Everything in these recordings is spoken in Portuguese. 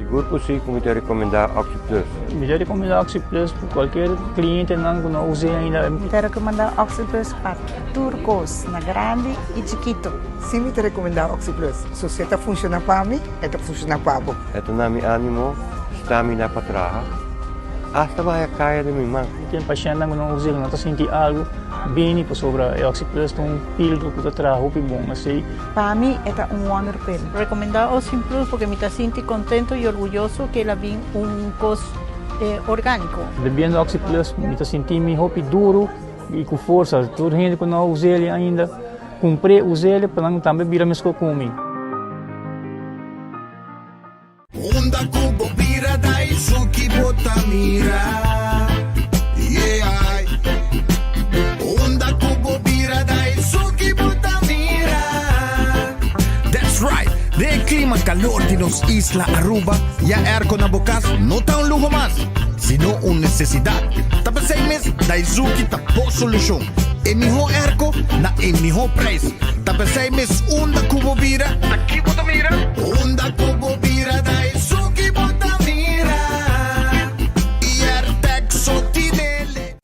Grupo C, como te recomendar OxyPlus. Me recomendar OxyPlus para qualquer cliente que não use ainda. Me recomendar OxyPlus para turcos, na grande e chiquito. Sim, me recomendar OxyPlus. Se você funciona para mim, funciona para você. Ito nami animo, stamina para trabalhar. Hasta vai kaya de mim, Tem paciente que não usa, não está sentindo algo bem para sobre OxyPlus, um pílula que está trabalhando bom assim. Para mim, é wonder pill. Recomendar OxyPlus porque me sinto contento e orgulhoso que ela vem coisa orgânico. Bebendo OxyPlus, me sinto me roupa duro e com força. Toda gente que não usa ele ainda, comprei, usei ele para não também virar mesmo comigo. Onda kubo bira daisuki botamira. Yeah. Onda kubo bira daisuki botamira. That's right. De clima calor de nos Isla Aruba, ya airco na bukas, no ta un lujo más, sino una necesidad. Tapos 6 meses, Daisuki tapo solución. En mijo airco, na en mijo price. Tapos 6 meses, onda kubo bira, aquí botamira. Onda kubo bira Daisuki botamira. Y Artexo tinele.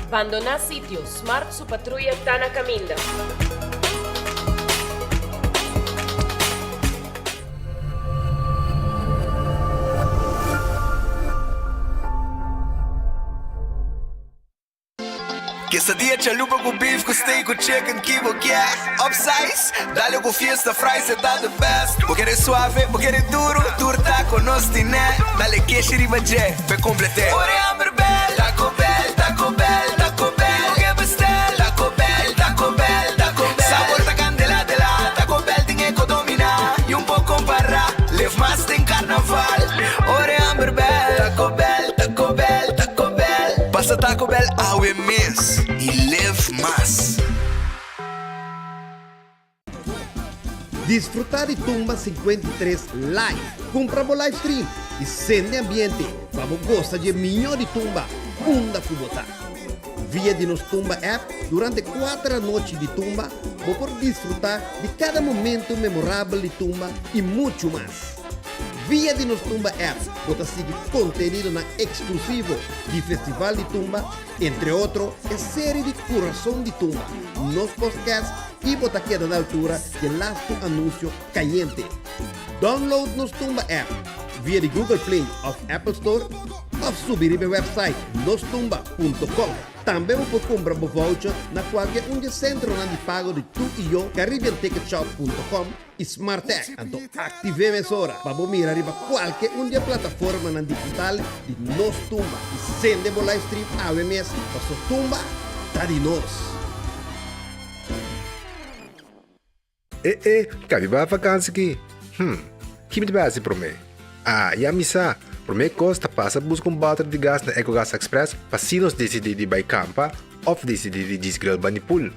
Abandonar sitio, Smart su patrulla está na caminda. Quesadilla chalupa com beef, com steak, com chicken, kibo, yeah. Upsize, dale com fiesta, fries, tá the best. Vou querer suave, vou querer duro, turta com nós tiné. Dale queixe e bajé, pe completé. Ore Amber Bell, Taco Bell, Taco Bell, Taco Bell. O que bestel, Taco Bell, Taco Bell, Taco Bell. Sabor ta candela de la, Taco Bell tem que dominar. E pouco para, lev mais tem carnaval. Ore Amber Bell, Taco Bell, Taco Bell, Taco Bell. Passa Taco Bell awe mês e leve mais. Disfrutar de Tumba 53 live. Compra por live stream e sende ambiente. Vamos gostar de melhor de Tumba. Bunda Fubota. Via de nos Tumba app durante 4 noites de Tumba. Vou por desfrutar de cada momento memorável de Tumba e muito mais. Via de nos Tumba app, você sigue conteúdo na exclusivo de Festival de Tumba, entre outros, a série de Coração de Tumba, nos podcasts e você queda na altura de lasto anúncio caliente. Download nos Tumba app via de Google Play ou Apple Store ou subir meu website nostumba.com. Também você compra o voucher na qualquer centro de pago de tu e eu, caribbeanticketshop.com e SmartTech. Então, ativemos agora para mirar para qualquer plataforma na digital de Nos Tumba e sende o live stream a VMS para sua Tumba, tá de nós. Cabe ba vakansie aqui? Que me base para mim? Ya misa. Por mim costa passa busca balde de gás na EcoGas Express para se nos decidir de vai campa ou decidir de desgrill banipul.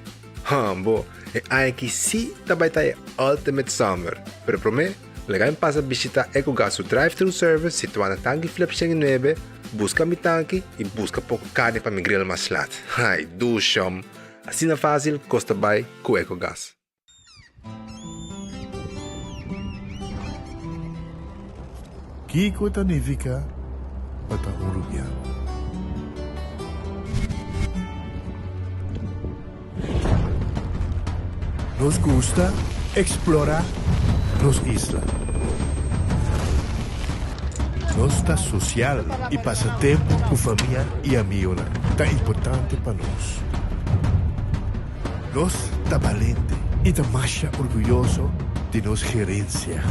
Bo, aqui sim também tá Ultimate Summer. Pero por mim, legal passa visitar EcoGas o drive-thru service situado na tanque Philips 9, busca mi tanque e busca pouco carne para me grill mais lat. Ai, do chum. Assim é fácil, costa vai com EcoGas. Kiko Tanifica para Uruguay. Nos gusta explorar nos islas. Nos está social e passa tempo com família e amigos. Tá importante para nós. Nós está valente e está mais orgulhoso de nossa gerência.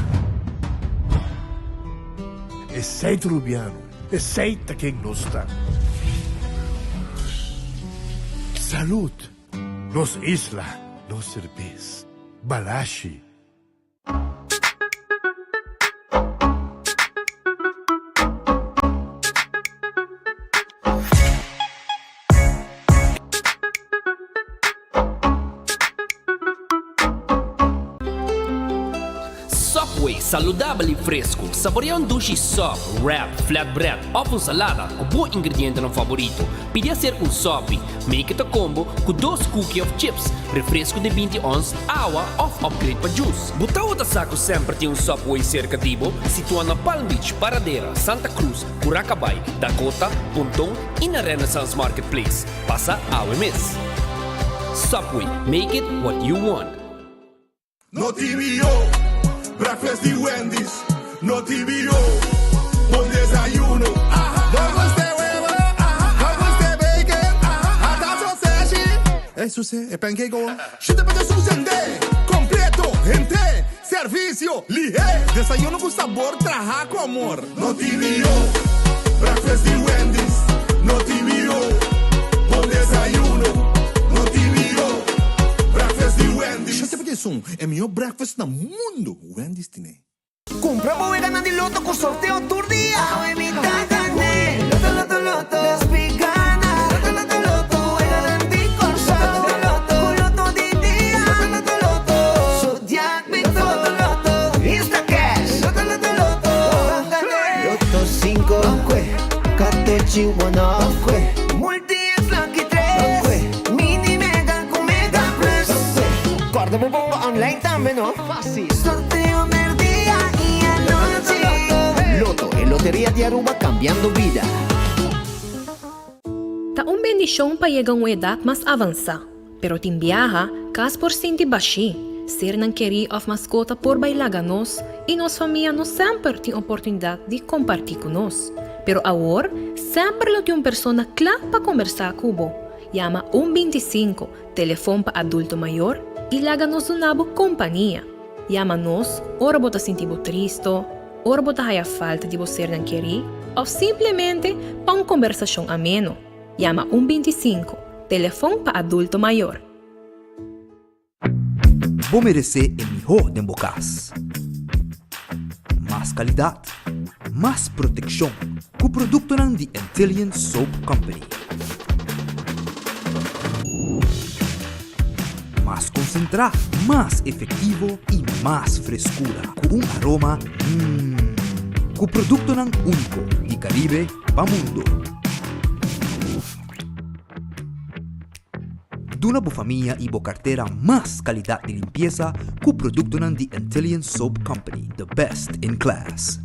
Aceita Rubiano, aceita quem nós está. Salud, nos isla, nos cerveza, Balashi. Subway, saudável e fresco. Saboreia um sushi soft, wrap, flatbread ou uma salada com bom ingrediente no favorito. Podia ser um sop, make it a combo com 2 cookies of chips, refresco de 20 ons, água ou upgrade para juice. Botão outra saco sempre tem um Subway cerca de Ibo, situado na Palm Beach, Paradera, Santa Cruz, Curacabai, Dakota, Pontong e na Renaissance Marketplace. Passa ao MS. Subway, make it what you want. No TVO, breakfast de Wendy's. No TVO, bom desayuno. Vamos ter huevo, vamos ter bacon, hasta sausage. Eso sí, es pancake. Chute para suceder, completo, gente, servicio, ligeiro. Desayuno com sabor, traja com amor. No TVO, breakfast de Wendy's. No TVO, bom desayuno. No TVO, breakfast de Wendy's. Chute para é melhor breakfast no mundo. Wendy's tem. Compra boa e ganhando de loto com sorteio todo dia. A evita ganhar. Loto, loto, loto. Las picanas. Loto, loto, loto. E garantir con sorte. Loto, loto di dia. Loto, loto, loto. Zodiac Victor. Loto, loto. Insta Cash. Loto, loto, loto. Loto 5. Catechi 1. Multi-X Lucky 3. Mini Mega con Mega Plus. Guarda mo bomba online também, não? Fácil. Sorteio del día y anoche. Loto, en Lotería de Aruba cambiando vida. Ta un bendición pa llegar a una edad más avanzada, pero tin viaja cas por sinti baixi, ser nan queri of mascota por bailar nos e nos família não sempre tem oportunidade de compartilhar com nós. Pero agora, sempre lo tem uma pessoa clara para conversar com o Llama 125, telefone para adulto maior e laga-nos um nabo companhia. Llama-nos, ora bota sentibo triste, ora bota haya falta de você não querer, ou simplesmente para uma conversação ameno. Llama 125, telefone para adulto maior. Vou merecer o melhor de bocas. Mais qualidade, mais proteção, com o produto de Intelligent Soap Company. Mais concentrado, mais efetivo e mais frescura, com aroma com o produto único de Caribe para o mundo. Duna boa família e boa carteira mais qualidade de limpeza com o produto de Intelligent Soap Company, the best in class.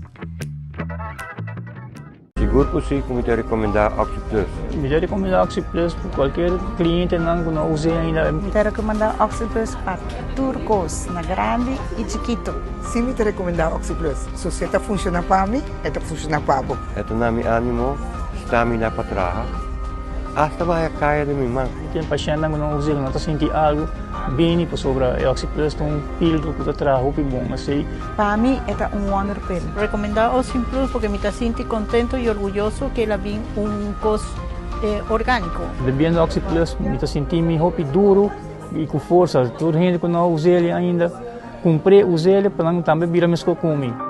Siguro po si kung ito recomendar Oxy Plus. Eu recomendo Oxy Plus para qualquer cliente que não use ainda. Te recomendar Oxy Plus para turcos, na grande e chiquito. Sim, me te recomendar Oxy Plus. Se você funciona para mim, esta funciona para você. Ito nami animo, stamina para traha. Hasta vai kaya de mim, man. Tem paciente que não usa, não está sentindo algo bem sobre a Oxy Plus, um pílula que está bom, assim. Para mim, é wonder pill. Recomendar Oxy Plus porque me siento contento y orgulloso que ela vem cos orgânico. Bebendo Oxy Plus, me sinto melhor duro e com força. Toda gente que não usa ele ainda, comprei, usei ele para não também virar mesmo comigo.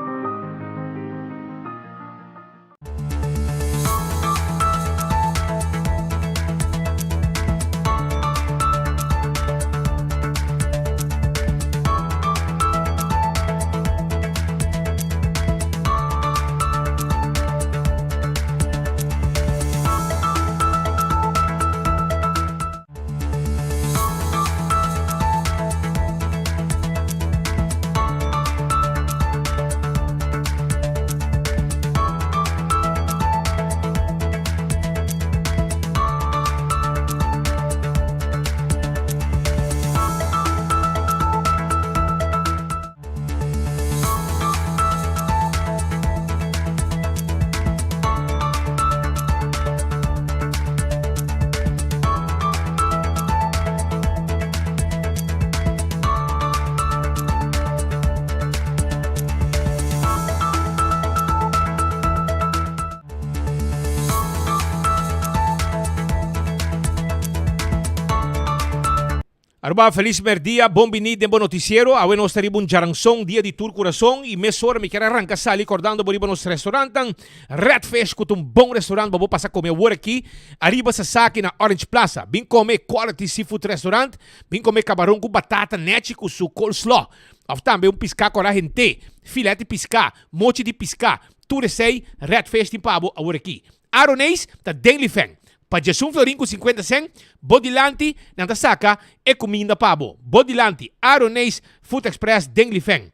Aruba, feliz merdia, bom vinit en bom noticiero. Awe nos taribun jarangsong, dia di Tour Corazon. E mesora me quer arrancar sali, acordando boriba nos restaurantan. Red Fish, kutum bom restaurant, babo passa comer work aqui. Arriba sa saki na Orange Plaza. Bim comer quality seafood restaurant. Bim comer camarão com batata net com su coleslaw. Of também piscar com a gente. Filete piscar, mochi de piscar. Tudo sei, Red Fish tem pabo a work aqui. Aronês, tá Daily Fang. Pa Jesum Florin com 50 cent, Bodilanti, nanta saca, e comida pabo. Bodilanti, Aronês, Food Express, Dengli Feng.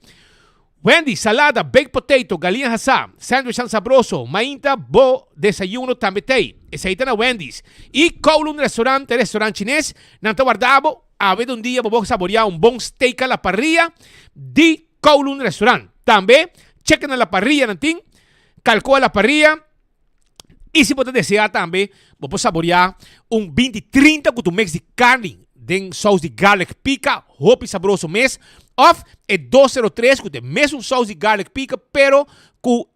Wendy, salada, baked potato, galinha hasa, sandwich ang sabroso, mainta, bo, desayuno, tambetei. Esa na Wendy's. E Kowloon restaurant chinês, nanta guardabo, ave de un dia, bobo saborear un bom steak a la parrilla, di Kowloon restaurant. Também, chequen a la parrilla, nanting, calcó a la parrilla. E se você desejar também, você saborear 20-30 com o mix de carne, de sauce de garlic pica, hopi sabroso mês, of 203 com o mesmo sauce de garlic pica, pero com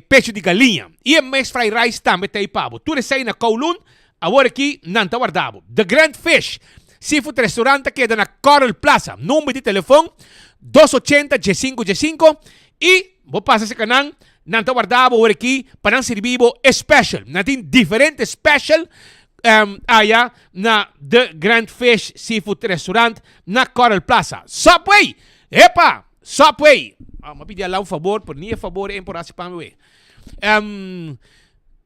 pecho de galinha. E o mix fried rice também tem pavo. Tudo isso aí na Kowloon, agora aqui não está guardado. The Grand Fish, seafood restaurante que é na Coral Plaza, número de telefone 280-G5 e vou passar esse canal. Nanta guardavo ora aqui para não servir special. Natin diferente special allá na The Grand Fish Seafood Restaurant na Coral Plaza. Subway! Epa! Subway! Me pedi lá favor, por nem favor é por assim para mim.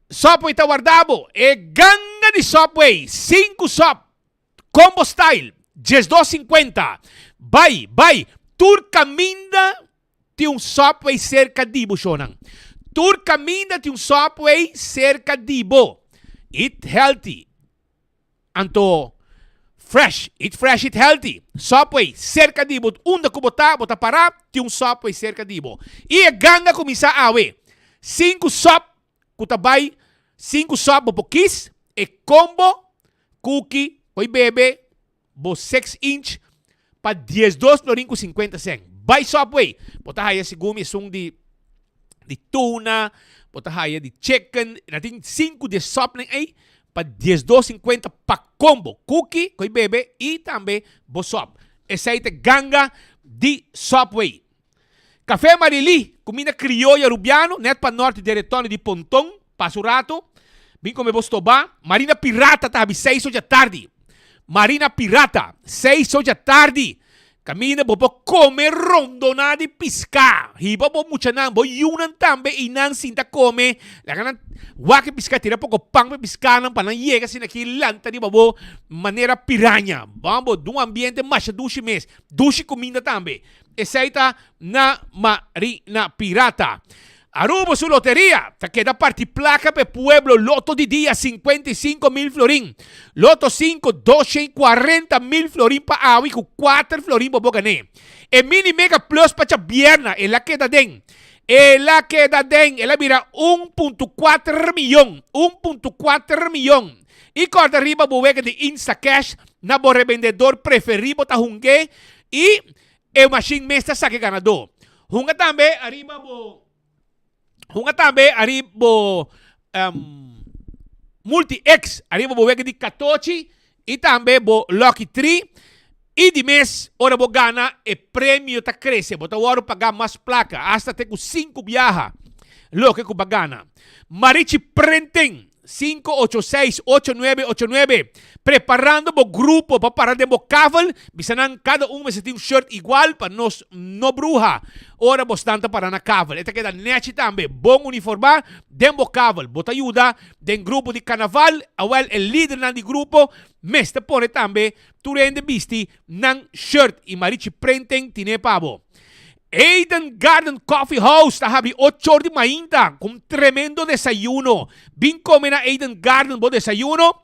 Subway tá guardavo. É ganga de Subway. 5 sub. Combo style. 12.50. Vai. Tour caminda. Tem Subway cerca de Buchonan. Tour caminha tem Subway cerca de Bo. Eat healthy. Anto fresh. Eat fresh, eat healthy. Subway cerca de Bo. Unda ko bota para, tem Subway cerca de Bo. E a ganga começa a awe. 5 sub, kutabay, 5 sub bo kiss, e combo, cookie, koi bebe, bo 6 inch, pa 12.50 cent. By Subway, bota haya si gumi sung di tuna, bota haya di chicken, natin 5 de sop ng ay, pa 12.50 pa combo, cookie, koi bebe, e tambe bo sop. Esa ganga di Subway. Café Marili, comida criolla rubiano, net pa norte direttone di Pontong, Pasurato, bin come bostoba, Marina Pirata tabi 6 da tarde. Marina Pirata, 6 da tarde. Camina bobo come rondona di pisca. Hiba bo mucha nang bo yunan tambe inang sinta come. Lagan waki pisca tira poco pang pe pisca nang panang yega sinakilanta di bobo manera piranha. Bambo dun ambiente masha dushi mes. Dushi comida tambe. Esaita na Marina Pirata. Arubo su loteria, que da parti placa pe pueblo, loto di dia 55.000 florin. Loto 5, 240.000 florin pa awi ku 4 florin bobo gane. E mini mega plus pa cha bierna, e la queda den. Ela mira 1.4 milyon. 1.4 milyon. E corta arriba bovega de Insta Cash na bo revendedor preferido ta hunge e o machine mesta sa que ganador. Hunga tambe arriba bo Multi-X, arriba bo wega di 14 e também bo Lucky 3 e de mês, ora bo gana e prêmio ta cresce, bota oro pagar mais placa, hasta te com 5 viaja, lo que bagana. Marichi Prenten, 586-8989, preparando bo grupo para parar de bo caval, bisanan cada mes tem um shirt igual para nos no bruja. Ora bastante para na caval. Esta queda neti também, bom uniformar, den bo caval, bota ajuda, den grupo de carnaval, awel el líder nan di grupo, meste pone também, tu rende bisti nan shirt e Marichi Prenten tine pavo. Eden Garden Coffee House, tahabi 8 de mainta, com tremendo desayuno. Bin come na Eden Garden, bo desayuno,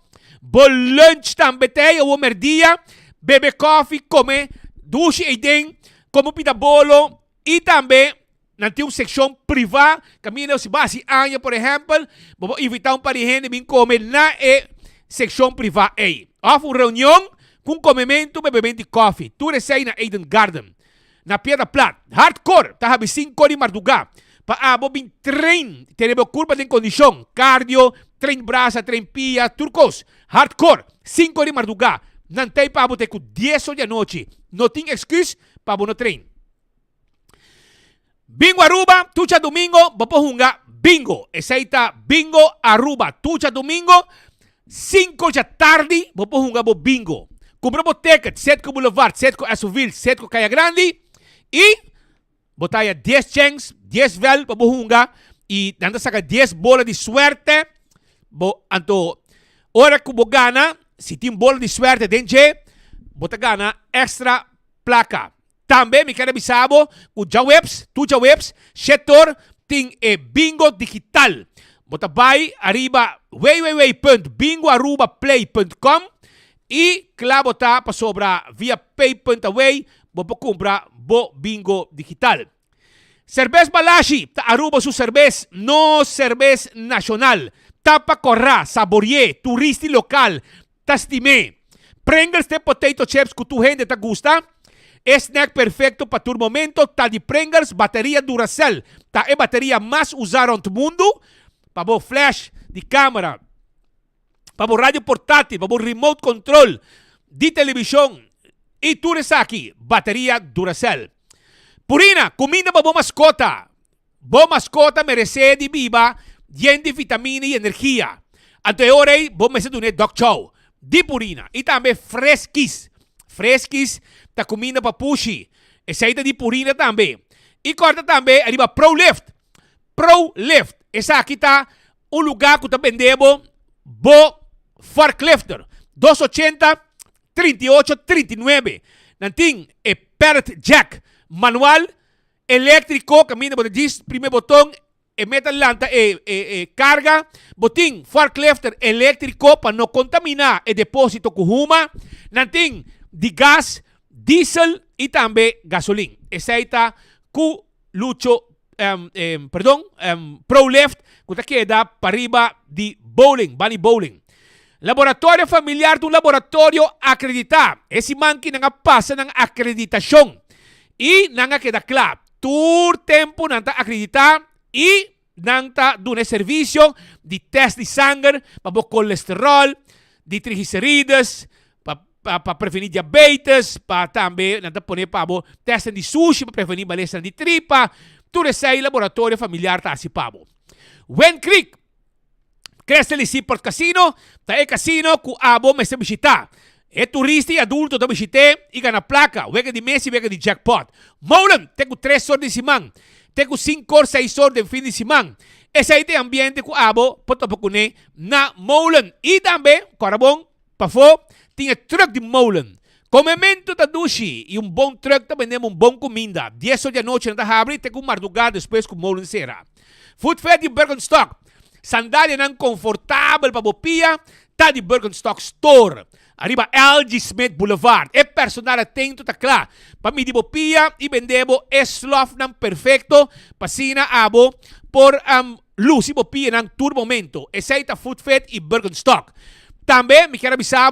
bo lunch também tem, o merdia, bebe coffee, come, duche Eden, como pita bolo, e também, não tem uma seção privada, caminho se base anha, por exemplo, vou invitar parihene, bin come na seção privada aí. Off uma reunião, com comimento, bebimento de coffee. Tudo isso aí na Eden Garden. Na Piedra Plat, hardcore, tahabi 5 de madrugada. Pa abo bin train, tenebo curva de condição, cardio, train brasa, train pia, turcos, hardcore, 5 de madrugada. Nantay pabo te ku 10 horas da noite. Não tem excuse pabo no trem. Bingo Aruba, tucha domingo, bopohunga bingo. Esaita bingo Aruba, tucha domingo, 5 da tarde, bopohunga bo bingo. Compramos ticket, Setco Boulevard, Setco Azuville, Setco Caia Grande e botaya 10 changs, 10 vel bopohunga e nanda saca 10 bola de suerte. Anto, ora que bo gana, se tem bola de suerte dentro, bota gana extra placa. Também me quero avisar que tu já webs, setor tem bingo digital. Bota vai arriba www.bingoarubaplay.com e claro bota para sobra via pay.away para comprar bo bingo digital. Cerveza Balashi, ta Aruba su cerveza, no cerveza nacional. Tapa corra, saboreé, turisti local, tastimé. Pringles de potato chips que tu gente te gusta. Snack perfecto para tu momento. Tá de Pringles, bateria Duracell. Tá a bateria mais usada no mundo. Para o flash de câmera. Para o rádio portátil. Para o remote control de televisão. E tudo isso aqui. Bateria Duracell. Purina, comida para boa mascota. Boa mascota merece de viva. Lleno de vitamina e energia. Anteriormente, vou me do Doc Chow. De Purina. E também fresquis. Fresquis. Tá comida para pushi. Essa aí de Purina também. E corta também arriba ProLift. ProLift. Essa aqui tá lugar que tá vendendo bo forklifter. 280 38 39. Nanting Parrot Jack. Manual elétrico. Camina por el primer botón. Meta lanta carga. Botín forklifter elétrico para no contaminar el depósito que huma. Nanting de gas, diesel e também gasolina. Essa aí tá com lucho, ProLift, que tá queda para riba de bowling, Bunny Bowling. Laboratório familiar de laboratório acreditado. Esse manque não passa na acreditação. E não queda claro. Todo tempo não está acreditado e não está dando serviço de teste de sangue para o colesterol, de triglicéridos, para prevenir diabetes, para também poner para teste de sushi, para prevenir malestar de tripa. Tudo isso aí, laboratório familiar está assim para Wen Creek, Cresteli Seaport Casino, tá é casino que abo me se visitar. É turista e adulto da visite e ganha placa, wega de mês e wega de jackpot. Molen, tenho 3 horas de semana, tenho 5 ou 6 horas de fim de semana. Esse aí tem ambiente que abo pode poner na Molen. E também, corabon, para fora, tinha truck de Molen. Comemento da dushi e bom truck também tem bom comida. 10 horas da noite na abre, tem madrugada depois com Molen será. Food Fair de Birkenstock. Sandália não confortável para bopia, tá de Birkenstock Store. Arriba LG Smith Boulevard. É personal atento, tá claro. Para mim de bopia e vendemos slof não perfeito. Pasina abo por luz e bopia não todo momento. Esse aí tá Food Fair e Birkenstock. Também me quero avisar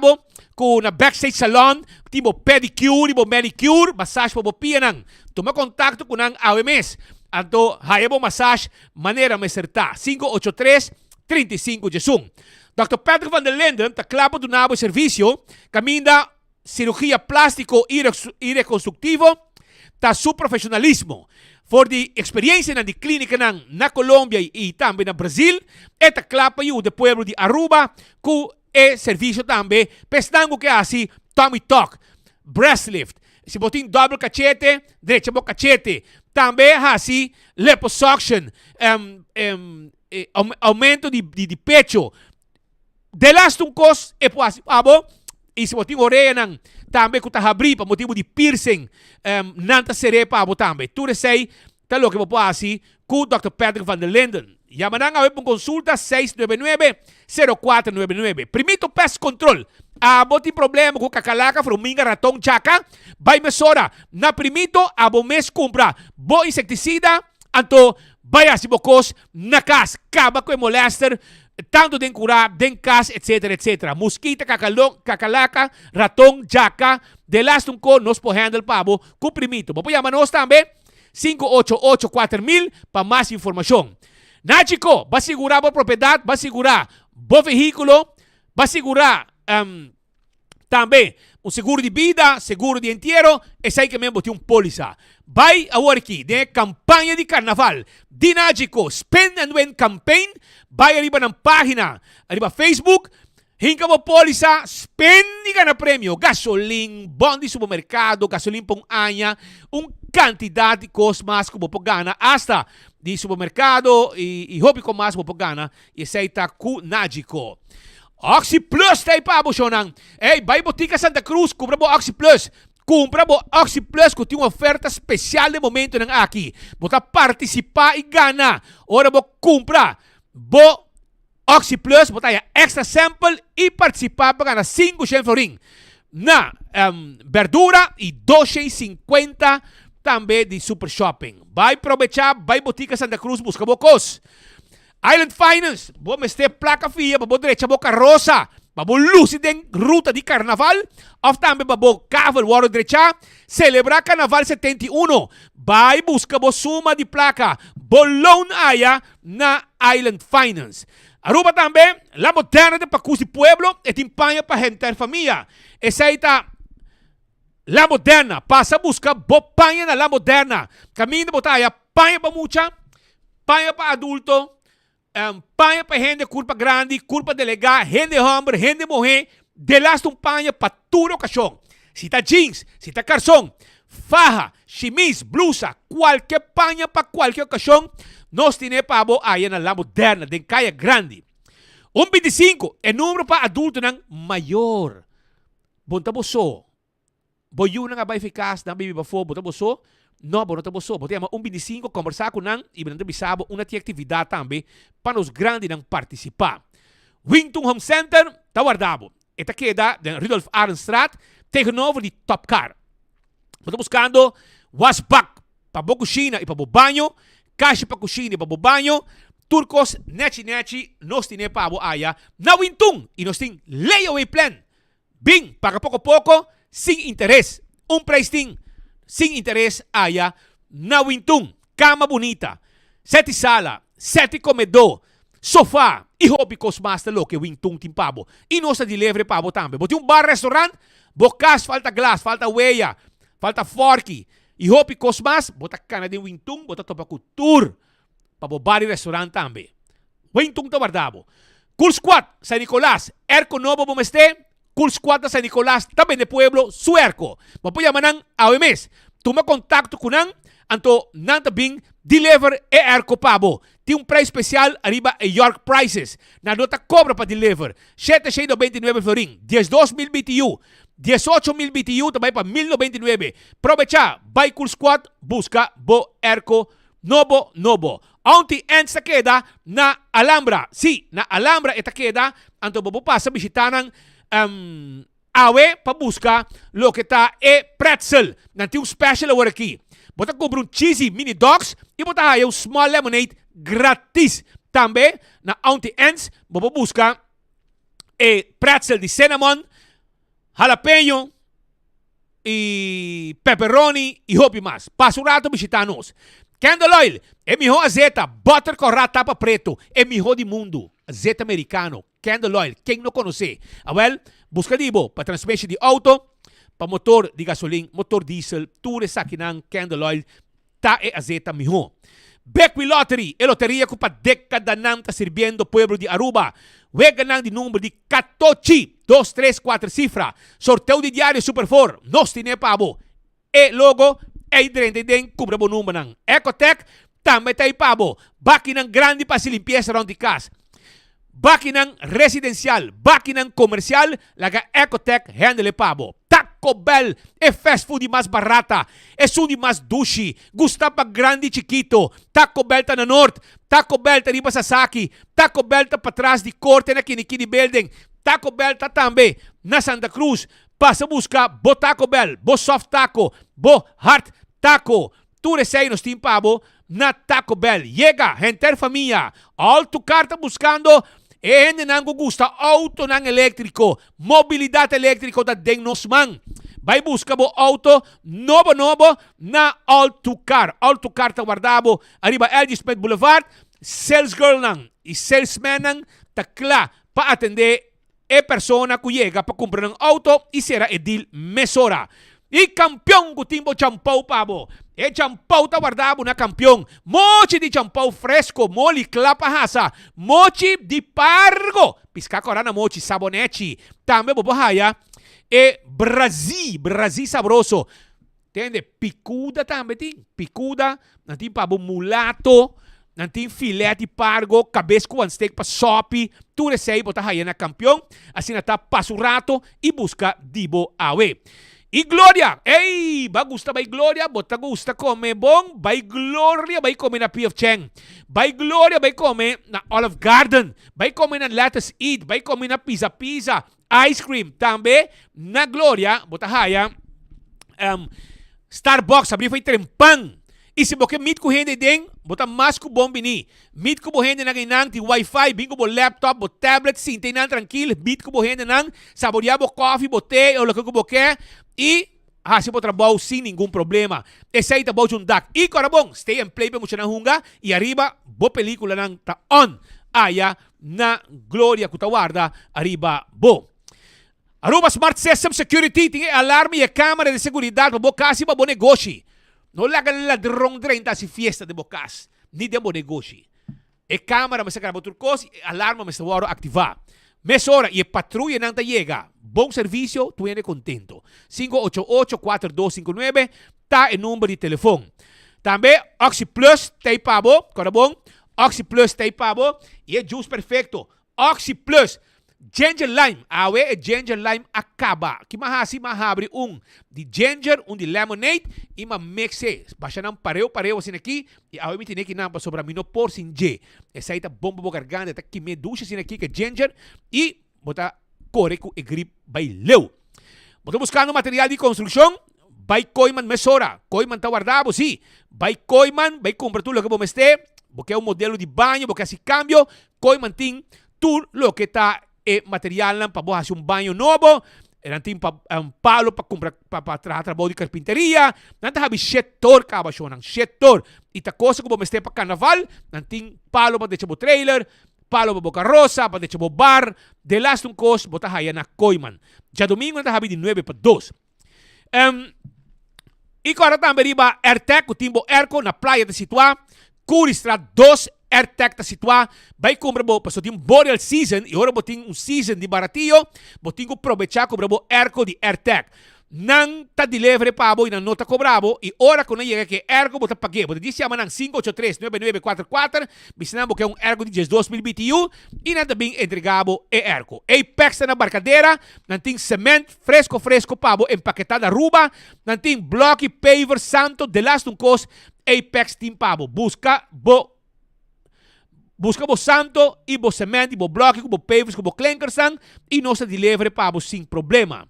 com na Backstage Salon, tipo pedicure, tipo manicure, massagem para bopia não. Toma contato com ang AWMS. Anto, hayabo massage, maneira me acertar. 583-35-11. Dr. Patrick van der Linden, está claro do nabo serviço, caminha cirurgia plástico e reconstructivo, está su profissionalismo. For de experiência na clínica na Colômbia e também na Brasil, está claro para o pueblo de Aruba, que é serviço também, pestango que assim, tummy talk, breast lift, se botin double cachete, derecha bo cachete, também assim, liposuction, aumento de pecho. De las tungkos e abo e se botin oreia nang também que tá abrir para motivo de piercing nanta seré para abo também. Tudo sei tá lo que vou assim com o Dr. Patrick van der Linden. Yamanang awe pong consulta 699-0499. Primito pest control. Abo ti problema com kakalaka, fruminga, ratong, chaka. Bay mesora. Na primito abo mes compra bo insecticida anto baya si bokos nakas kaba ko molester tanto den cura, den cas, etc. etc. Mosquita, kakalaka, ratong, chaka. De las tungko nos po handle pabo kuprimito. Bo po yamanos tambe 588-4000 para mais informação. Na chico, va a asegurar a propriedade, va a asegurar o veículo, va a asegurar Também, um seguro de vida, seguro de inteiro, esse aí que mesmo tem polícia. Vai agora aqui, de campanha de carnaval, Dinágico, Spend and Win Campaign, vai arriba na página, arriba Facebook, hinka mo polícia, spend ka na prêmio, gasoline, bond de supermercado, gasoline pong anya, quantidade de coisas mais que você gana, hasta de supermercado e hobby com mais que você gana, e esse aí tá Dinágico. Oxy Plus tayo pa, Bosyonang. Vai Botica Santa Cruz, compra mo Oxy Plus. Compra mo Oxy Plus kung tinha oferta special de momento ng aki. Bota participar e gana. Ora mo compra bo Oxy Plus, bota ya extra sample e participar para gana 5 florin na verdura e 12.50 também de Super Shopping. Vai aproveitar, vai Botica Santa Cruz, busca bocos. Island Finance, bo meste placa fia, bo direita bo carroça, bo lucid em ruta de carnaval, of também bo caval waro direita, celebrar carnaval 71, vai busca bo suma de placa, bo loan aya na Island Finance. Aruba também, la moderna de Pacusi Pueblo, e timpanha pa gente família. Essa aí tá la moderna, passa busca bo panha na la moderna. Caminho de botaya, panha pa mucha, panha pa adulto, panha para gente, culpa grande, culpa delegada, gente homem, gente mulher, de last panha para toda ocasião. Se tá jeans, se tá calção, faja, chemise, blusa, qualquer panha para qualquer ocasião, nós temos para aí na la moderna, de caia grande. 25 é número para adulto ng maior. Bonta boso. Boyu na nga ba eficaz na bibi bafo, bonta boso. No, bom, não estamos só. Botemos 25, conversar com nang e não bisabo uma atividade também para os grandes não participar. Wington Home Center, está guardado. Esta queda de Rudolf Arnstraat, tegenover de Top Car. Estamos buscando washback para a cozinha e para o banho, caixa para a cozinha e para o banho, turcos, neti, nós temos para a área, na Wington, e nós temos layaway plan. Bing, paga pouco, sem interesse. Preço sem interesse, aya, na Wington, cama bonita, 7 sala, 7 comedor, sofá, e hobby cosmasta lo que Wington timpabo. E nossa delivery pabo também. Bote bar, restaurant, bocas, falta glass, falta huella, falta forky, e hobby cosmas, bota cana de Wington, bota topa tour, pabo bar e restaurant também. Wington ta guardabo. Cool Squad, San Nicolás, Erco Novo Bomeste, Cool Squad San Nicolás, também de Pueblo, Suerco. Mapuya manang AWMS. Tuma contato com nang, anto nanta bing, deliver e erco pabo. Tem preço especial arriba e York Prices. Na nota cobra para deliver. 729 florin. 12.000 BTU. 18.000 BTU também para 1.099. Aprovecha, vai Cool Squad, busca bo erco nobo. Auntie ends ta queda na Alhambra. Si, na Alhambra esta queda, anto bobo pasa visitanan awe para buscar lo que está pretzel. Nanti um special agora aqui. Bota compra cheesy mini dogs e bota aí small lemonade grátis. Também na Auntie Ends, vou buscar pretzel de cinnamon, jalapeno e pepperoni e hobby mais. Passa um rato visitando-nos. Candle Oil, é melhor azeta, butter com tapa preto, é melhor do mundo. Azeta americano, Candle Oil, quem não conhece? Busca dibo para transmissão de auto, para motor de gasolina, motor diesel, tudo isso aqui na Candle Oil, tá é azeta melhor. Beckwith Lottery, é loteria que para década não está servindo o povo de Aruba. Wega nang de número de 14, 2, 3, 4 cifra. Sorteio de diário Super 4, nós temos pabo. E logo, é idrente den cubra bo número nang. Ecotech, também tá aí pabo. Baki nang grande para se limpeza around the casa. Baki nang residencial, baki nang comercial, laga Ecotech handle pabo. Taco Bell é fast food mais barata, é sundi mais dushi, gusta pa grande e chiquito. Taco Bell tá na norte, Taco Bell tá riba sa Saki, Taco Bell tá para trás de corte na Kinikini Building, Taco Bell tá também na Santa Cruz. Passa buscar bo Taco Bell, bo soft taco, bo hard taco. Tu recei nos team pabo na Taco Bell. Llega, gente família, all tu carta buscando. E gente não gusta auto não elétrico, mobilidade elétrica da Denosman. Vai buscar o auto novo na All2 Car. All2 Car tá guardado arriba LG Smith Boulevard. Sales girl nang e salesman nang takla para atender é persona que chega para comprar um auto e será edil Mesora. E campeão com timbo champau pabo. E champau tá guardado na campeão. Mochi de champau fresco, moli clapa rasa. Mochi de pargo. Pisca corana mochi sabonete. Também bobohaya. E Brasil sabroso. Entende? Picuda também tem. Picuda. Nanti pabo mulato. Nanti filé de pargo. Cabeça com steak para sopi. Tudo isso aí bobohaya na campeão. Assim tá passo rato e busca dibo awe. E Glória, ei, ba gusta ba Glória, bota gusta come bom, ba Glória, ba come na P.F. Chang, ba Glória, ba come na Olive Garden, ba come na Lettuce Eat, ba come na Pizza, Ice Cream, também na Glória, bota haya, Starbucks, abri foi trempang. E se você meet com gente dentro, bota mais que bom bini. Meet com gente na ganang ti Wi-Fi, bingo bo laptop, bo tablet, sim, tem nan tranquilo. Meet com gente nang saborear bo coffee, bo té, ou lo que bo quer. E se bo trabalho sem nenhum problema. Esse aí tá bom juntar. E agora bom, stay and play para mo na hunga. E arriba, bo película nang ta on. Aya na Glória Kutawarda, arriba bo. Aruba Smart System Security, tem alarme e câmera de segurança para bo kasi para bo negócio. Não larga ladrão drenta se fiesta de bocas, ni de bom negócio. E câmera, mas acaba turcos, alarma, mas agora ativar. Mesora e patrulha não tá chega. Bom serviço, tu é contento. 588-4259 tá o número de telefone. Também, Oxy Plus, tem pabo, cara bom? Oxy Plus, tem pabo, e é juice perfeito. Oxy Plus, Ginger Lime, awe e Ginger Lime acaba. Que mahasi mahabre de ginger, de lemonade, e mixe. Baixa não pareu assim aqui, e awe me tem que não para sobrar mino por sin G. Essa aí tá bomba bo garganta, tá que me ducha assim aqui que ginger, e bota coreco e grip baileu. Bota buscando material de construção, vai Koiman Mesora. Koiman tá guardado, sim. Vai Koiman, vai comprar tudo o que você este, porque é um modelo de banho, porque assim cambio, Koiman tem tudo o que tá material lang para hacer un baño nuevo, nanti palo para comprar para trabalho de carpinteria, nanti habi setor kabasyon, setor. Ita cosa como este para carnaval, nanti palo para deixar trailer, palo para carroça, para deixar bar, de last un cos bota haya na Koiman. Já domingo nanti habi de 9 para 2. E agora também riba AirTech, o timbo Airco na praia de Situá, Curistra 2 AirTech ta situar, vai comprar bo, passo tem boreal season, e ora botin season de baratillo, botin ko aprovechar comprar bo Airco de AirTech. Nang ta delivery pa bo, nang nota cobrabo, e ora quando chega que Airco bota pague, bota disse ama nang 583-9944, bisinambo que é Airco de 2000 BTU, e nang também entregabo e Airco. Apex na barcadeira, nang ting cement fresco pa bo, empaquetada ruba, nang ting bloque paver santo, de last un cos, Apex team pa bo, busca bo santo, e bo cement, e bo bloque, e bo pavers, e bo clinkersang, e nossa delivery pa bo sem problema.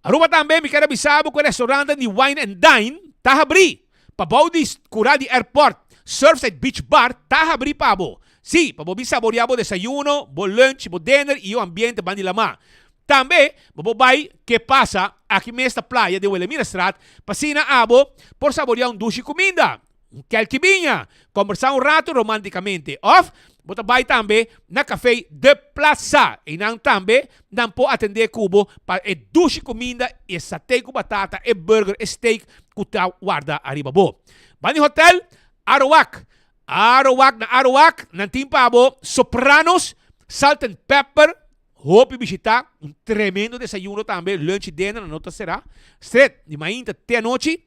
Aruba também, me quero avisar que o restaurante de Wine and Dine tá abri. Pa bo de curar de airport, Surfside Beach Bar tá abri pa bo. Sim, pa bo saborear bo desayuno, bo lunch, bo dinner, e o ambiente bandi lama. Também, bo vai, que passa aqui nesta praia de Wilhelmina Strat, pasina abo, por saborear duche comida. Qualquer vinha, conversar rato romanticamente. Of, bota vai também na café de Plaza. E não também, não pode atender cubo para duche comida, e satay com batata, e burger, e steak, que tá guarda arriba bo. Bani Hotel, Arawak. Na Arawak, nantim pa bo, Sopranos, Salt and Pepper, hope visitar, tremendo desayuno também, lunch e dinner, na nota será. Straight, de manhã até a noite.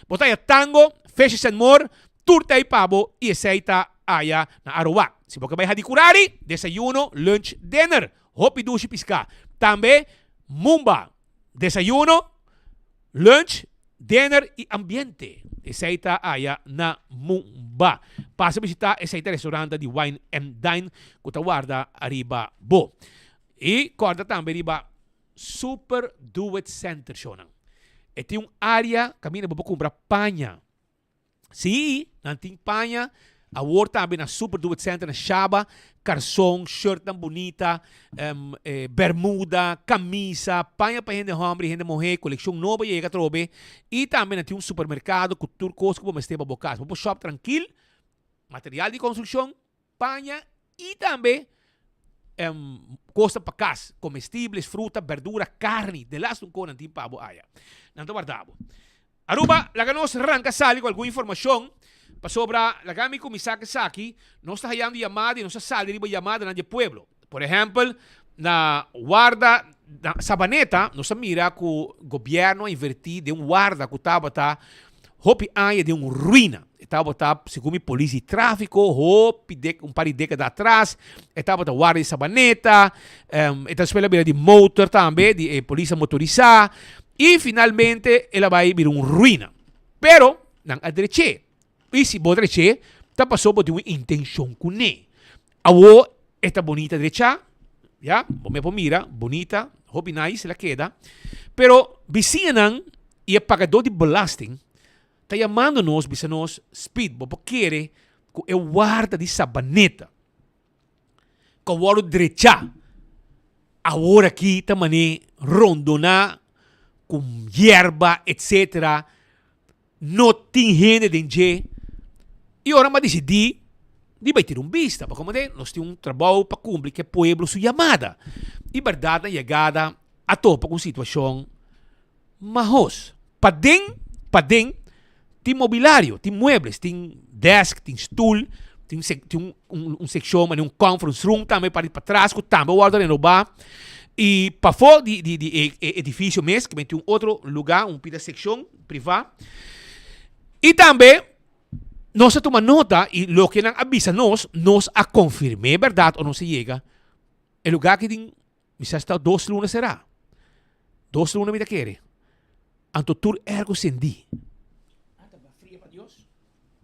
Botaya tango, fishes and more, turta e pabo, e aceita aya na Arawak. Se você vai de curari, desayuno, lunch, dinner, hopi dushi pisca. Também, Mumba, desayuno, lunch, dinner e ambiente. Aceita aya na Mumba. Passa a visitar aceita restaurante de Wine and Dine, que ta guarda arriba bo. E corda também riba Super Do-It Center, shonan. E tem área, caminha para comprar panha. Sim, não tem panha. A Word também na Super Do It Center, na Shaba, calção, shirt tão bonita, bermuda, camisa, panha para gente homem, gente mulher, coleção nova e trobe. E também tem supermercado com turcos que vamos ter para bocar. Vamos shop tranquilo, material de construção, panha e também costa para casa, comestíveis, fruta, verdura, carne, de las un conan tim pabo aya. Nanto guardabo. Aruba, la ganos arranca sali con alguna información para sobra la gami kumisaki saki, no está hallando llamada y no está saliendo llamada en el pueblo. Por ejemplo, na guarda na Sabaneta, no se mira que o governo invertir de guarda que estava hopi aya de ruína. Estava segundo polícia e tráfico, hopi par de décadas atrás, estava guarda de Sabaneta, estava espelando de motor também, de polícia motorizada, e finalmente ela vai vir ruína. Pero, não adreche. E se você adreche, está passando de uma intenção com ele. Awo, esta bonita derecha, ya, me mira, bonita, hopi nice, la queda, pero vizinhan e pagador de belasting, está chamando-nos, bisa-nos, speed, porque que é guarda de Sabaneta. Que o waro derecha. Agora aqui também rondona com hierba, etc. Não tem gente de e agora me decidi de vai ter vista, porque como nós temos trabalho para cumprir que o pueblo sua chamada. E verdade, chegada a topa com situação mas padem, tem mobiliário, tem muebles, tem desk, tem stool, tem section, um conference room também para ir para trás, que também guarda renovar. E para fora de edifício mesmo, que tem outro lugar, pida section privada. E também, nós tomamos nota, e o que não avisa nós a confirmar, verdade, ou não se chega, o lugar que tem, já está 2 lunas será. 2 lunas me da querer. Anto tur ergo sendi.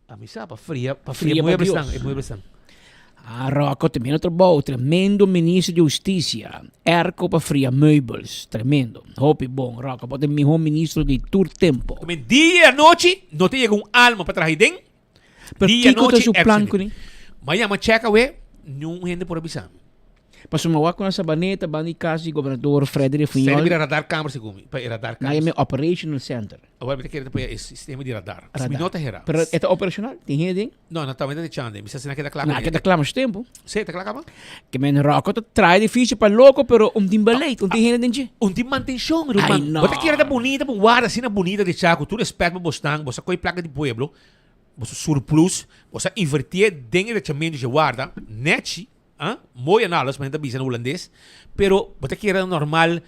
A misa para fria muebles estão. Rocco também outro bom, tremendo ministro de Justiça. Erco para fria meubels, tremendo. Hope bom, Rocco, pode ser melhor ministro de todo tempo. Como dia e noite, não tem alma para trás dentro. Dia e noite, é plan com ele. Mas eu checa we, não gente por avisar. Passou uma com a Sabaneta, bani casa governador Frederico Funhol. Serve radar câmera segundo, para radar câmera. Na operational center. Agora vai ter que ter sistema de radar. As minutas era. Pero é operacional? Tem gente? Não, não também de chande. Misa sina queda claro. Não, queda claro mais tempo. Sim, tá claro. Que men Rocco te trai difícil para louco, pero tim baleit, tem gente dentro. Tim manutenção, Ruman. Você quer da bonita, guarda assim na bonita de chaco, tu respeita o bostang, você coi placa de pueblo, você surplus, você invertir dentro de chamento de guarda, net. Mooi en alles, maar dat is holandês. Pero, wat ik hier normal,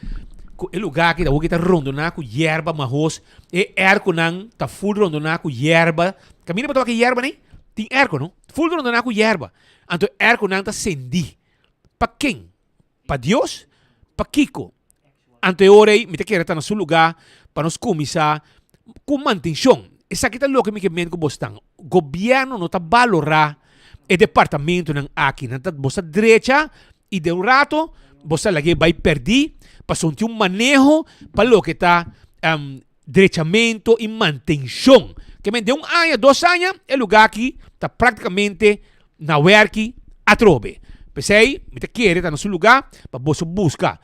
el lugar que está rondona com hierba, mahos, e erco nang, tá full rondona com hierba. Camina para que hierba, né? Tem erco, não? Full rondona com hierba. Então, erco nang tá sendi. Pa quem? Pa Deus? Pa Kiko? Então, ora aí, me te quero estar no seu lugar, para nos começar com manutenção. Essa aqui tá louco, me que com bostang. Governo não tá valorar o departamento ng aqui, você direita e de rato você lagi vai perder, passou um manejo para o que está direitamento e manutenção. Que me de 1 ano, 2 anos, o lugar aqui está praticamente na work a trobe. Pensei, me te quer estar no seu lugar para você buscar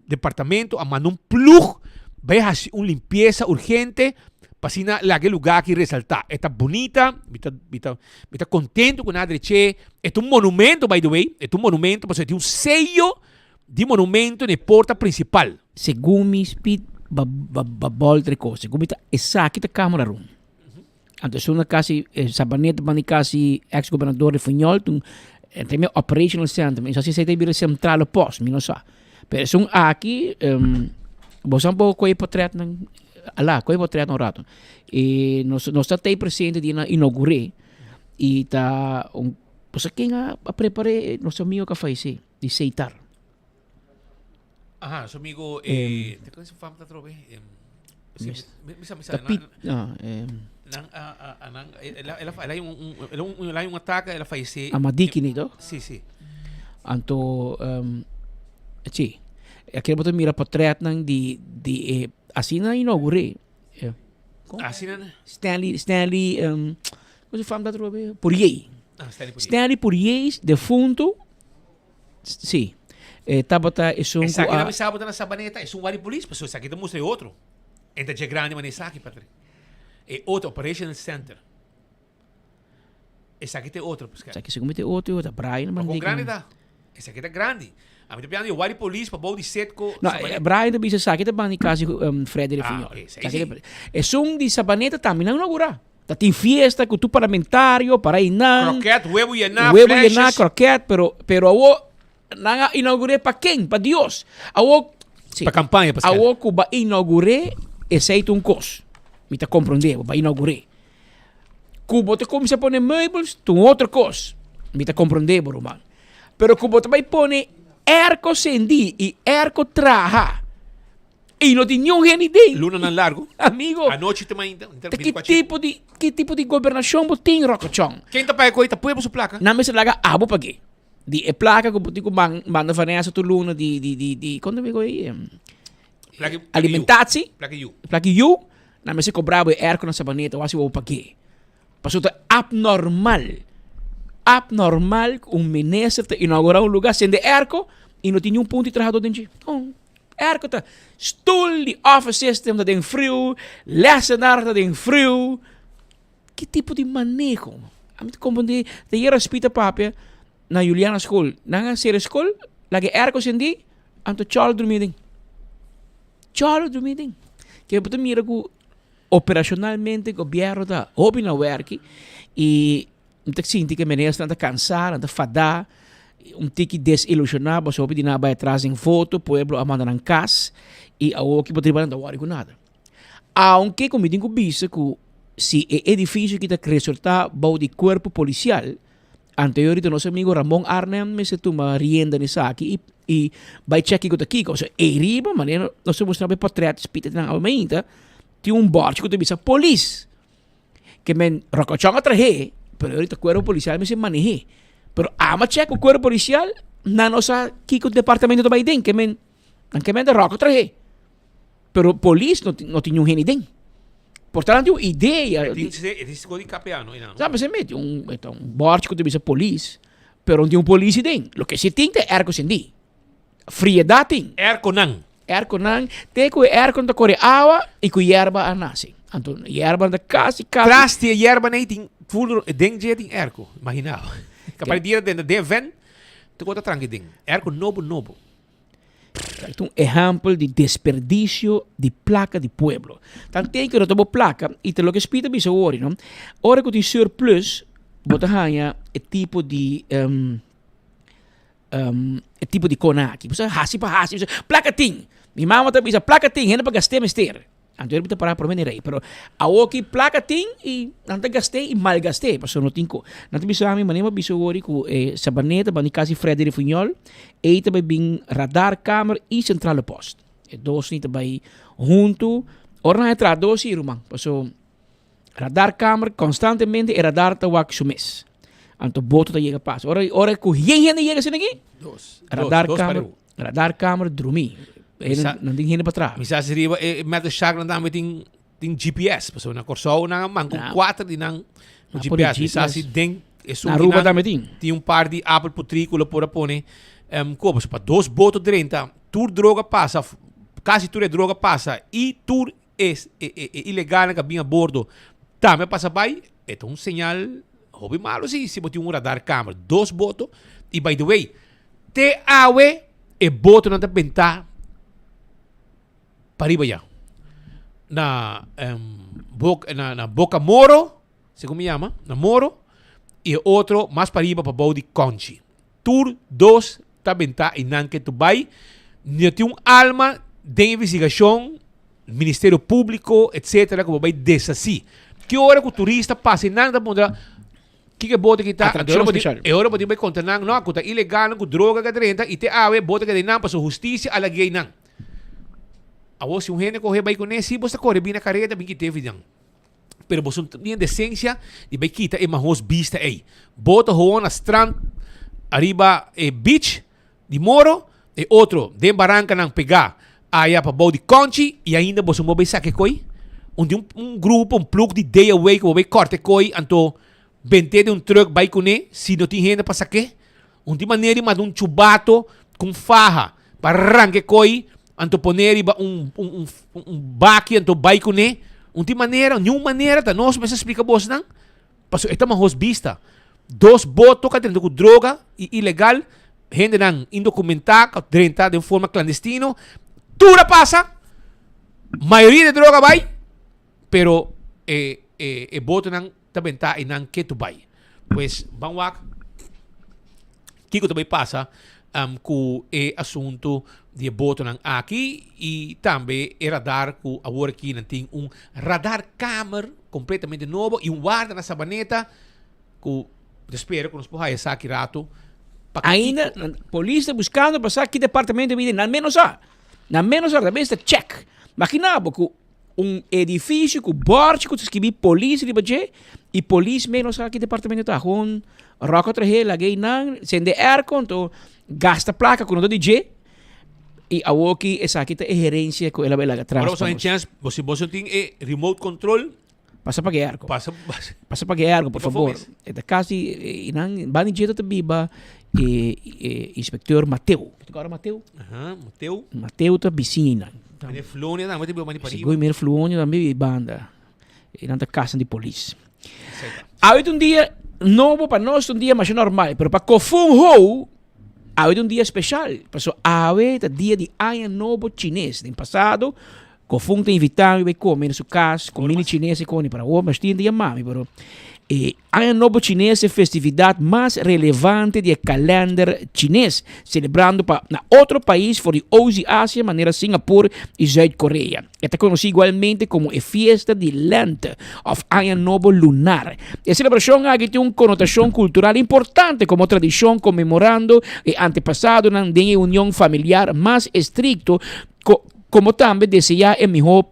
departamento, a mandar plug, vai fazer limpeza urgente. Pasina lagi lugar que resaltar. Está bonita, está contento com a derecha. É monumento, by the way. É monumento, porque tem sello de monumento na porta principal. Segundo me speed, baboltre coisa. Segundo me essa aqui tá câmera room. Então, se uma casa, Sabaneta, bani casa, ex-governador de Funhol, tem meu operational center. Mas assim, você tem que ir central o posto, não sabe. Mas se aqui, você não pode ir para trás, lá, coi vou treinar um rato. E nós está presente de inaugurar e tá você quem a preparar nosso amigo que faz isso, de aceitar. Aha, so amigo te conheço o fama da trobe. Ela é um ataque, ela faz isso. A Madiki nito? Sim. Anto sim. Aquele botar mira para treinar de assim na inaugurei. Assim na Stanley como se fala da trobe? Poirier. Stanley Poirier, defunto. Sim. Tabata é um essa aqui não sabe na Sabaneta, é wari police, pessoal, essa aqui te mostra outro. Enta de grande mas essa aqui, padre. É outro operational center. Essa aqui tem outro, pessoal. Essa aqui se comete outro, Brian, mas com grande dá. Essa aqui é grande. A minha piano, eu vou de polícia para bom de setco. No, Brian também se sabe que tá bani kasi Frederic Finhol. É som de sabaneta também não inaugura. Tá tem festa com tu parlamentário para inan. Croquete, huevo e na, huevo e na croquete, pero awo nanga inaugure para quem? Para Deus. Awo para campanha, Pascal. Awo ko ba inaugure aceito um cos. Me tá compreender, ba inaugure. Kubo te começa a pôr meubels, tu outro cos. Me tá compreender, Roman. Pero kubo te vai pôr erco sendi e erco traha. E não tinha ninguém ideia. Luna não largo. Amigo. A noite também. Que tipo de governação você tem, Rocochong? Quem tá para coita, põe sua placa? Na mesa laga abo pa quê? De placa que tipo manda vanessa tu luna de quando me goi alimentatie. Placa you. Na mesa cobrava erco na sabaneta, wasi o pa quê? Passou abnormal minister te inaugurar lugar sem de erco e não tinha ponto de trabalho dentro. Erco tá stoel die office system dat ding frio, lessenaar dat ding frio. Que tipo de manejo? A mim compreender, de hier spita papia na Juliana school, na ser school, lagi erco sendi, anto Charles Drumming. Que betul mira ku operacionalmente governo da hobby na werki e ik sinti que meneer está cansado, está fadar, tiki desilusionado, so di na vai atrás em foto, pueblo amanda ng cas e ao que poderia não dar com nada. Aunque como digo bisa que se é edifício que está resultado bau de corpo policial, anteriormente nosso amigo Ramon Arnem me se toma rienda nessa aqui e vai check com aqui, so riba maneira nós mostramos portretos pita na almeida, tinha board que bisa police que men rocochão atrahe, pero ahorita cuerpo policial me se maneje. Pero ama check o cuerpo policial na nossa kiko departamento do Biden que men de roco traje. Pero police não tinha um reniden. Portanto, uma ideia. Existe coisa de capeano, não. Sabe, você mete board que devia police, pero não tinha police den. Lo que se tem é erco sendi. Friedade. Erco não, tem que erco da core água e com yerba anasi. Então, yerba da casa. Traste yerba nem tem full den je tem erco. Imagina. Kapag dia de event, tu conta tranquilo. Erco nobo. Um exemplo de desperdício de placa de pueblo. Então tem que rotar placa e te lo que espita bisa ori, não? Ora que tem surplus, bota hanha é tipo de konaki. Bisa hasi, placa ting. Mi mama tá bisa placa ting, hena para gastar mester. Antes eu para por menirei, pero awoki placa ting e nanta gastei e mal gastei, passo no tinko. Nanta bisa ami manema bisa ori ku sabaneta bani kasi Frederic Finhol, e também bem radar câmera e centrale post. E dois nita bai junto, ora entra dois irmão, passo radar câmera constantemente e radar ta wak sumes. Anto boto ta chega passo. Ora ku hien chega sin aqui? Radar câmera drumi. Não tem gente para trás. Misa seriba met de chak na dame tem GPS, paso na corso na man com 4 de nang GPS. Misa si den na ruba dame tem par de apple potrícula por apone como para 2 botos 30, tur droga passa, quase tur droga passa e tur é ilegal que vinha a bordo. Também passa by, é um sinal hobby malo se botar um radar câmera, 2 botos e by the way, te awe e boto na bentar pariba ya na Boca Moro, se como chama, na Moro e outro mais pariba para Bodi Conchi. Tur 2 também tá e não que tu vai, não tem alma de investigação, Ministério Público, etc, como vai desassi. Que hora que o turista passa e nada mudar que bota que tá agora pode vai contar não que tá ilegal com droga que renta e te ave bota que não para justiça a lei não. A se um gente correr vai com esse, você corre bem na carreta, bem que teve não. Pero você tem decência e vai quitar e mais vista aí. Bota hoon na strand, arriba beach de Moro e outro de Barranca não pegar aí para Bodi Conchi e ainda você não vai saber coi. Onde grupo, plug de day away que vai corte coi, então vende de truck vai com ele, se não tem gente para saber. De maneira mas chubato com farra para arranque coi. Anto poner baque anto vai com ele, de maneira, nenhuma maneira, tá nós mas explica boss não, passo é uma vista, 2 botos que dentro com droga e ilegal, gente nang indocumentada, drenta de forma clandestino, tura pasa, maioria de droga vai, pero boto nang tabenta e nang que tu vai. Pues, bangwak, kiko também passa com o assunto de boto nang aqui e também o radar que agora aqui tem radar câmera completamente novo e guarda na sabaneta que espero que nos possa essa aqui rato. Ainda, polícia buscando passar aqui departamento de na menos da vez check. Imaginava que edifício com borde que escrevi polícia de budget e polícia menos aqui departamento tá com roca traje lagay nang sende aircon to gasta placa com o DJ e a aqui essa aqui tá gerência com ela bela atrás. Agora você tem chance, você tem remote control. Passa para guiar. Passa para guiar, por favor. É quase inang bani jeito biba inspector Mateu. Agora Mateu? Mateu. Mateu tá piscina. Ele fluonia não, mas tem mani pariu. Segui mer fluonia também banda. E não tá casa de polícia. Hoje dia novo para nós dia mais normal, pero para Kofun Ho hoje dia especial. Passou hoje é dia de ano novo chinês. No passado Kofun te invitado a comer em sua casa, com mini chinês e com para o mas tinha dia mami, pero Ano Novo Chinês é a festividade mais relevante do calendário chinês, celebrando para outro país fora de Ásia, maneira Singapura e Sul-Coreia. É conhecido igualmente como a Fiesta de Lent, of Ano Novo Lunar. A celebração aqui tem uma conotação cultural importante como tradição comemorando o antepassado na união familiar mais estricto, como também desejar a melhor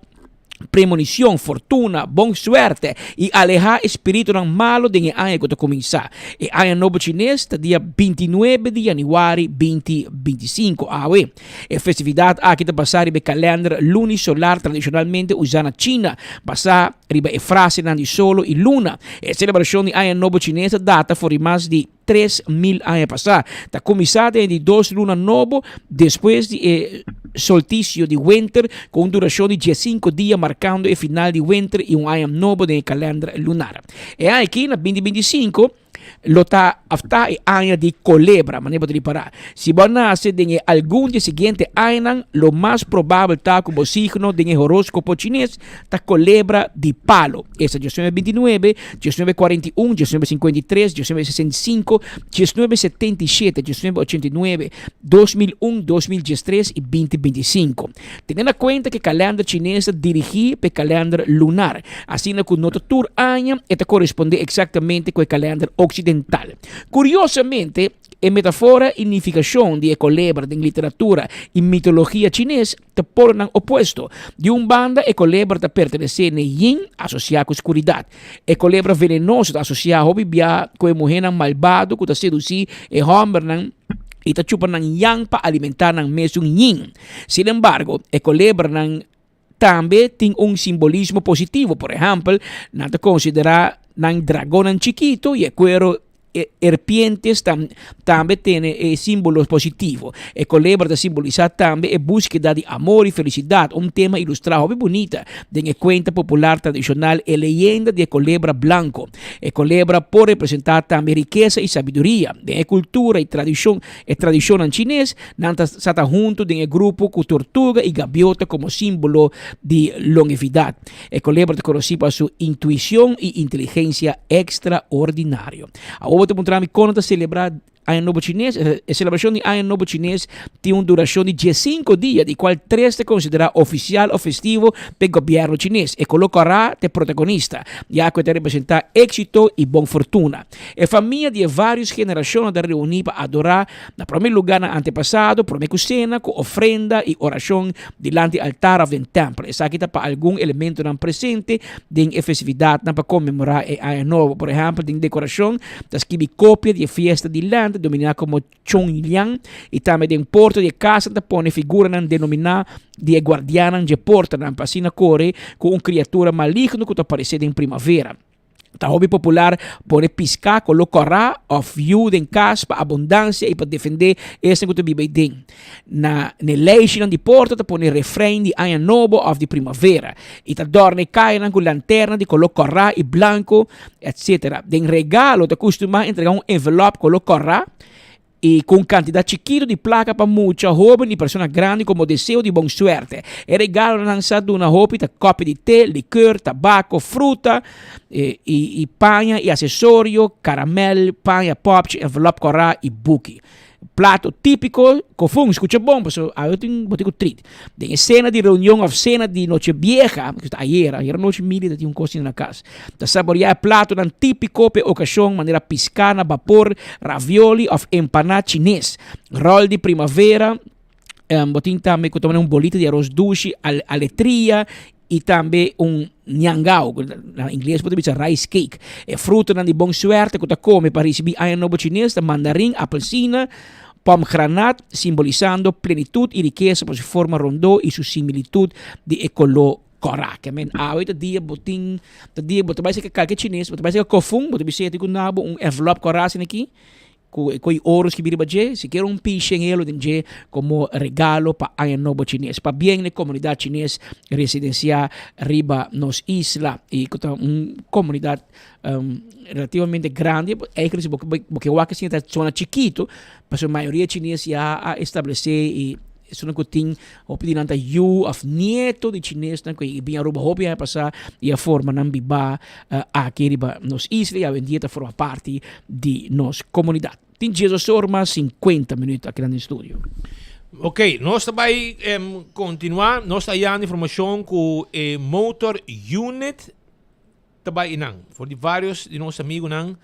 premonição, fortuna, boa suerte e alejar espírito malo de ano que começar. E ano novo chinês dia 29 de janeiro 2025. A festividade aqui está passar no calendário lunisolar tradicionalmente usada na China. Passar riba a frase de solo e luna. A celebração de ano novo chinês data for mais de 3.000 anos passar. Está começada em 2 lunas novo depois de solstício de winter com duração de 5 dias marcando o final de winter e ano novo no calendário lunar. E aqui na 2025 lota afta e ano de culebra, maneira de parar. Se você nasce em algum dia seguinte ano, lo mais provável está com o signo de horóscopo chinês, está culebra de palo. Essa 1929, 1941, 1953, 1965, 1977, 1989, 2001, 2013 e 2025. Tendo em conta que o calendário chinês dirige para o calendário lunar, assim que o nosso tour ano corresponde exatamente com o calendário ocidental. Curiosamente, a metáfora e unificação de culebra em literatura e mitologia chinesa te ponen opuesto. De banda, a culebra te pertenece a yin, associado com escuridade. A culebra venenosa te associada a bibia com a mulher malvado que te seduzir a homem e te chupa ng yang para alimentar ng mesmo yin. Sin embargo, a culebra também tem simbolismo positivo. Por exemplo, não te considera ng dragón chiquito e cuero serpientes também tem símbolos positivos. A culebra simboliza também a búsqueda de amor e felicidade, tema ilustrado bem bonita de uma cuenta popular tradicional, a leyenda de culebra blanco. A culebra pode representar também riqueza e sabedoria. De cultura e tradição chinesa, está junto de grupo com tortuga e gaviota como símbolo de longevidade. A culebra é conhecida por sua intuição e inteligência extraordinária. Vou mostrar como celebrar Ano Novo Chinês. A celebração de Ano Novo Chinês tem uma duração de 5 dias, de qual 3 se considera oficial ou festivo pelo governo chinês e colocará de protagonista, já que te representa êxito e boa fortuna. A família de várias gerações da reunir para adorar, na primeiro lugar, no antepassado, por meio cena, com ofrenda e oração diante do altar do templo. Essa aqui está para algum elemento não presente de festividade para comemorar o Ano Novo. Por exemplo, de decoração, está escrito cópia de festa de land denominada como Chongliang e também de porta de casa da pone figura denominada de guardiana de porta na pasina core com criatura maligno que aparece em primavera. O hobby popular pode piscar, colocar of you em casa para abundância e para defender esse que tu vive dentro. Na leixa de porta, tu pode refrão de ano novo of de primavera. E tu dorme cainan com lanterna de colocar e branco, etc. De regalo, tu costuma entregar envelope colocar y con cantidad chiquito de placa para muchos jóvenes y personas grandes como deseo de buena suerte. El regalo lanzado una hopita, copia de té, licor, tabaco, fruta y paña y accesorio, caramel, paña, pop, envelope corá y buki. Plato típico, cofún, escucha bom, pues eu tenho treat. De cena de reunião ou cena de noche vieja, que ayer noche media tinha coisa na casa. Da saborear plato dan típico pe ocasião, maneira piscana, vapor, ravioli ou empanada chinês. Rol de primavera, botin também que tomar bolito de arroz doce, aletria e também nyangao, na inglês pode dizer rice cake. Fruta de bom suerte que come para receber ano novo chinês, mandarim, apelsina, pomegranate, simbolizando plenitud y riqueza por su forma rondó y su similitud de color corá. Que men awit dia botin, dia botin vai ser que calque chinês, botin vai ser que kofung, botin vai ser que nabo envelope corá sin aqui. Com ouros que viriba je, se quer piche en elo je como regalo para año novo chinês, para bien la comunidad chinês residencial riba nos isla y comunidad relativamente grande, porque waka sin zona chiquito, pero la mayoría chinês ya ha establecido y es una cuestión opinante you of nieto de chinês que bien aruba hobby a pasar y a forma nan biba aquí riba nos isla y a vendieta forma parte de nos comunidad. Tin Jesus sorma 50 minutos aqui no estúdio. Ok, nós também continuar, nós temos informação com o Motor Unit também não, por de vários de nossos amigos não,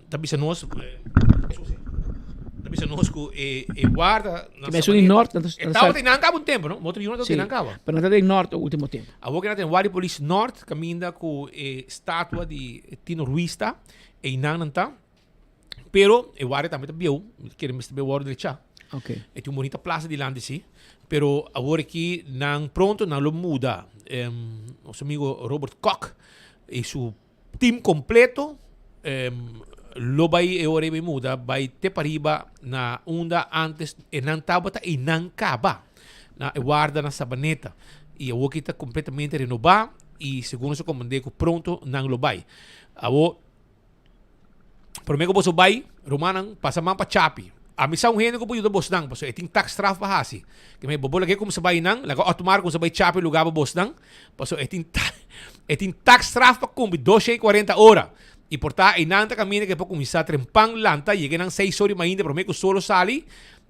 também se nós com guarda que me suena em norte, estava tendo cabo um tempo, não? Motor Unit estava tendo cabo. Mas não está em norte o último tempo. A boca tem Wadi Police Norte caminha com estátua de Tino Ruista e não tá. Pero o área também viu, queremos saber o área de chá. Okay. É uma bonita plaza de lá sim. Pero agora aqui não pronto não lo muda. Nosso amigo Robert Koch e seu time completo lo vai agora vai muda, vai te pariba na onda antes e não tabata e não caba na guarda na Sabaneta e o que está completamente renovado e segundo o comandante pronto não lo vai. Agora por mim que você vai, Romanang, passa man pa Chapi. A missão rende ko po yung boss nang, paso iting tax straf pa hasi. Kaya may bobo lagi kung sabay nang, laga automar kung sabay Chapi lugar pa boss nang, paso iting tax straf pa kung 240 ora. E porta inanta kami na kaya po kumisa trempang lanta, llegue ng 6 ori mainda, pero may ko solo sali,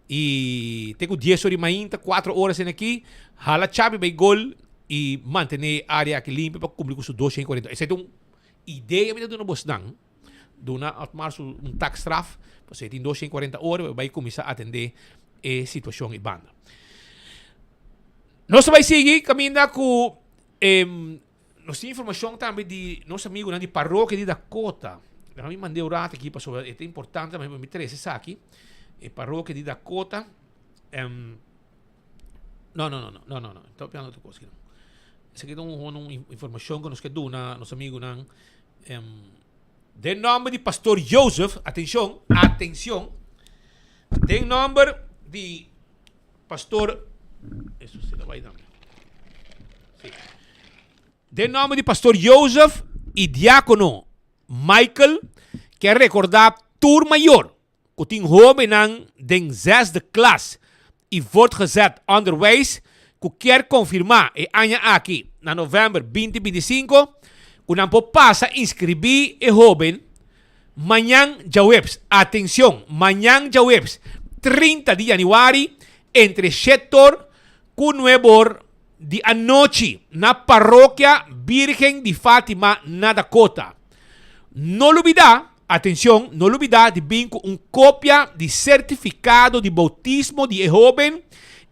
e tengo 10 ori mainda, 4 horas en aquí, hala Chapi may gol, e mantene área que limpa pa cumprir com su 240. Essa é uma ideia do boss nang. Dona automar um tax straf, você tem 240 horas, vai começar a atender a situação e banda. Nós vai seguir caminhando com nós temos informação também de nosso amigo de paróquia de Dakota. Eu me mandei o rato aqui, pessoal, é importante, mas me interessa isso aqui. A paróquia de Dakota. Não. Estou pensando outra coisa. Isso aqui é uma informação que nós queremos dar nosso amigo de nome de pastor Joseph, atenção, tem nome de pastor, isso se vai dar. De nome de pastor Joseph e diácono Michael, quer recordar tour maior, que tem jovem de 6e klas e wordt gezet onderwijs, que quer confirmar e ano aqui, na novembro 2025, una pasa inscribir el joven mañana ya webs. Atención, mañana ya webs. 30 de januari entre sector con nuevo de anoche na parroquia Virgen de Fátima na Dakota. No lo olvida, atención, no lo olvida de vir con una copia de certificado de bautismo de el joven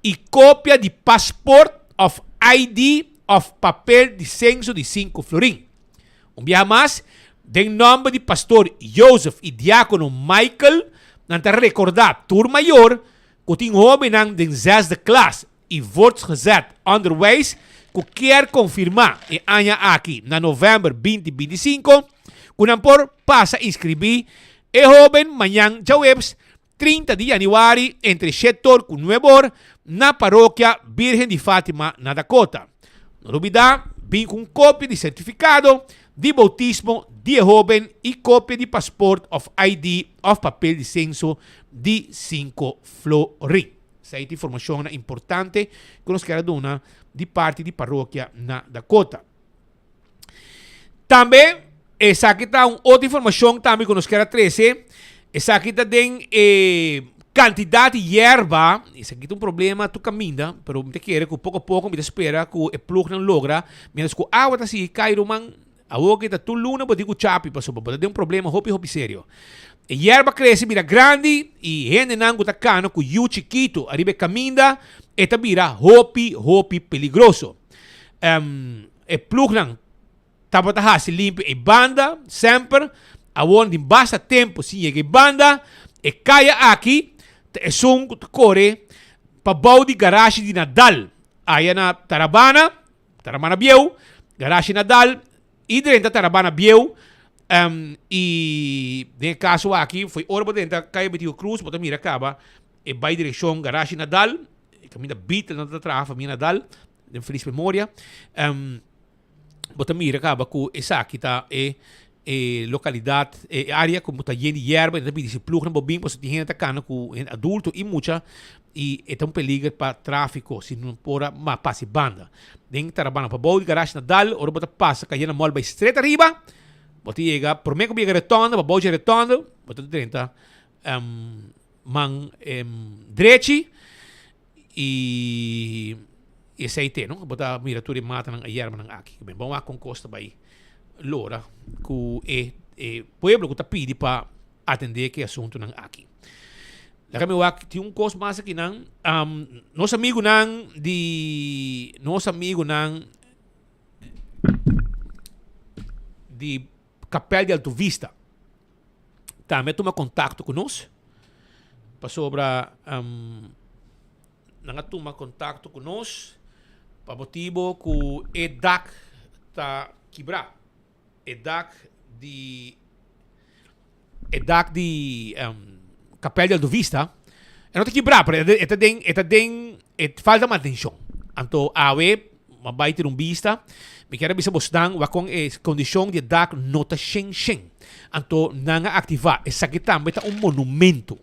y copia de passport of ID of papel de censo de 5 florín. Un día más, de nombre de pastor Joseph y diácono Michael, nanta recordar tour mayor, que tem joven de 6e klas e wordt gezet onderwijs, que quer confirmar e año aqui, na novembro 2025, que não por passa inscrever e joven mañana já webs 30 de januari entre sector com nuevo na paróquia Virgen de Fátima na Dakota. No olvidar, vem com cópia de certificado de bautismo de joven e cópia de passport of ID of papel de censo de 5 flori. Essa é a informação importante que nós queremos dar de parte de paróquia na Dakota. Também, essa aqui está outra informação também que nós queremos trazer. Essa aqui está de quantidade de erva. Esse aqui é um problema, tu caminha, mas me quer que pouco a pouco me espera que o plug não logra. Menos que a água está assim, cai romang, a água está tu luna, mas digo chapi, para ter um problema, hopi sério. A erva cresce, mira grande, e gente não está cano, com o chiquito, arriba caminha, e tá mira hopi peligroso. E plug não, tá para se limpa e banda, sempre, a onde basta tempo, se chega banda, e cai aqui, é som que corre para bau de garagem de Nadal. Aí na Tarabana Bieu, garagem Nadal, e dentro da Tarabana Bieu, e no caso aqui, foi hora para dentro, cai Betil Cruz, bota mira acaba, e vai em direção garagem Nadal, e caminha Beatle, não está família Nadal, de feliz memória, bota mira acaba com essa aqui tá, localidade, área como está llena de erva, e se plug na bobinho, você tem gente atacando com adulto e muita, e é um peligro para tráfico, se não pode mas passe banda. Dentro Tarabana, para bom de garagem Nadal, ora bota passa, caindo na mall by straight arriba, bota chega, por mim que chega retorno, para bom de retorno, bota dentro, direito, e esse aí tem, não? Bota mira tudo mata na erva na aqui, bem bom a com costa by Lora, que é pueblo que está pedindo para atender que assunto não aqui. Lá meu aqui tem coisa mais aqui não, nosso amigo de Capel de Alto Vista também toma contato conosco para sobre não toma contato conosco para motivo que o DAC está quebrado. EDAC de Capel de Alto Vista não está quebrado, falta manutenção. Então, vai ter vista, me quero ver se com a condição de EDAC nota 100. Então, não ativar. Essa aqui também está monumento.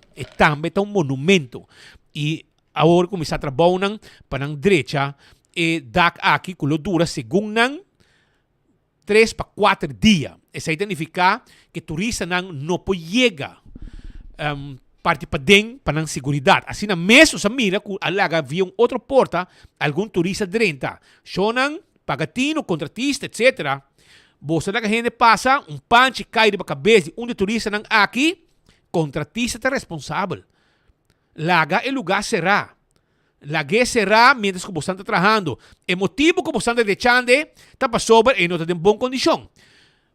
E agora começar a trabalhar para a direita, EDAC aqui, que dura segundo 3 para 4 dias. Isso significa que turista não pode chegar parte para dentro para não segurança. Assim, mesmo se mira que alaga havia outra porta, algum turista dentro. Sonan, pagatino, contratista, etc. Você que a gente passa, punch cai de cabeça de de turista aqui, contratista é responsável. Laga é lugar será. Laga será mientras que você está trabalhando. O motivo que você está deixando está para sobre e não está em boa condição.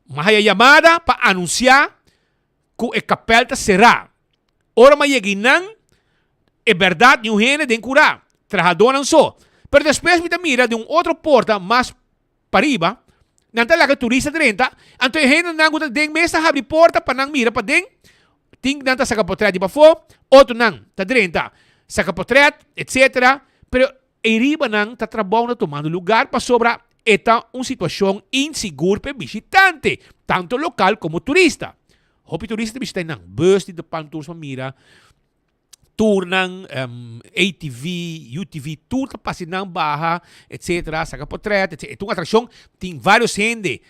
Mas a chamada para anunciar que o capel será. Ora, mas não é verdade, não é de curar. Trabalhador não só. Mas depois me mira de outra porta mais para riba, não está lá turista dentro, então a gente não está dentro, mas está abrindo porta para não mirar para dentro, tem que sacar portrait de para fora, outro não, está dentro, saca portrait, etc. Pero a riba não está trabalhando, tomando lugar para sobrar. Esta uma situação insegura para visitante, tanto local como turista. Hopi turista visita não, bus de pantours mira, turnan, ATV, UTV, tudo passa não barra, etc. Saca portrait, etc. É uma atração, tem vários gente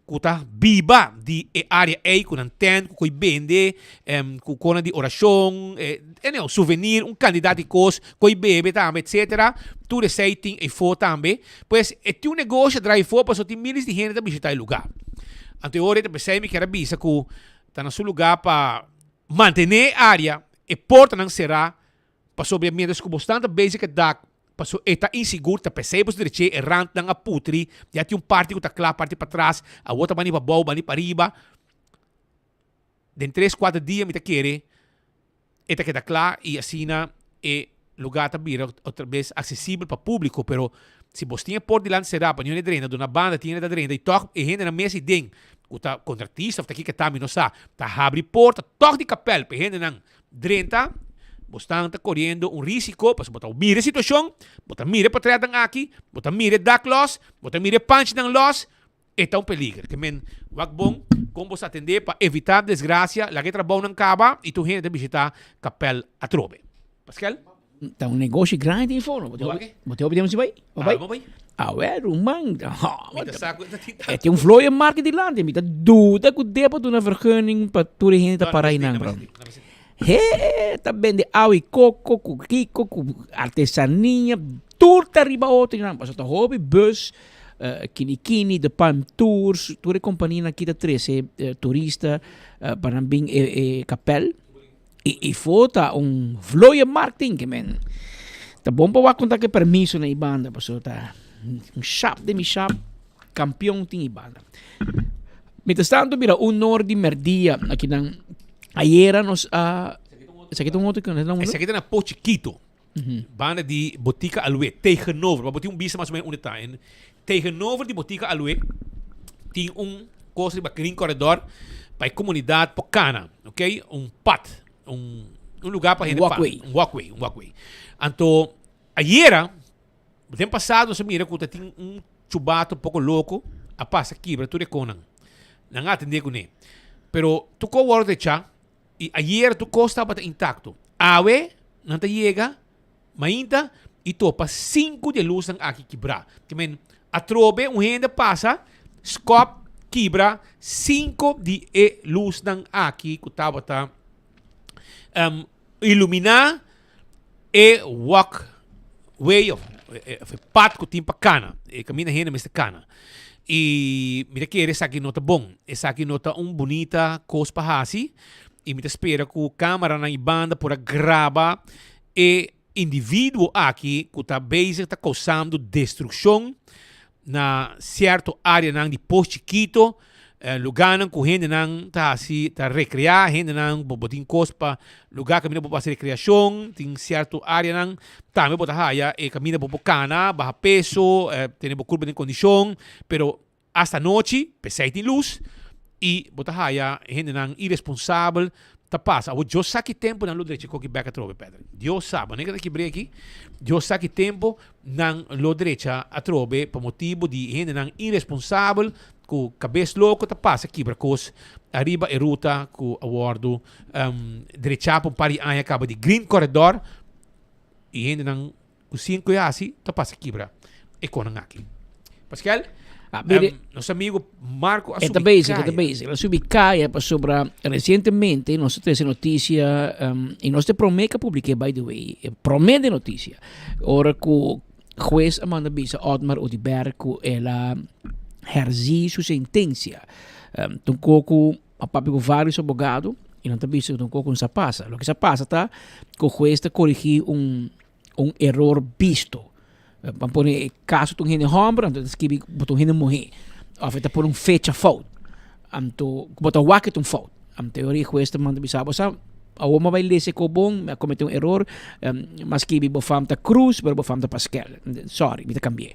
que está viva de área aí, com antena, com vende, com cona de oração, souvenir, candidato de coisa, com bebe também, etc. Tudo isso aí tem e for também. Pois é um negócio drive for, para tem milhares de gente a visitar o lugar. Então, agora eu pensei que era visa que está no seu lugar para manter a área e porta não será para sobremesas como bastante basic da para está inseguro, está percebes direito errante não a putri, já tem parte que está claro, parte para trás, a outra bani para baixo, bani para riba. Em 3-4 dias me tá querer, eta que está claro e assim é lugar também outra vez acessível para público, pero se você tinha porta de lá será para nenhuma drena, dona banda tinha da drena e toque e gente na mesa e dentro. O contratista está aqui que está não sabe, está abre porta, toque de capel, para gente não drenta, você está correndo risco, para você mira a situação, você mira para trás aqui, você mira da loss, você mira punch ng loss, está um peligro. Que men, wak bom, como você atender para evitar desgraça, lá que trabalha não acaba e tu gente visitar capel a trobe. Pascal? Tá um negócio grande em fora. Você obedece vai? Vai? Man. Tem um vlooie markt die land. Met doe que depa doen een vergunning para toer heen te Parainang. Tá bem de aui coco, kiko, artesania, tudo arriba outro não. Mas tá hobby bus, kini de palm tours, tour companhia aqui da 13 turista para bem capel. E fota vlooie marketing que men. Tá bom para contar que permisso na ibanda, pastor tá. Shop de mi shop, campeão tem ibanda. Mientras tanto, mira, norte merdia aqui na ayer nos esse aqui tem um outro que não é. Esse aqui tem na Pochiquito. Banda de Botica Alue tegenover, maar botica bisa mas may unita en tegenover die Botica Alue tem coisa de green corredor para comunidade pocana, ok? Pad, lugar para gente um walkway. Então, ayer o tempo passado, você mira que tem chubato pouco louco, a passa aqui, para tu reconan. Não atender com ele. Pero tu co word de cha, e ayer tu costa estava intacto. Awe, não te chega, mainda, e topa 5 de luz aqui quebrar. Que men, a trobe, renda passa, scop, quebra, 5 de luz aqui, que estava iluminar, e walkway of pad que tem para cana, e caminha renda mas cana. E mira que essa aqui nota bom, essa aqui nota bonita coisa para hasi, e me espera que a câmera na banda por grava e indivíduo aqui que está bezig está causando destruição na certa área de Pochiquito, lugar que a gente está assim, está recrear, a gente não botar coisa para lugar que a gente pode fazer recreação, tem certa área também pode haja e caminha para cana, baja peso, tem curva de condição, pero hasta noite, pesai tem luz e bota haja, a gente não irresponsável, tá passa. Eu sei que tempo não lodreche com que beca trobe pedra. Deus sabe, nem que daqui break, Deus sei que tempo não lodreche a trobe por motivo de gente não irresponsável com cabeça louco tá passa aqui para cos arriba e ruta com awardo derecha para pari aí acaba de green corredor e gente não com 5 assim tá passa aqui para econan aqui. Pascal, nosso amigo Marco Esta basic. La Subicaia passou recentemente, nós temos notícia, e nós te promete que publiquei, by the way, promete notícia. Ora que o juez Amanda Bisa Otmar Odiber, que ela herzi sua sentença. Então, a papi com vários advogados, e não está visto que não se passa. O que se passa tá que o juez está corrigir erro visto. Para pôr caso tu gente hombro, então escreve botou gente morrer. Ou feita por fecha fault. Então botou wacket fault. Teoria juez manda bisabo sa a uma vai ler se co bom, cometeu erro, mas que bofam ta cruz, pero bofam ta Pascal. Sorry, me cambiei.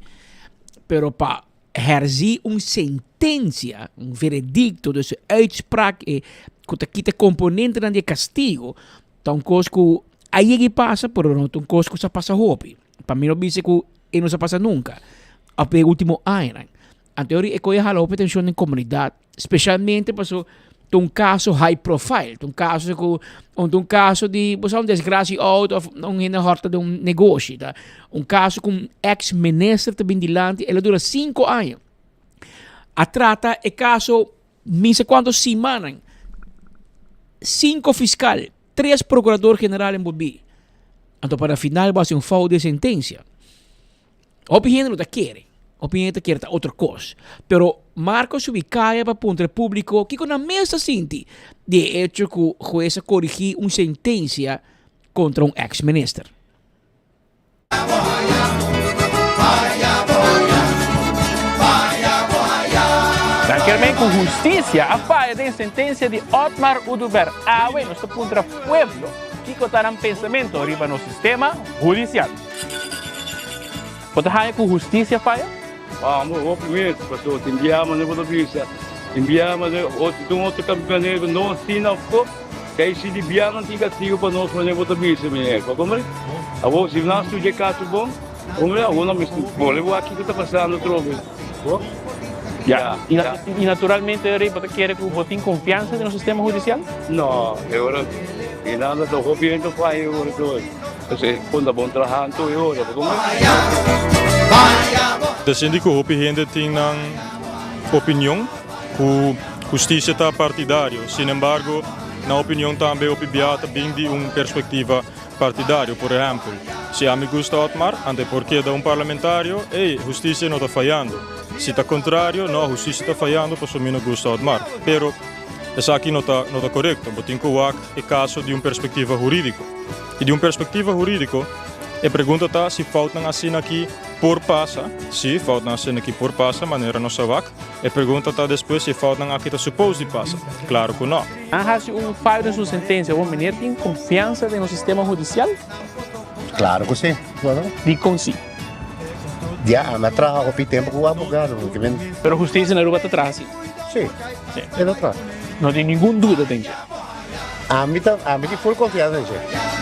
Pero pa herzi sentença, veredicto, dus uitspraak e que componente dan de castigo, então coisa que aí passa, pero não tem coisa que se passa hopi. Para mim não diz que e não se passa nunca. Até o último ano. A teoria é que eu jalo atenção na comunidade, especialmente passou um caso high profile, um caso de desgraça ou na horta de negócio, tá? Caso com ex-ministro também de land, ele dura 5 anos. A trata é caso, não sei quantas semanas, 5 fiscal, 3 procurador general em Bobi. Então, para final, vai ser fraude de sentença. A opinião não quer. A opinião quer outra coisa. Pero Marco Subicaia para o público que com a mesma sinti de hecho que o juez corrigir uma sentença contra ex-ministro. Daquele com justiça, a faia de sentença de Otmar Uduber. Nosso contra pueblo. Que cotarán pensamento arriba no sistema judicial. Pode haver com justiça, faia? Obviamente, pastor, enviamos na visa, enviamos outro campeonato, não assina, que aí se enviamos tem castigo para nós na visa, como é? Agora, se nós temos caso bom, como é? Agora, vou levar aqui que está passando, trobe. Ya. Y naturalmente, Rey, ¿usted quiere que usted tenga confianza en el sistema judicial? No, agora, e nada do governo faz agora tudo. Kasi quando bom trabajando agora, como De síndico hopi gente tem opinião que justiça está partidário. Sin embargo, na opinião também o pibiata bem de perspectiva partidário. Por exemplo, se a me gusta Otmar, ante porque da parlamentário, justiça não está falhando. Se está contrário, não, justiça está falhando, por isso me não gusta Otmar. Pero isso aqui não está correto. Botin que é caso de perspectiva jurídico. E de perspectiva jurídico, a pergunta está se faltam assim aqui por passa. Se faltam assim aqui por passa, maneira não sabe. A pergunta está depois se faltam aqui está suposto de passa. Claro que não. Há falho em sua sentença, o menino tem confiança no sistema judicial? Claro que sim. E com si. Já, me trajo o tempo com o advogado. Pero a justiça na Aruba está atrás, sim? Sim, é atrás. Não tem nenhuma dúvida, tem. A mim tem full confiança, gente.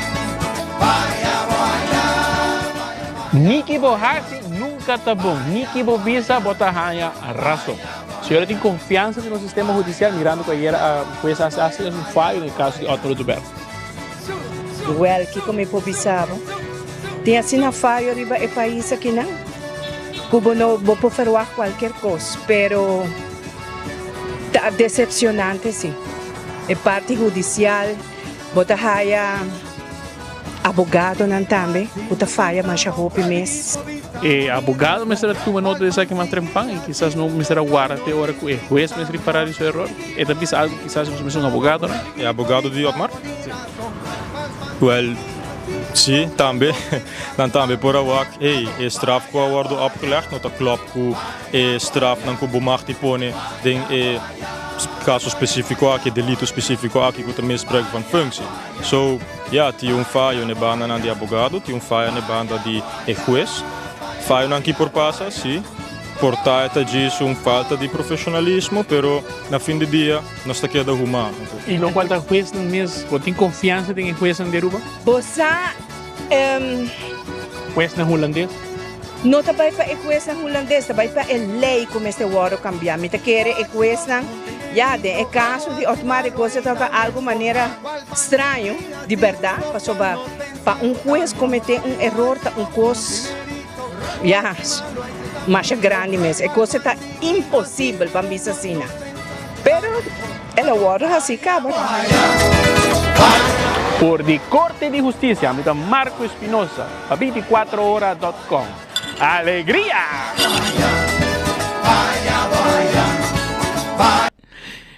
Niki Bohasi nunca está bom. Niki Bobisa botahanha a razão. A senhora tem confiança no sistema judicial, mirando que ayer a jueza hace um falho no caso de Otmar Uduber. Well, que como pobisava. Tem assim na falho arriba é país aqui não. Cubo não vou preferir qualquer coisa, pero tá decepcionante sim. É parte judicial, botahanha abogado não também, bota falha mas a roupa mês. Abogado me será tomar nota dessa que mais trempan e quizás não me será guardar até hora que o juez me será reparar esse erro. É também algo quizás não me um abogado, não? É abogado de Otmar? Sim. Well, sim, também. Dan também por awak, é straf que o awardo opgelegd, não tá klopt que straf não que o bemachtigd pone, den caso específico aqui, delito específico aqui, que também misbruik van functie. So, ja, tinha falho na banda de abogado, tinha falho na banda de juez. Falho não aqui por passa, sim. Portanto, diz falta de profissionalismo, pero na fim do dia, nós está queda humano. E não quanto a juez não mesmo, tem confiança em juez na Aruba? Você juez na holandês? Não está para o juez na holandês, está para a lei como este hora cambiar. Me quer o juez na já, é caso de Otmar, coisa estava algo maneira estranho, de verdade, para juez cometer erro, coisa, já, mais grande mesmo, coisa está impossível para mim assim. Pero, ela hora assim acaba. Por de Corte de Justiça, amiga Marco Espinosa, para 24horas.com. Alegria!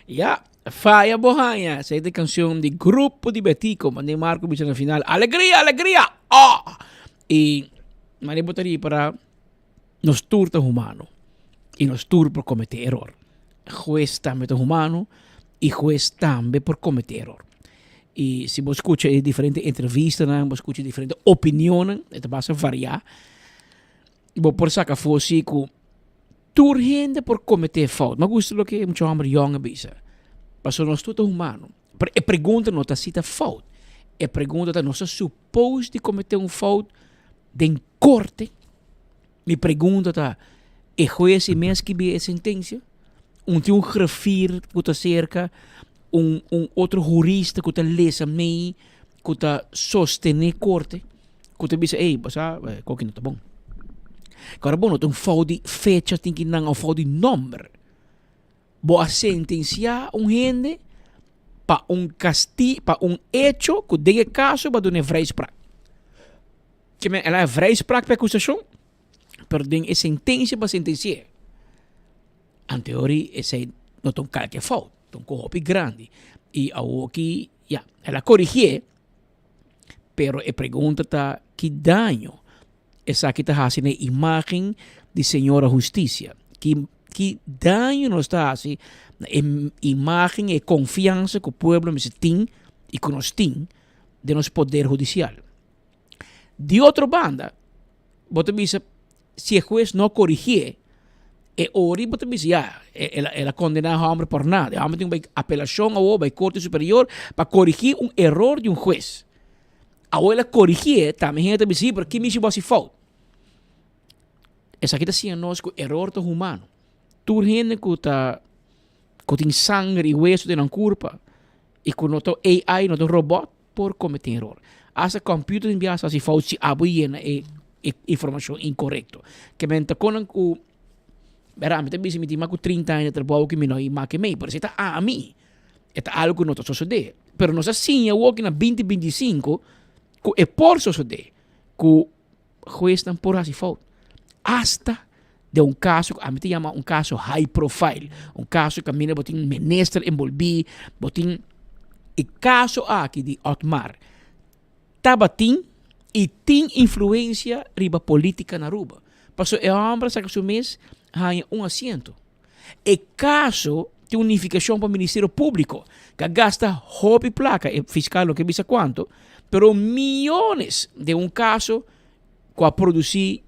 Ya, Falla Bohanha, essa é a canção de Grupo de Betico, mandei Marco bicho na final. Alegria, alegria! Oh! E mandei botaria para nos turta humano e nos tur por cometer erro. Juez também é humano e juez também por cometer erro. E se você escuta diferentes entrevistas, você escuta diferentes opiniões, isso vai variar. Vou por sacar fosse que tur gente por cometer falta. Mas gosto do que muito homem jovem bisa. Passou nós tudo humano. A pergunta não está cita falta. A pergunta está nós supposto de cometer falta de corte. Me pergunta está é juez e mês que vê a sentença. Tem grafir que está cerca, outro jurista que está lesa meio, que está sostener corte, que está bisa, basta, qual que não está bom. Agora, bom, não tem falta de fecha, tem que não falta de número. Boa sentenciar gente para castigo, para hecho que de caso para dar vrijspraak. Que ela é vrijspraak para acusação, pero tem a sentença para sentenciar. Em teoria, esse não tem qualquer falta, tem um corpo grande. E aqui, ela corrigiu, pero a pergunta está que dano essa aqui está fazendo a imagem de senhora justiça. Que dano não está assim, a imagem e confiança que o povo tem e que nós temos de nosso poder judicial. De outra banda, você diz, se o juez não corrigir, ori você diz, ela condena o homem por nada. O homem tem uma apelação ou uma corte superior para corrigir erro de juez. Agora ela corrigir, também a gente diz, por que me se você falta? Essa aqui está sendo nós que erro humano. tu gente que tem sangue e hueso de uma curva e com noto AI, noto robot por cometer erro. Asa computer envia se fout se abuiena e informação incorreta. Que mente conan ku veramente bisi mi ma ku 30 anos trabalho que me não ima que me, por isso a mim. É algo que não está sucedendo. Pero nós assim, eu aqui na 2025, que é por suceder, que o juiz não por assim fout. Hasta de um caso, a mim te chama um caso high profile, um caso que a mim botin ministro envolvido, botin e caso aqui de Otmar, tabatin e tem influência riba política na Aruba. Passou é homem que o mês ganha assento. E caso de unificação para o Ministério Público, que gasta hobby placa, e fiscal não que bisa quanto, pero milhões de um caso que a produzir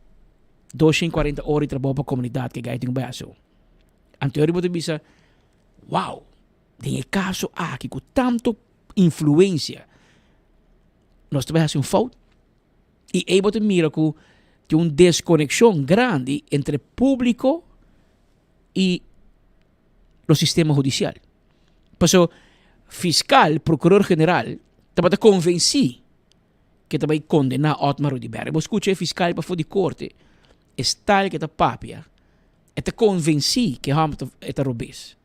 240 horas de trabalho para a comunidade que ganha tem um braço. Anterior você bisa, wow, tem caso aqui com tanto influência, nós também fazemos um falta. E aí você mira que tem uma desconexão grande entre público e o sistema judicial. Por isso, fiscal, procurador-geral, estava convencido que vai condenar Otmar Udiberg. Você escuta o fiscal para fora de corte, está que está papia, está convencido que está robês.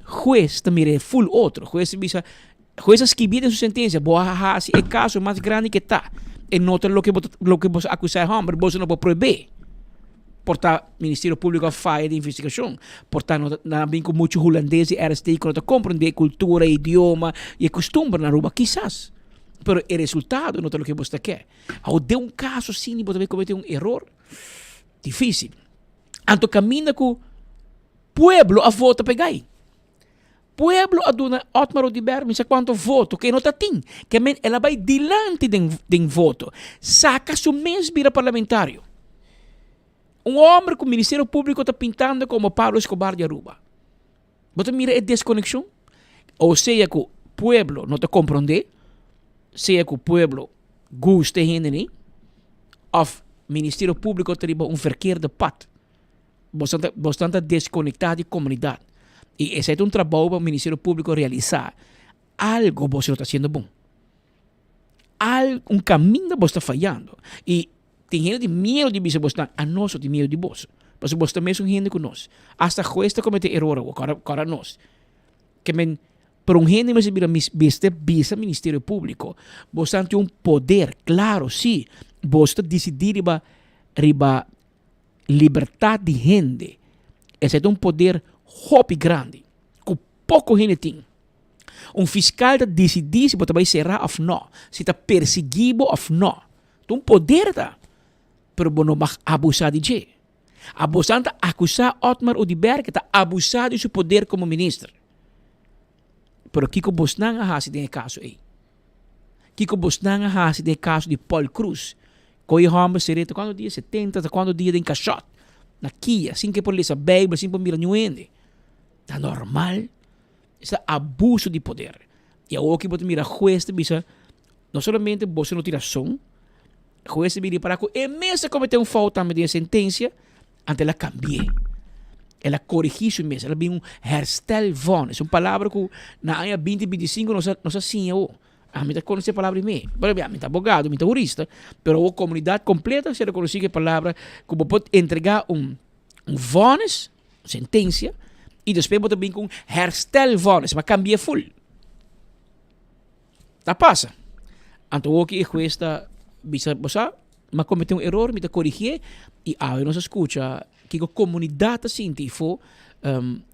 Juez também é full outro. Juez escreveu em sua sentença, boa se é caso mais grande que está. E nota lo que você acusa a homem, você não pode proibir. Portanto, o Ministério Público faz de investigação. Portanto, não vem com muitos holandeses e RST que não compreendem cultura, idioma e costume na Aruba, quizás. Mas o resultado não é o que você quer. Ao de um caso assim, você vai cometer um erro difícil. Então, caminha com o pueblo a voto pegar. Pueblo aduna Otmar Udiberg, não sei quanto voto, que não tem. Que ela vai dilante de voto. Saca seu mês vira parlamentário. Um homem que o Ministério Público está pintando como Pablo Escobar de Aruba. Você mira a desconexão? Ou seja, que o pueblo não te compreende, seja que o pueblo gosta de gente, ou o Ministério Público tem verkeerde pad. Você está desconectado da comunidade. E esse é um trabalho para o Ministério Público realizar. Algo você está fazendo bom. Um caminho você está falhando. E tem gente de medo de você, a nós de medo de você. Porque você também é gente com nós. Hasta juez está cometendo erro para nós. Que por um gente você vira Ministério Público, você tem um poder, claro, sim. Você decidir riba liberdade de gente. Esse é um poder hobby grande, que pouco gente tem. Fiscal decide se você vai serrar ou não, se está perseguido ou não. Então, poder da, pero não vai abusar de você. Abusar de acusar Otmar Udiberg que está abusando de seu poder como ministro. Pero Kiko Bosnang hasi de caso aí. Kiko Bosnang hasi de caso de Paul Cruz. Coi homem sereta quando dia 70, quando dia de encaixote. Na Kia, sem que por ler essa Bíblia, sem por mirar nenhum. Está normal. Está abuso de poder. E a que você mira juez de bisa, não somente você não tira som, juez de mira para que e mesmo cometer falta de sentença, ante ela cambie. Ela corrigir isso mesmo. Ela vem herstel von. É uma palavra que na área 2025 não se assim. A mim está conhecendo a palavra mesmo. A mim está abogado, a mim está jurista, pero a comunidade completa se reconhece a palavra que pode entregar vones, sentença, e depois pode vir com herstel vones, mas cambia full. Tá passa. Então, o que é que está mas cometeu erro, me está corrigir, e não se escuta que a comunidade científica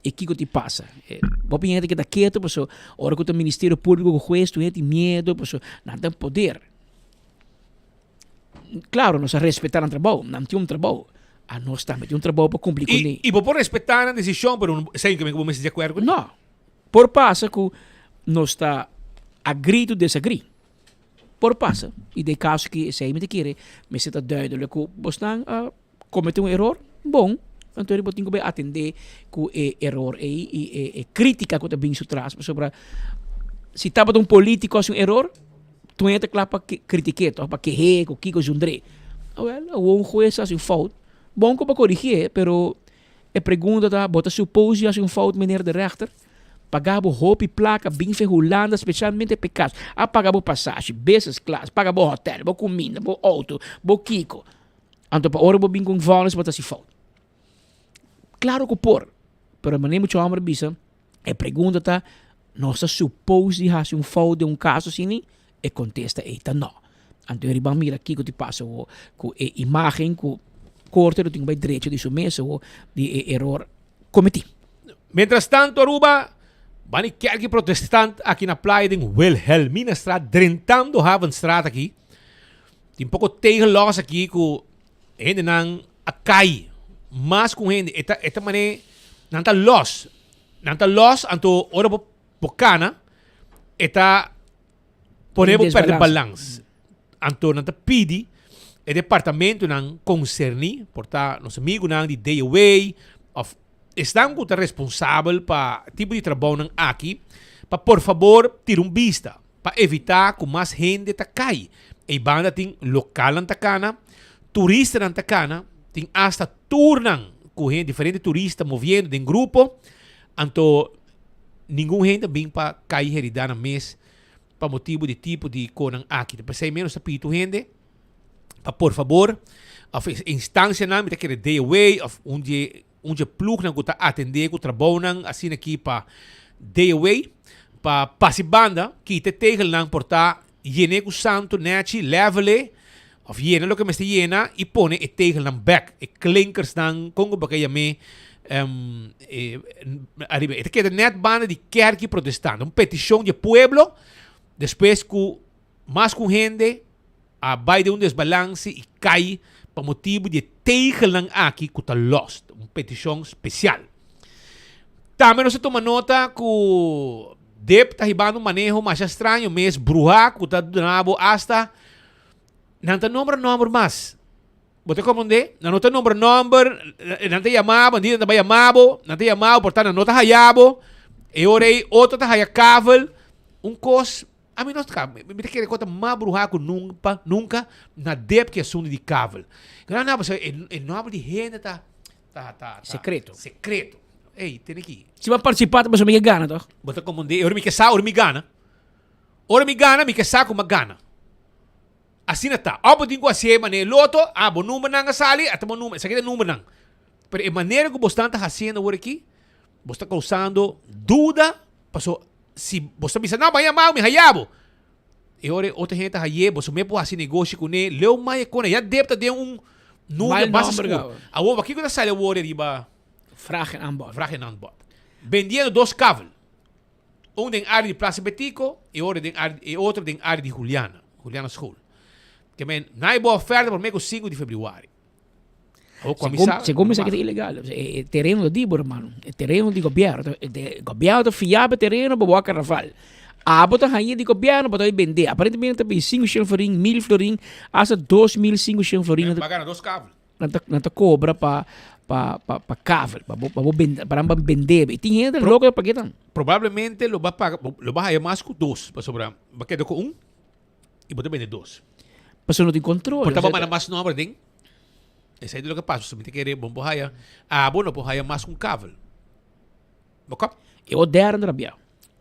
e que te passa. Vou pensar que está quieto, porque a hora que o Ministério Público, o juez, tu tem medo, porque não tem poder. Claro, nós respeitar o trabalho, não tem trabalho. Nós também tem trabalho para cumprir com ele. E vou respeitar a decisão, mas não sei que me de acordo com ele? Não. Por passa que nós está agree to disagree. Por passa. E de caso que se aí me quer, me está duidelijk que você cometeu erro, bom. Então ele tem que atender com erro e crítica que também se traz sobre se estava um político assim erro, tu entra lá para criticar, para querer, com Kiko Jundre. Well, o juez assim falta, bom para corrigir, pero E pergunta tá, bota supose as fout, meneer de rechter. Pagabo hopi placa, bem Holanda, especialmente pecados. A pagabo passagem, business class, pagabo hotel, bo comida, bo auto, bo kiko. Anto pa ora bo bem com valores, bota se fout. Claro que por, pero maneira muito amor bisa, e pergunta tá, nossa supose has fout de caso assim, e contesta eita não. Anto eu riba mira kiko te passa com imagem, com corte, eu tenho bem direito de sumessa, de error cometido. Mientras tanto, Aruba, bani kerk protestant aqui na praia de Wilhelminastraat, Drentando Havenstraat aqui. Tem pouco tegenloos aqui com gente nang akai, mas com gente eta mané nanta los anto ora pocana eta ponemos perder balance. Anto nanta pidi o departamento nang concerni, porta nos amigos nang di day away of estão responsável para tipo de trabalho aqui, para por favor ter vista, para evitar que mais gente tá cai. E banda tem local na Tacana, turista na Tacana, tem hasta turnan com gente diferente turista movendo em grupo, então nenhum gente vem para cair heredar na mês para motivo de tipo de conan aqui. Depois sai menos sapito gente, para por favor, a instância na me querer day away of onde plug na guta atender com trabalho nang assim aqui para day away para passibanda que te tegel nang portar yene com santo neti levele of yene lo que me está yena e pone e tegel nang back e clinkers nang kongo bakaya me arriba e que net banda de kerk protestante petição de pueblo depois com mais com gente a vai de desbalance e cai para motivo de tegel nang aqui que está lost uma petição especial. Também nós toma nota que o DEP está ribando um manejo mais estranho, mas bruxa que está dando hasta não tem número mais. Você compreende? Não tem número, não tem chamado, não tem chamado, portanto não está hayabo, e orei outro está hayacável, cos a mim não está, me quer contar mais bruxa que nunca na DEP que é assunto de cável. Não, o nome de gente tá secreto. Ei, tem aqui. Se vai participar, mas me gana, toch? Bota como de, ora me quer ora me gana. Ora me gana, me quer com uma gana. Assim tá. Opo tingo assim, mané loto, bo número nang sali, até mo número, sakita número nang. Pero a maneira que você está fazendo agora aqui, você está causando dúvida, passou se você me diz, não, vai mal, me hayabo. E ora outra gente hayabo, você me pode assim negócio com ele, leu mais com ele, já deve ter número basta escuro. Agora aqui que está saindo agora riba Vragen aan bod. Vendendo 2 cavel. Den área de Plaza Betico e outro den área de Juliana School. Que men, na boa oferta por meio 5 de februário. Segundo isso aqui é ilegal. É terreno de Dibor, mano. É terreno de governo. O governo fiava terreno para o carnaval. A bota rainha de governo para vender. Aparentemente tem 5 shilling florin, 1000 florin, até 2005 shilling florin. Pagando 2 cavel. Não tá cobra para cavel, para vender. E tem gente louca para que não. Provavelmente lo vai mais com 2, para sobrar. Vai quedar com 1 e pode vender 2. Mas não tem controle. Portanto, vai mais número ding. Esse é o que passa. Se você quer bom borraia, bom não borraia mais com cavel. Ok? Eu deram na rabia.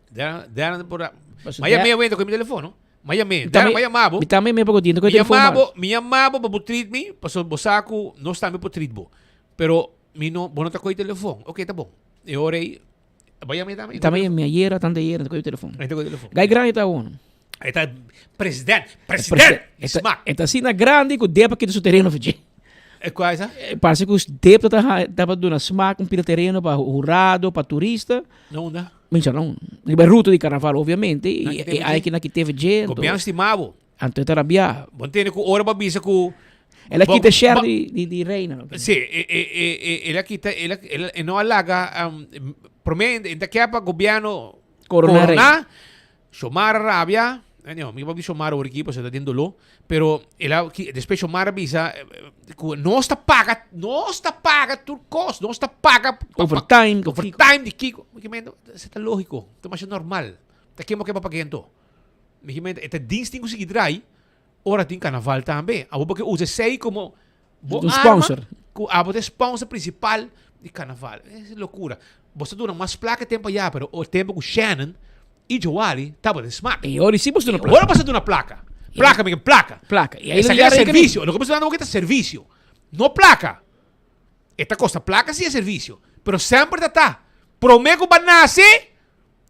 Deram por Maya me vendo com meu telefone. Maya me mabo. Mi também me pagodinho com o telefone. Minha mabo para treat me, para bosaco não está me para treat bo. Pero mi no bono ta com o telefone. Ok, tá bom. Eu orei. Maya me também. Também minha hiera, tanta hiera com o telefone. Gai grande tá um. Aí tá presidente. Está assim na grande que o depa aqui do seu terreno fiji. É quase? Parece que os depa tá dando smack um pira terreno para urado, para turista. Não dá. Mas não. É ruta de carnaval, obviamente. E aí que teve gente. Copiam estimado. Anto tá rabia. Bom tem com hora para bisa com ela quita share de reina. Sim, ela quita ela não alaga promete ainda que para governo corona chamar rabia. Não, me vai chamar o equipo se está tendo lo, pero ela depois chamar bisa não está paga turcos, não está paga overtime de Kiko. Me comendo, está lógico, está mais normal. Tá que mo que papagento. Me comendo, é dinstinho conseguir drai. Ora tem carnaval também. Abo porque usa sei como sponsor. Abo de sponsor principal de carnaval. É loucura. Você dura mais placa tempo já, pero o tempo com Shannon e Joali tava de smack. E agora sim você não Agora você dura placa. Placa, amigo, placa. Placa. E aí Essa ele é já serviço. Lo que você não é serviço. Não placa. Esta costa placa sim é serviço. Pero sempre tá. Promego banase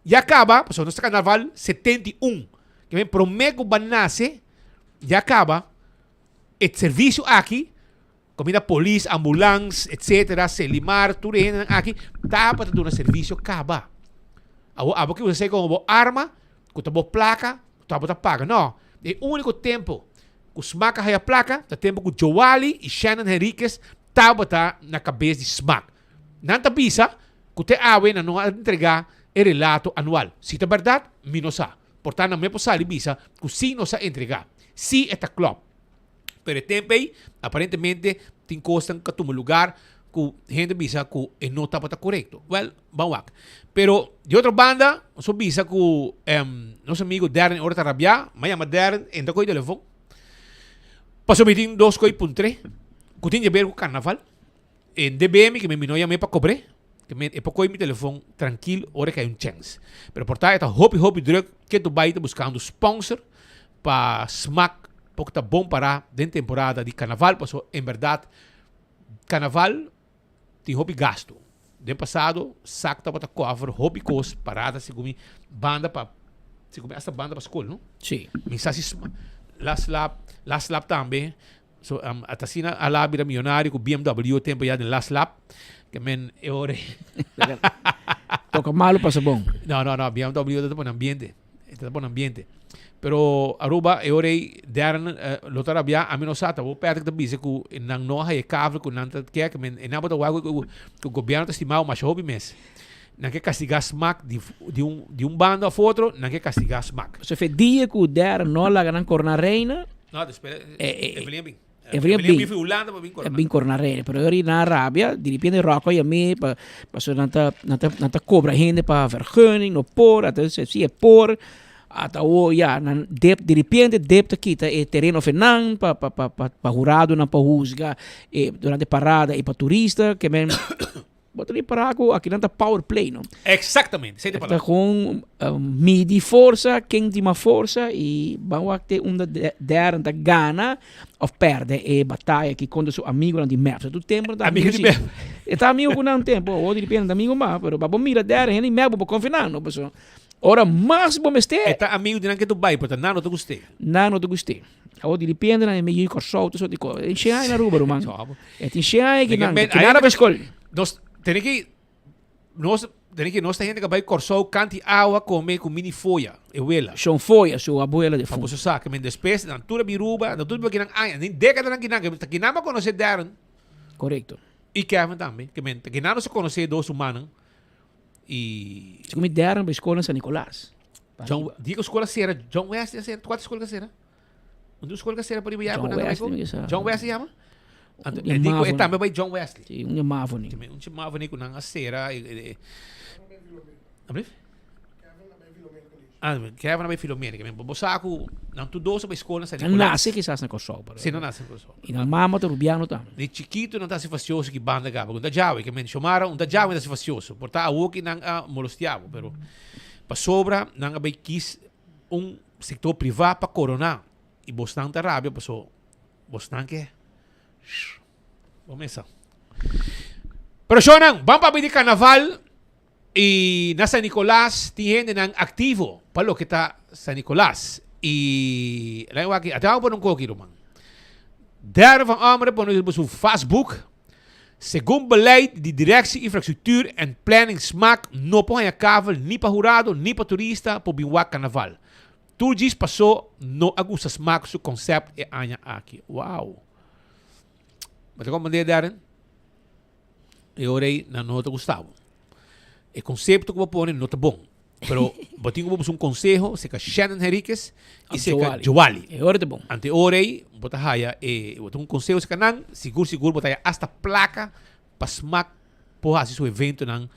e acaba. Por nosso carnaval 71. Que vem promego banase e acaba. O serviço aqui. Comida polícia, ambulância, etc. Selimar, tudo aqui. Tá para dar um serviço acaba. A que você com arma, com a placa, tá para paga. Não. É o único tempo que os Smack a placa, é o tempo que Joali e Shannon Henriquez estavam na cabeça de Smack. Não tá bisa que te awe na não entregar o relato anual. Se é verdade, me não sabe. Portanto, não me posso bisa que sim não sabe entregar. Sim, é club. Pero o tempo aí, aparentemente, tem coisas que tomam lugar que gente bisa que não está correto. Well, vamos lá. Pero de outra banda, eu bisa que nosso amigo Darren Horta Rabia, me chama Darren, entra com o telefone. Passou me tem 2.3, que tem a ver com o carnaval. Em DBM, que me minou para cobrar, que me para coger meu telefone tranquilo, hora que há chance. Pero por tal, hopi druk que tu vai buscando sponsor para Smack, porque tá bom para dentro da temporada de carnaval, porque em verdade, carnaval tem hobby gasto. De passado, saco tá para cover, hobby cost, parada, segundo banda para segundo essa banda para escola, não? Sim. Mensagens last lap também. So a Tassina alabira milionário com BMW tempo já de last lap, que men ore. Toca malo passa bom. Não, BMW está bom ambiente. Está bom ambiente. Pero Aruba ore Darren lotar abia a menos sata o perto da bisa ku nang no hay cable ku nang que men enabo da wago ku governo estimado mas hobby mes. Não quer castigar Smack de um bando a outro, não quer castigar Smack. Se fe dia que o Darren não la ganan corna reina. Não, espera. Evelyn É bem Holanda, é bem cornarene, pero eu na Arábia, de repente roco e a mim para nanta cobra gente para vergunning, no por, até se é por, até o já de repente depta quita e terreno fenan para jurado na para juzga e durante parada e para turista que men botaria para aqui nanta power play, não? Exatamente, sei de palavra. Com midi força, quem tem uma força e vamos ter der da gana of perde e batalha que quando seu amigo não tem map, tu tempo da amigo de map. Está amigo com não tempo, ou de repente amigo mas, pero babo mira der ele map para confinar, não pessoal. Ora máximo meste. Está amigo de não que tu vai, portanto não te gostei. Não te gostei. Ou de repente na meio corso, tu só digo, enxai na rua, mano. É enxai que nada para escola. Nós gente que vai corso canti água comer com mini folha, euela. São folha, sua abuela de fundo. Você sabe que me despesa, na tura biruba, na tura que não há, nem década não que não conhece Darren. Correto. E Kevin também, que não se conhece dois humanos. E se me Darren para escola São Nicolás. Digo escola será John Wesley será, qual escola será? Onde escola será para ir John Wesley chama? Digo, também vai John Wesley. Sim, um Mavoni. Um Mavoni com a cera. Abre? Kevin vai Filomena. Que me saco, não tu doce para escola São Nicolás. Nasce que estás na Kosovo. Sim, não nasce na Kosovo. E na mama tá rubiano também. De chiquito não tá se facioso que banda gaba. Um da Jawa, que me chamaram, um da Jawa não se facioso. Portanto, a woki não molestiavo, pero para sobra não vai quis setor privado para coronar. E Boston da Arábia, passou Boston que vamos começar. Pero Shonan, vamos para pedir carnaval e na San Nicolás tem gente ativo para o que está San Nicolás. E lá aqui, até vamos por um coquilo, man. Derde van Ameren por no Facebook. Segundo beleid de Directie Infrastructuur en Planning SMAC, não põe a cabo nem para jurado, nem para turista, para o carnaval. Tudo isso passou no Augusta SMAC, seu conceito é anha aqui. Uau! Mas como mandei Darren, eu orei na nota Gustavo. O conceito que eu vou pôr não está bom. Pero botinho vamos um conselho, se que Shannon Henriquez e se que Joali. É hora de bom. Ante orei, bota haya e botar um conselho se que não, seguro botar hasta placa para SMAC por fazer seu evento não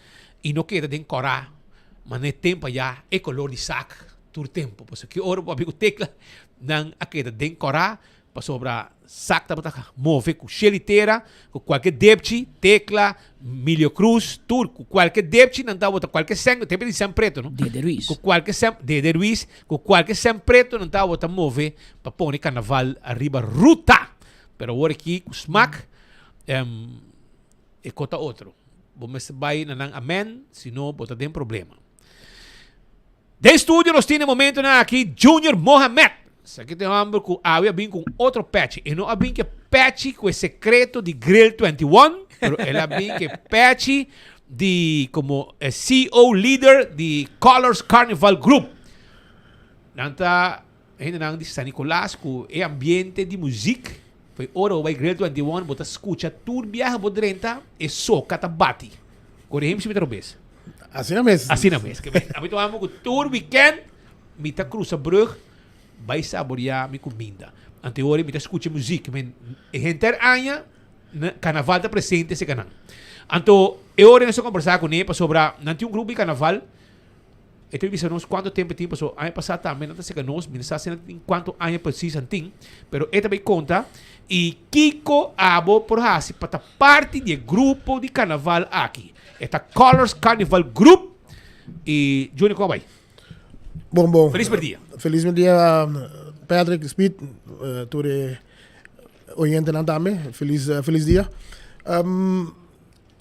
e não queda de encorar, mas no tempo já é color de sac todo tempo, porque que hora para bico tecla não a queda de encorar para sobra sakta para move com xeliteira, com qualquer depchi, tecla, milho cruz, tur, com qualquer depchi, não dá botar qualquer sangue, tem de sem preto, não? Dede Ruiz. Com qualquer sem, Dede Ruiz, com qualquer sem preto, não dá botar move para pôr o carnaval arriba ruta. Pero agora aqui, com smack, e cota outro. Vamos vai na amen, senão bota tem problema. De estúdio nós temos momento aqui Junior Mohamed. Aqui tem um que havia vindo com outro patch. E não havia que patch com o secreto de Grill 21, pero ele havia que patch de como CEO leader de Colors Carnival Group. Nanta ainda não de San Nicolás com o ambiente de música. Foi hora vai Grill 21, bota escuta turbia, bodrenta e soca tabati. Corremos se me trobes. Assim na mesa. Assim na mesa. A mim tomamos com tour weekend, me tá cruza brug, vai saborear minha comida. Anterior me tá escuta música, men gente anha, carnaval tá presente esse canal. Então, eu hora nós conversar com ele sobre não tinha um grupo de carnaval. E tu viste quanto tempo tem passou. Ano passado também não está sendo nós, não está sendo em quanto ano precisa tem, pero ele também conta e Kiko abo por hasi para parte do grupo de carnaval aqui. Esta Colors Carnival Group e Junior como vai? Bom. Feliz dia. Feliz dia, Patrick Smith, tu oyente na dame. Feliz dia.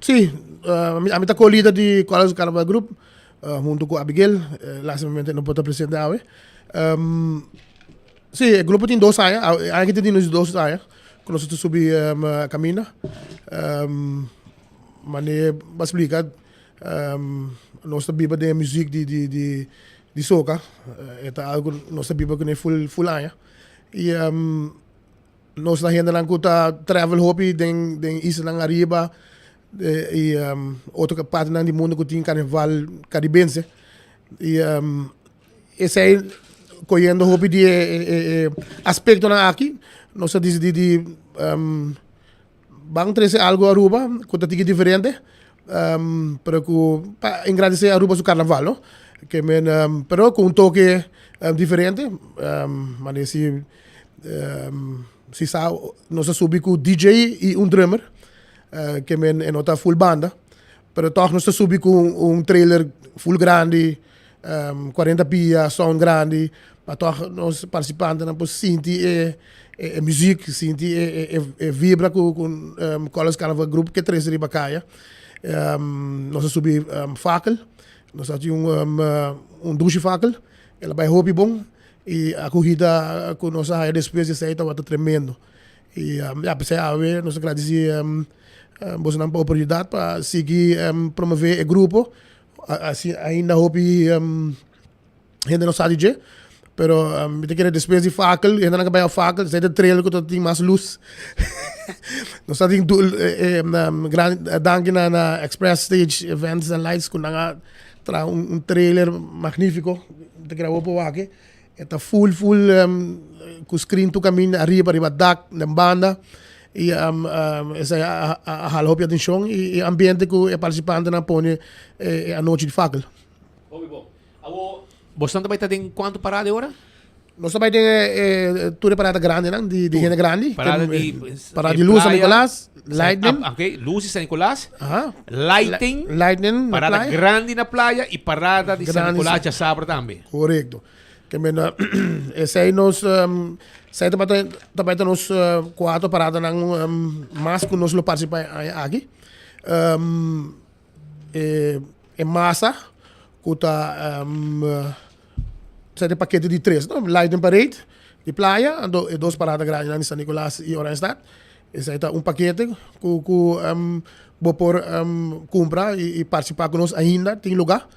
Sim, a minha está colhida de Colors Carnival Group. Junto com Abigail, lastimamente não pode apresentar. Sim, o grupo tem 2 anos, aqui tem 2 anos, que nós estamos subindo a caminho. Mas para explicar, nós estamos vivendo de música de soca, é algo que nós estamos vivendo com full anos. E nós estamos indo para travel hobby, den isla arriba, e outra parte do mundo que tem carnaval caribense e esse aí colhendo hobby de aspecto na aqui nós decidimos vamos trazer algo a Aruba que está diferente para agradecer a Aruba su carnaval, no? Que pero com toque diferente, mas se sabe nós subimos com DJ e drummer. Que é nota full banda, pero toch nós subi com trailer full grande, 40 pia, sound grande, mas toch nós participantes não sentir música, sentir vibra com Colors Carnival Group que traz riba caia. Nós subi fakel, nós tínhamos douche fakel, ela vai hobby bom e a corrida com nossa despesa essa estava tremendo. E apesar de nós agradecemos você não tem oportunidade para seguir promover o grupo assim ainda hobby ainda não sabe dizer pero me tem que despesa de fakel ainda não acabei a fakel sai de trailer que tem mais luz nós tem grande danke na Express Stage Events and Lights com trailer magnífico de gravou por aqui está full com screen tu caminho arriba dak na banda e essa a hop atenção e ambiente que o participante não põe a noite de fakel. Você também está em quanto parada agora? Nós também tem tudo parada grande, não? De gente grande. Parada de Luz San Nicolás, Lightning. Ok, Luz e San Nicolás. Lightning. Parada grande na praia e parada de San Nicolás já sabe também. Correto. Que esse aí nós sai também nós 4 paradas mais que nós participamos aqui. É massa que está sai paquete de 3, não? Lightning Parade de praia, e 2 paradas grandes em San Nicolás e Oranjestad. Esse aí está paquete que vou por comprar e participar com nós ainda tem lugar.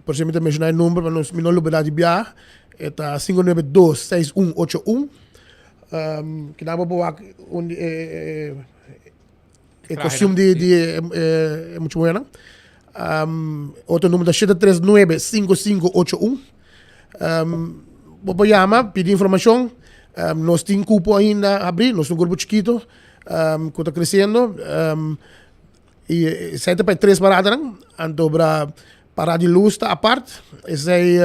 Por exemplo, mencionar o número para nós não lembrar de viajar. Está 592-6181. Que dá para boar costume de muito bueno. Outro número é 739-5581. Vou chamar, pedir informação. Nós temos cupo ainda a abrir, nós temos um grupo chiquito que está crescendo. E sai para 3 paradas, então para parar de luz está a parte. Esse aí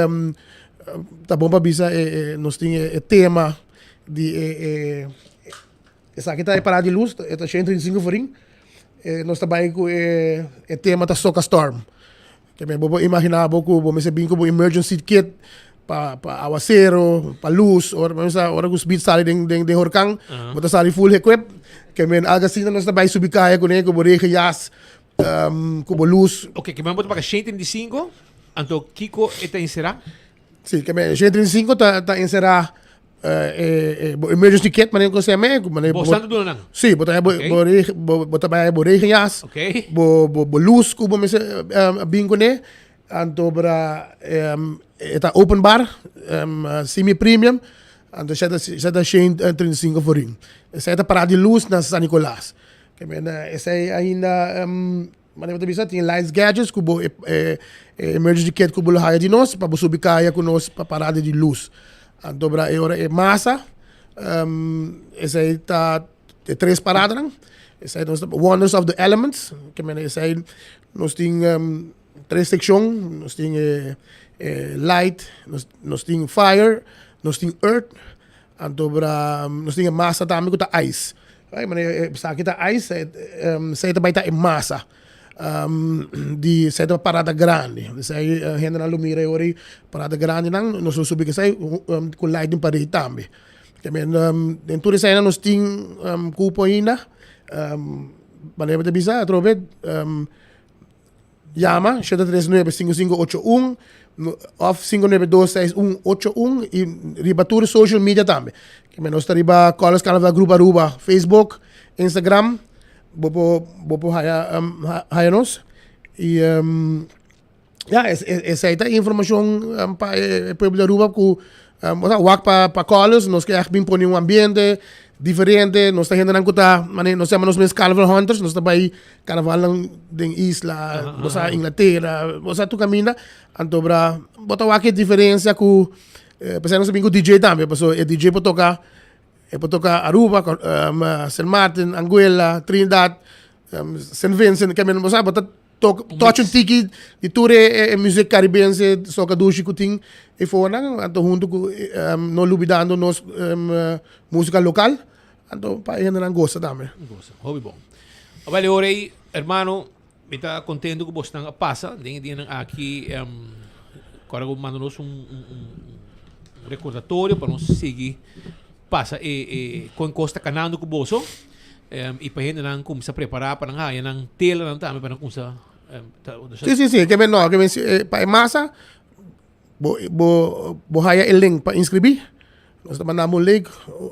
tá bom para bisa nós temos tema essa aqui tá parada de luz, tá 135 forinho. Nós trabalhamos com o tema da Soca Storm. Que me vou imaginar pouco, vou me ser bem como emergency kit para aguacero, para luz, ora que os beats saem de horcang, botar saem full equip, que me algo assim nós trabalhamos subir caia com ele, com borrega jas, com luz. Ok, que me botar para 135, então Kiko está encerrado? Sim, que me 135 tá encerrado. Emergency kit, maneira que você é Bostando do não? Sim, botar borrega jas, bo luz, como me ser bem com ele, então para está open bar, semi-premium, então já está 135 forinho. Essa é parada de luz na San Nicolás. Essa é ainda, mas você tem lights gadgets, que emergency kit que você hire de nós, para você subir caia com nós para parada de luz. Então, é massa, essa aí está 3 paradas, essa aí nós Wonders of the Elements, que essa aí nós temos 3 secções, nós temos light, nós temos fire, nós temos earth, então nós temos massa também que está ice. Mas aqui está ice, essa também está massa. De certa parada grande. Isso aí, a gente não mira agora, parada grande, não, nós subimos que sai com light em parede também. Dentro disso aí, nós temos cupo ainda, mas eu vou dizer, trove, Yama, 739-5581, off 592-6181 e ribatura social media também. Nós estamos riba Colas Carnaval Grupo Aruba, Facebook, Instagram, Bopo haya nos e essa aí tá informação para o povo de Aruba que wak para colas nós queremos bem pôr um ambiente diferente nós estamos ainda nós chamamos nos Carnival Hunters nós estamos aí carnaval em isla nós Inglaterra nós tu caminha então para botar wak diferença que pensando nós bem com DJ também pessoal é DJ para tocar Aruba, St. Martin, Anguilla, Trinidad, St. Vincent, que mesmo sabe, touch tiki de tour é música caribense, só que dushi que tem e fora, então junto com nós lubidando nos música local, então para ainda não gosta também. Gosta, hobby bom. Vale, ora aí, hermano, me está contente que você está passa, tem aqui, agora manda-nos recordatório para nós seguir. Passa com costa canando com o bolso e para gente não começar a preparar para não ganhar não tela não também para não começar sim que bem não que bem para massa bo haya o link para inscrever nós mandamos o link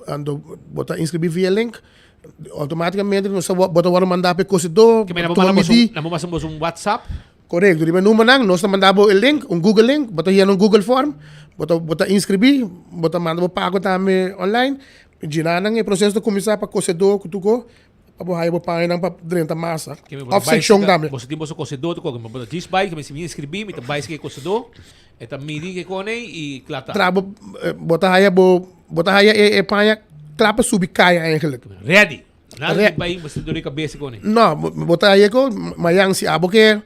ando botar inscrever via link automaticamente nós botar o mandar para cosidor que bem mandamos um WhatsApp. Correto, di número nós mandamos o link, Google link, bota aí no Google Form, bota inscrever, bota mandamos pago também online, ginanang o processo de começar para cocedor que tu go, para aí para aí para dentro da massa. Off section também. Você tem o cocedor tu go, bota diz bike, que me inscrever, me vai que cocedor, eta midi que cone e clata. Trabo bota aí e panha clapa subir caia eigenlijk. Ready. Nada vai você dor de cabeça cone. Não, bota aí ko, mayang si abo que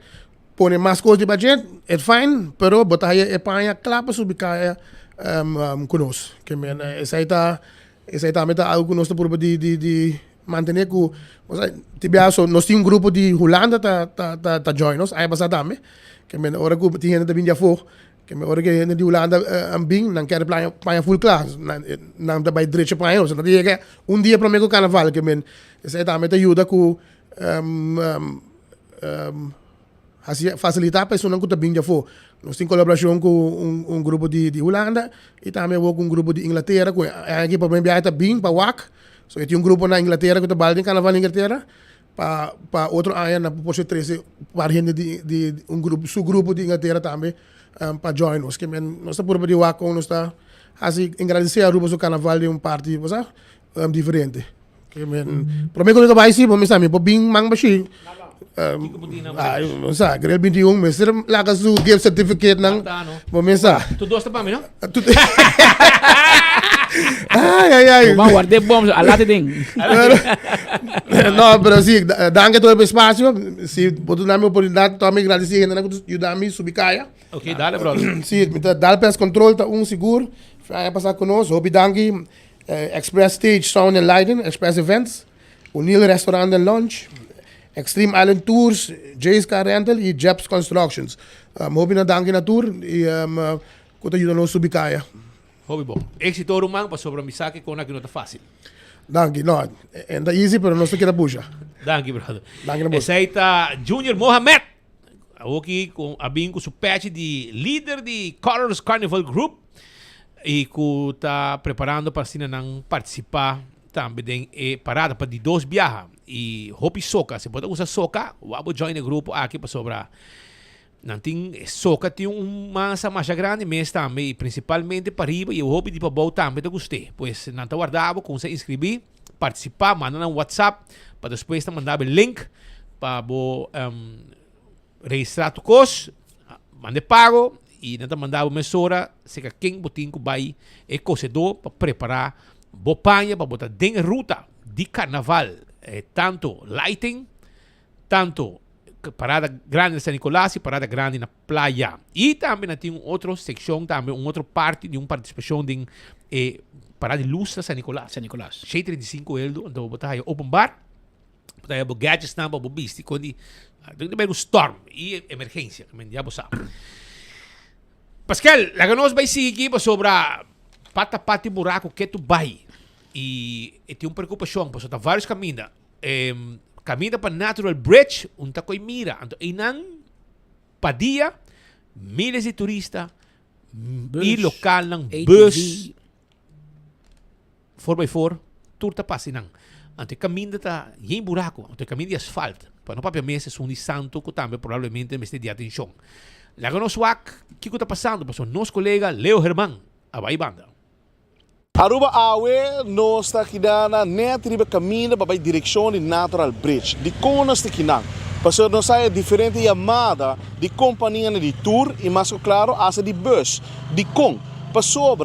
pone mais coisa de budget, é fine, pero botar aí é panha clapa subir caia conosco. Que essa aí tá algo que nós estamos de manter que nós temos grupo de Holanda tá join nós, aí passa também. Que hora que tem gente também já foi, que hora que gente de Holanda bem, não quer panha full class, não tá vai direito panha, nós não tem que dia para mim com carnaval, que essa aí também ajuda com facilitar a pessoa que também já foi. Nós temos colaboração com grupo de Holanda e também com grupo de Inglaterra. Aqui para mim está bem para WAC. So, tem grupo na Inglaterra que trabalha em carnaval na Inglaterra. Para outro ano, na proporção 13, para gente de grupo, subgrupo de Inglaterra também, para join nós. Que nós estamos por de WAC, nós estamos assim, agradecer a Aruba do carnaval de parte diferente. Para mim, quando eu vai sim, para mim também, para bem mang baixinho. Sa, grel 21, mas será lá que o gift certificate não, vamos lá. Tu gosta para mim, não? Ai. Vamos guardar bombas, alate ding. Não, pero sim, danke todo o espaço. Se botar na minha oportunidade, também agradecer ainda que ajudar-me a subir caia. Ok, dale, brother. Sim, dá pés controle, tá seguro. Vai passar conosco, obi danke. Express Stage Sound and Lighting, Express Events, O'Neill Restaurant and Lunch, Extreme Island Tours, Jay's Car Rental e Jeps Constructions. Hobi na danki na tour e kuta yun no subikaya. Hobi bom. Éxito rumang pa sobrang misaki ko na kinota fácil. Danki, no. Enda easy pero no se kita puxa. Danki, brother. Danki na boss. Essa aí tá Junior Mohamed. Aqui com a bingo su patch de líder de Colors Carnival Group e que tá preparando para sina nang participar também é parada para de 2 viaja e hopi soca, se pode usar soca, vamos join o grupo aqui para sobrar. Nanting soca tem massa mais grande, mas também principalmente para riba e o hobby de para bom também eu gostei. Pois não tá guardado, com você inscrever, participar, mandar no WhatsApp para depois mandar o link para registrar tu custo, mande pago e não mandar uma mesura, se quem botinho vai é cozedor para preparar bopanha para botar dentro ruta de carnaval, tanto lighting, tanto parada grande de San Nicolás e parada grande na playa. E também tem outra secção, também outra parte de uma participação de parada de luz de San Nicolás. San Nicolás. 35 euro, então botar aí open bar, botar aí gadgets na para bobista, quando tem um storm e emergência, como já você sabe. Pascal, lá nós vai seguir sobre pata buraco que tu vai e tem uma preocupação, porque tem vários caminhos. Caminho para Natural Bridge, unta ko'y mira. Anto inang padia, miles de turistas e local ng bus 4x4, turta pa sinang. Anto caminho ta yen buraco, anto caminho de asfalto. Para não papel meses um de santo que também provavelmente me de atenção. Lá nos wak, que está passando? Passou nosso colega Leo Herman, a banda. Aruba awe no sta kidana net riba caminho para a direção de Natural Bridge. De como está kinang. Passou não sai diferente chamada de companhia de tour e mais claro asa de bus. De com passou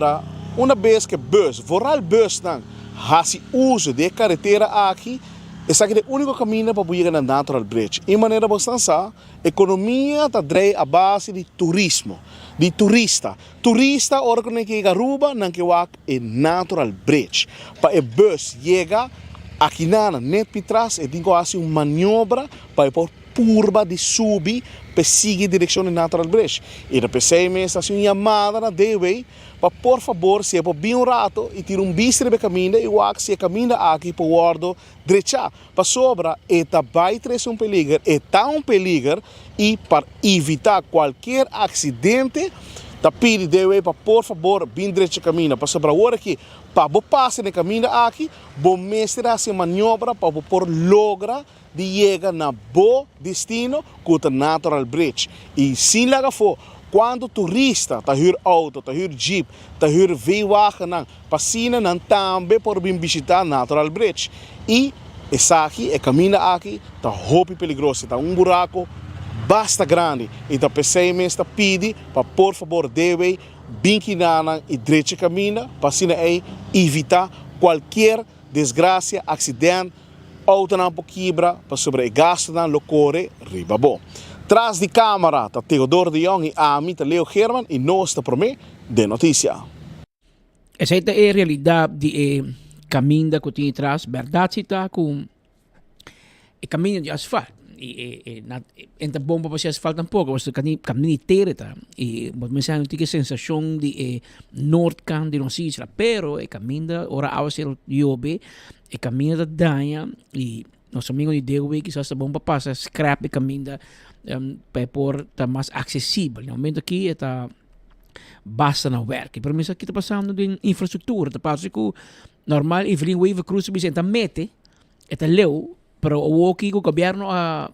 uma vez que bus, vooral bus nang hasi uso de carretera aqui. Esse aqui é o único caminho para chegar na Natural Bridge. De maneira bastante, a economia está a base de turismo, de turista. Turista, ora que chega a Aruba, não que é Natural Bridge. Para o bus chega aqui net para trás, e tem que fazer uma manobra para por curva de subir para seguir a direção de Natural Bridge. E depois me está uma chamada na D-Way para por favor, se é por bem rato e tira bistre de caminho e o se caminha aqui para o guardo direita. Para sobra, eta vai trazer peligro, eta peligro e para evitar qualquer acidente, tá pede D-Way para por favor, bem direito caminho. Para sobra, agora aqui, para o passe de caminho aqui, bom mestre a manobra para por logra de chegar na bom destino com a Natural Bridge. E sim lá for, quando turista tá huur auto, tá huur jeep, tá huur veewagen, passina nan também por vir visitar Natural Bridge. E essa aqui é caminho aqui, tá roupa perigoso, tá buraco basta grande. E tá pensei mesmo pede para por favor deve binkinana e direito caminho, passina aí evitar qualquer desgraça, acidente, auto não quebra, para sobre gasto não locore riba bom. Tras de câmara, tá Teodoro de Jong e a mim, Leo Herman, e nós tá por mim de notícia. Essa é a realidade de caminho que tem atrás, verdade está com o caminho de asfalto. E entra bomba para asfalto um pouco, mas o caminho inteiro tá. E mas não tem a sensação de norte-can de nossa isla, pero o caminho ora ao ser yobe, o caminho da danha e nosso amigo de Dewey que essa bomba passa scrap o caminho para por tá mais acessível. No momento aqui está basta na werk. Para mim isso aqui está passando de infraestrutura, tá passando que normal e vem wave cruise bisa mete, está leu, pero o aqui o governo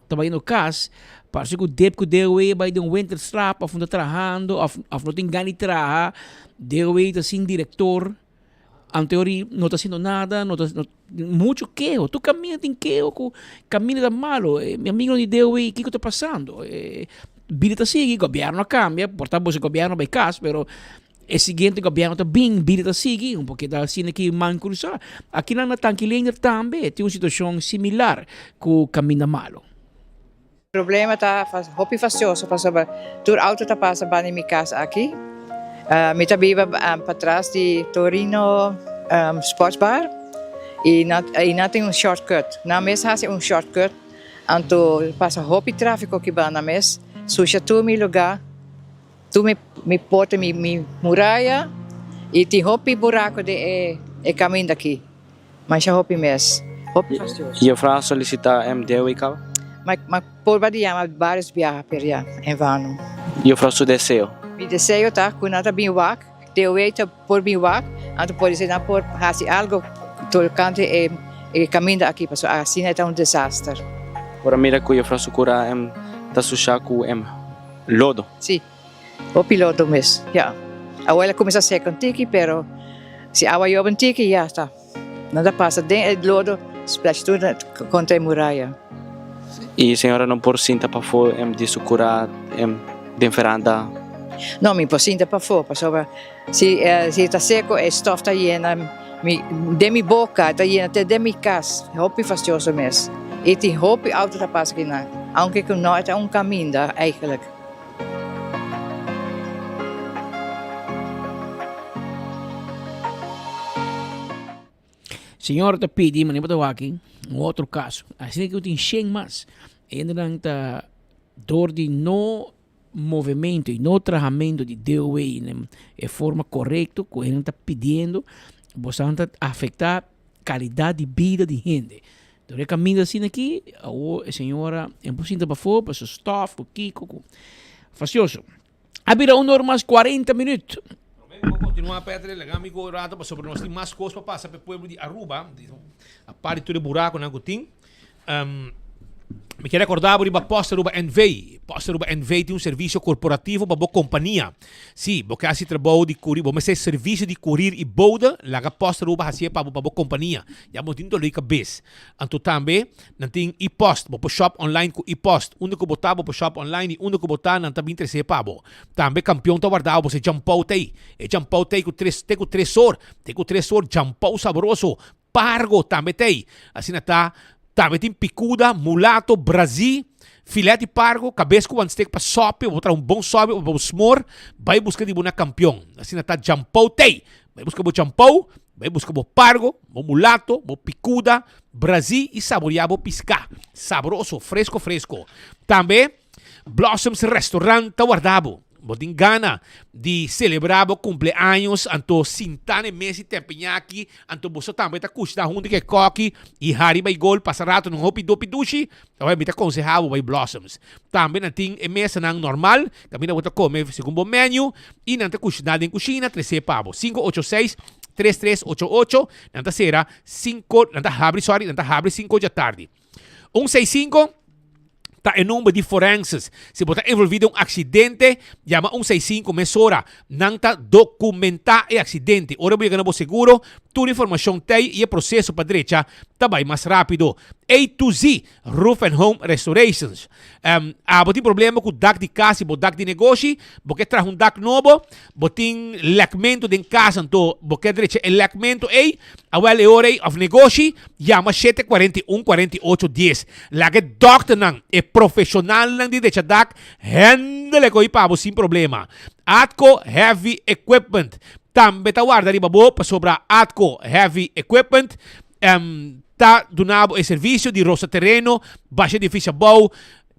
está indo cas, parece que o dep que Dewey vai de winter strap, af não trabalhando, af não tem ganho de trabalhar, Dewey está sem diretor. En teoria não está sendo nada, não está muito quejo. Tu caminha tem quejo, caminha da malo. Meu amigo de Deus, o que está passando? Vida está seguir, o governo cambia, portanto o governo vai casa, pero o seguinte governo está bem, vida está seguir, porque está assim aqui mancruza. Aqui na Tanquilinha também tem uma situação similar com o caminho da malo. O problema está hopi fastioso, para tur auto está passa bani mi casa aqui. Mita viva para trás de Torino sportsbar e não tem um shortcut. Na mesa há um shortcut, então passa hopi tráfico que vai na mesa, suja tu meu lugar, tu me porta mi muralha e tem hopi buraco de caminho daqui, mas já hopi mesa. E eu faço solicitar MDU e cal? Mas por badia vários viagens per já em vano. E eu faço desejo. Mi desejo tá com nada bem wak, de oito por bem wak, então pode ser não por fazer algo tocante e caminho aqui, porque assim é um desastre. Ora mira que eu faço cura da suja com lodo. Sim, o piloto mesmo, já. Agora começa a ser contigo, pero se a eu contigo já está. Nada passa, dentro do lodo, splash tudo contra a muralha. E a senhora não por cinta para fora de sucura de veranda? Não, me por cinta para fora, se está seco, a estofa está llena, de minha boca está llena, até de minha casa, hopi fastioso mesmo. E tem hopi auto está passa aqui não, aunque não é um caminho, eigenlijk. Senhor te pedi, mas não aqui, outro caso. Assim que eu tenho 100 mais. Ainda não está dor de no movimento e no tratamento de DOE de forma correta, que ele está pedindo, você está afetar a qualidade de vida de gente. Então, caminho assim aqui, a senhora é impossível para fora, para o staff, o Kiko, facioso. Abrirá mais 40 minutos. Vou continuar a pedra, legal, amigo, rato, sobre nós temos mais coisas para passar para o povo de Aruba, a parte do buraco na Gutim. Me quero recordar que a Posta Aruba NV. Posta Aruba NV tem um serviço corporativo para a companhia. Sim, porque assim trabalho de curir, vamos ser serviço de curir e boda, lá a Posta Aruba assim para a companhia. Já vamos ter que cabeça. Então também, não tem e-post, para shop online com e-post. Onde que botar para shop online e onde que botar não está bem interessado para você. Também campeão está guardado, você jampou tem. E jampou tem com tresor, jampou saboroso. Pargo também tem. Assim está. Também tem picuda, mulato, Brasil, filé de pargo, cabeça com steak para sope, botar um bom sope, um smor, vai buscar de boa campeão. Assim está jampou tem. Vai buscar o jampou, vai buscar o pargo, o mulato, o picuda, Brasil e saborear o pisca. Saboroso, fresco. Também, Blossoms Restaurant guardado. Botin gana de celebrar o cumpleaños anto sintane mesi tempenhaki anto boso também tá custa hunde que coque e hari by gol passarato no hopi dopi dushi vai me tá aconselhado by Blossoms também não tem mesa não normal camina bota come segundo o menu e não tá custa nada em cozinha 13 pavo 586 3388 não tá será 5 não tá abre 5 da tarde 165 está em número de forenses. Se você está envolvido em um acidente, chama 165 mesora. Não está documentar o acidente. Ora, você ganha o seguro, toda a informação tem e o processo para a direita também mais rápido. A to Z, Roof and Home Restorations. Você tem problema com o DAC de casa e o DAC de negócio, você traz um DAC novo, você tem lacmento de casa, então você direita é lacmento a hora of negócio, chama 741-4810. Lá que doctor não é profissional não de direita DAC, handle com isso sem problema. Atco Heavy Equipment. Também está guardando para sobre Atco Heavy Equipment. Está donando o serviço de roça terreno, baixa edifício bom,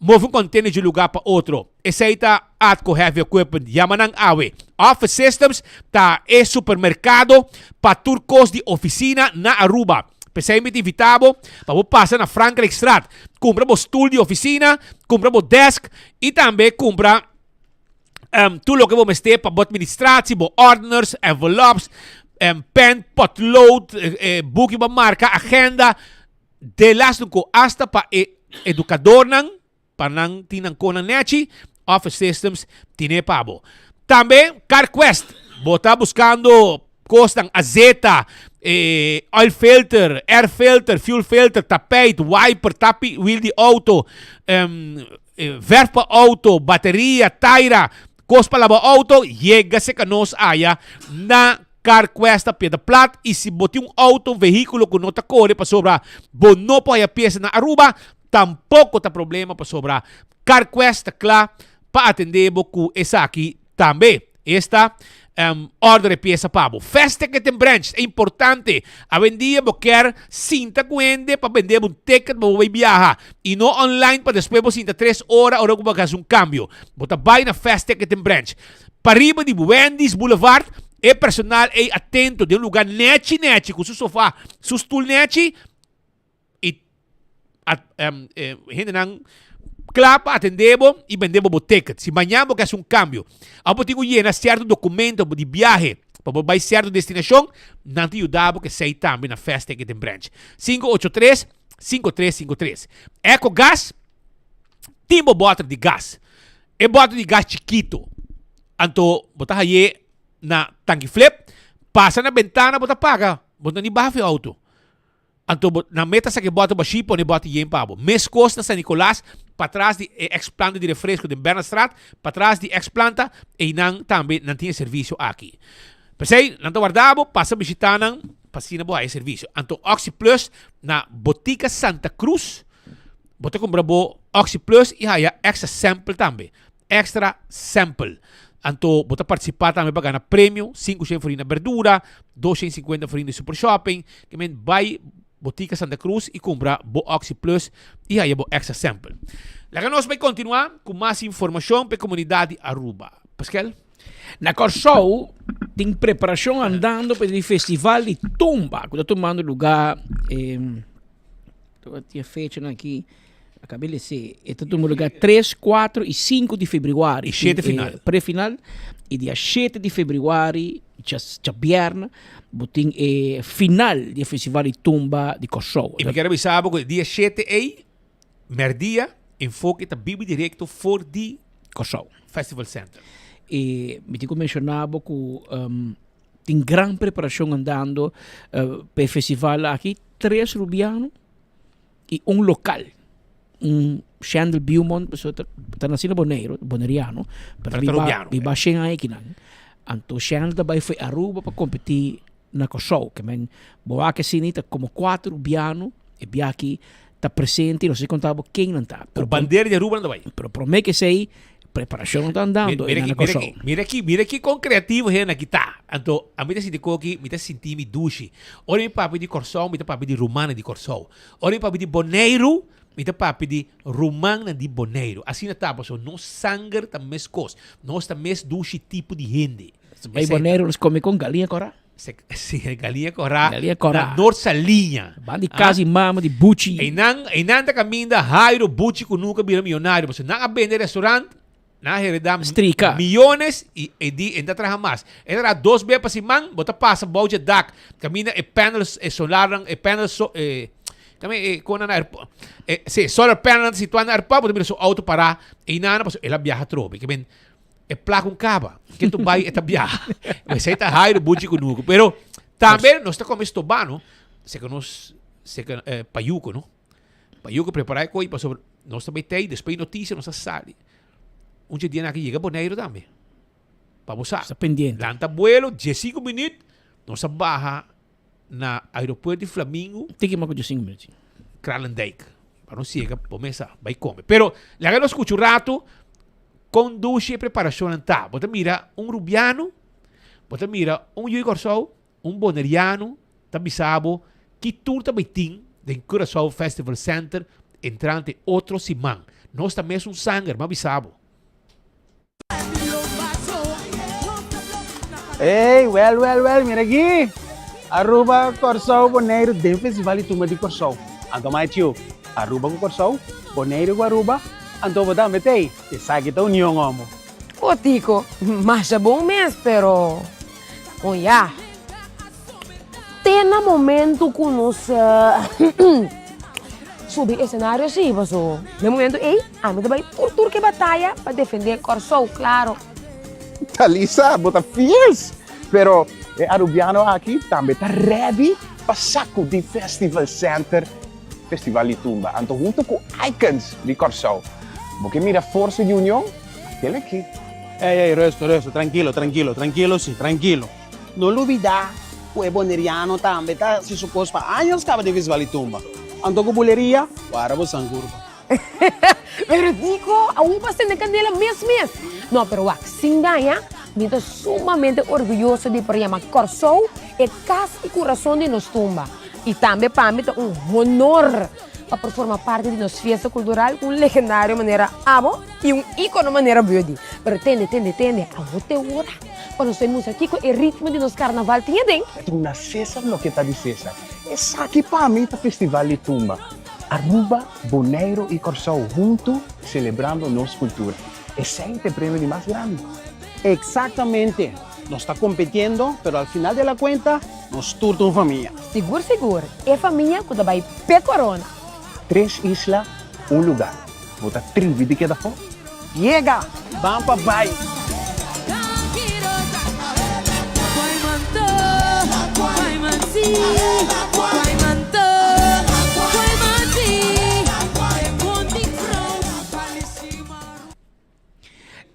move um container de lugar para outro. Esse aí está Atco Heavy Equipment, Yamanang Awe. Office Systems está em supermercado para turcos de oficina na Aruba. Pessoalmente invitado para você passar na Franklin Street. Compra o stool de oficina, compra o desk e também compra tudo o que você tem para administração, orders, envelopes, pen, potload, book para marca, agenda, de las hasta para educador para não tinang ko ng nechi, Office Systems, tine pabo. Também, CarQuest, bota buscando costas azeta, oil filter, air filter, fuel filter, tapete, wiper, tapi, wheel de auto, verpa auto, bateria, taira, cos para lavar auto, chega-se que nós aya na CarQuest a Piedra Plat e se bote um auto, um veículo que não está corre para sobrar, não pode a peça na Aruba, tampouco está problema para sobrar. CarQuest, claro, para atender com essa aqui também. Esta ordem peça pabo. Festa que tem branch é importante. A vendia quer cinta cuende para vender um ticket para você viajar. E não online para depois você cinta 3 horas ou você fazer um cambio. Você vai na festa que tem branch. Para riba de Wendy's Boulevard, é personal é atento de um lugar neti com seu sofá, seu stool neti e gente não clapa, atendemos e vendemos o ticket. Se amanhã você faz um cambio, você tem que llenar certo documento de viagem para você certa destinação, não te ajuda que sei também na festa que tem branch. 583-5353. EcoGás, timbo bota de gás. É bota de gás chiquito. Então, você aí na tanque flip, passa na ventana, você paga. Você não baja o auto. Então, na meta sa que bota o chip, você bota em pabo. Mes costa San Nicolás, para trás de ex-planta de refresco de Bernastrat, para trás de ex-planta, e não também não tinha serviço aqui. Pensei, não guardava, passa visitando, passina boa serviço. Então, Oxy Plus, na Botica Santa Cruz, você compra Oxy Plus e aí extra sample também. Extra sample. Então, você participar também para ganhar prêmio, 500 farina verdura, 250 farina de Super Shopping, que vai Botica Santa Cruz e comprar Oxy Plus e aí extra sample. Lá nós vamos continuar com mais informação para a comunidade Aruba. Pascal? Na Corsou, tem preparação andando para o festival de Tumba, que está tomando lugar. Tinha feito aqui. Acabei de dizer, está tomando lugar 3, 4 e 5 de fevereiro. E 7 final. Pré-final. E dia 7 de fevereiro, já viernes, tem final do festival de Tumba de Corsou. E me quero avisar que dia 7 é merdia, enfoque está bem direto for de Corsou Festival Center. E me tenho mencionado que tem grande preparação andando para o festival aqui, 3 rubianos e um local. Chandel Beaumont, está nascendo boneriano, para viva sem aí que não. Então Chandel também foi a Aruba para competir na Corsou, que men boa que sinita como 4 rubianos e bia aqui está presente, não sei contava quem não está. O bandeira de Aruba não vai. Pero promete que sei preparação está andando. Mira aqui com criativo aqui tá. Então a mim te aqui, me senti me duche. Olha para de Corsou, me para de Romana de Corsou. Olha para de Boneiro. Mita papi di rumang na di Boneiro. Assim na tapos, so, no sangue ta mes cos. Nós ta mes dushi tipo de gente. Aí Boneiro nos come com galinha corá? Sim, galinha corá. Galinha corá. Na norsa linha. Bandi casa mama de buchi. E nan ta caminda hairo buchi ko nunca vira milionário. Porque nan a vender restaurante, na heredam millones e di ainda traja mais. Era 2 vezes para si man, bota passa bauja dak. Camina e panels e solar e panels também quando na airport solar panel situado na airport pode vir auto para e nana pues ela viaja trobe que ben é placa caba que tu vai eta viaja mas aí tá raio buchi conuco pero também nós está como estobano se que nós se que paiuco no paiuco preparar coi para sobre nós também tem depois notícia nós sale dia aqui chega Boneiro também para você está pendiente lanta vuelo 15 minutos nós barra na aeroporto de Flamingo. Tem que ir mais de 5 minutos. Kralendijk. Para não chegar, começa, vai comer. Pero, lá nós escuta um rato, conduz e preparação tá. Você mira rubiano, você mira Yui Corsou, boneriano, também sabe, que tudo também tem, de Curaçao Festival Center, entrante outro simão. Nós também é sangue, mas sabe. Hey, well, mira aqui. Aruba, Corsou, Boneiro, tem festival de Tumba de Corsou. Então, mais tio, Aruba com Corsou, Boneiro com Aruba, então vou dar metei, e sai que tá união, amo. Ô, Tico, mas é bom mesmo, pero... Olha, tem um momento que nós... subir o cenário assim, passou. No momento, a mim também por que batalha para defender Corsou, claro. Thalissa, bota fierce, pero... Arubiano aqui também está ready para saco de Festival Center, Festival de Tumba. Então, junto com Icons de Corsou. Porque mira força de união, aquele aqui. Ei, resto, tranquilo, sim, tranquilo. Não olvidar, o boneriano também está se supôs para anos que de Festival de Tumba. Então, com boleria, para você curva. Pero digo, aún bastante candela mês. Não, pero assim ganha. me estou sumamente orgulhoso de programa Corsou e Casa e Coração de nos tumba. E também para mim é honor para formar parte de nossa festa cultural com legendário maneira abo e ícone maneira beauty. Pero tende, a outra hora, quando nós temos aqui com o ritmo de nosso carnaval, tinha dentro. Tu na César lo que tá de César. Essa aqui para mim tá Festival de Tumba. Aruba, Bonaire e Corsou junto celebrando nossa cultura. Esse é o prêmio de mais grande. Exactamente. Nos está competiendo, pero al final de la cuenta, nos turta una familia. Seguro. É família que vai pe corona. 3 islas, um lugar. Bota tribo de cada forma. Llega, vamos para Bahia.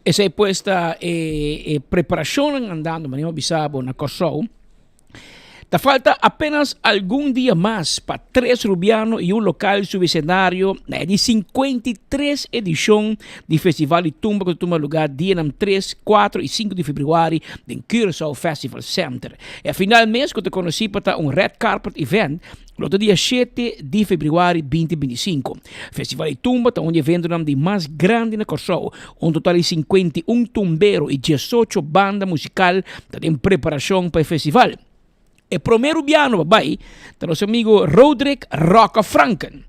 Essa é puesta preparação andando, manejo bisabo na Corsou. Te falta apenas algum dia mais para 3 rubianos e um local subcenário na de 53 edição do Festival de Tumba, que toma lugar dia 3, 4 e 5 de fevereiro no Curaçao Festival Center. E final do mês, que te conheci para um Red Carpet Event, no dia 7 de fevereiro 2025. Festival de Tumba é um evento de mais grande na Corsou, um total de 51 tumberos e 18 bandas musicais em preparação para o festival. E primeiro piano vai para nosso amigo Roderick Rocco Franken.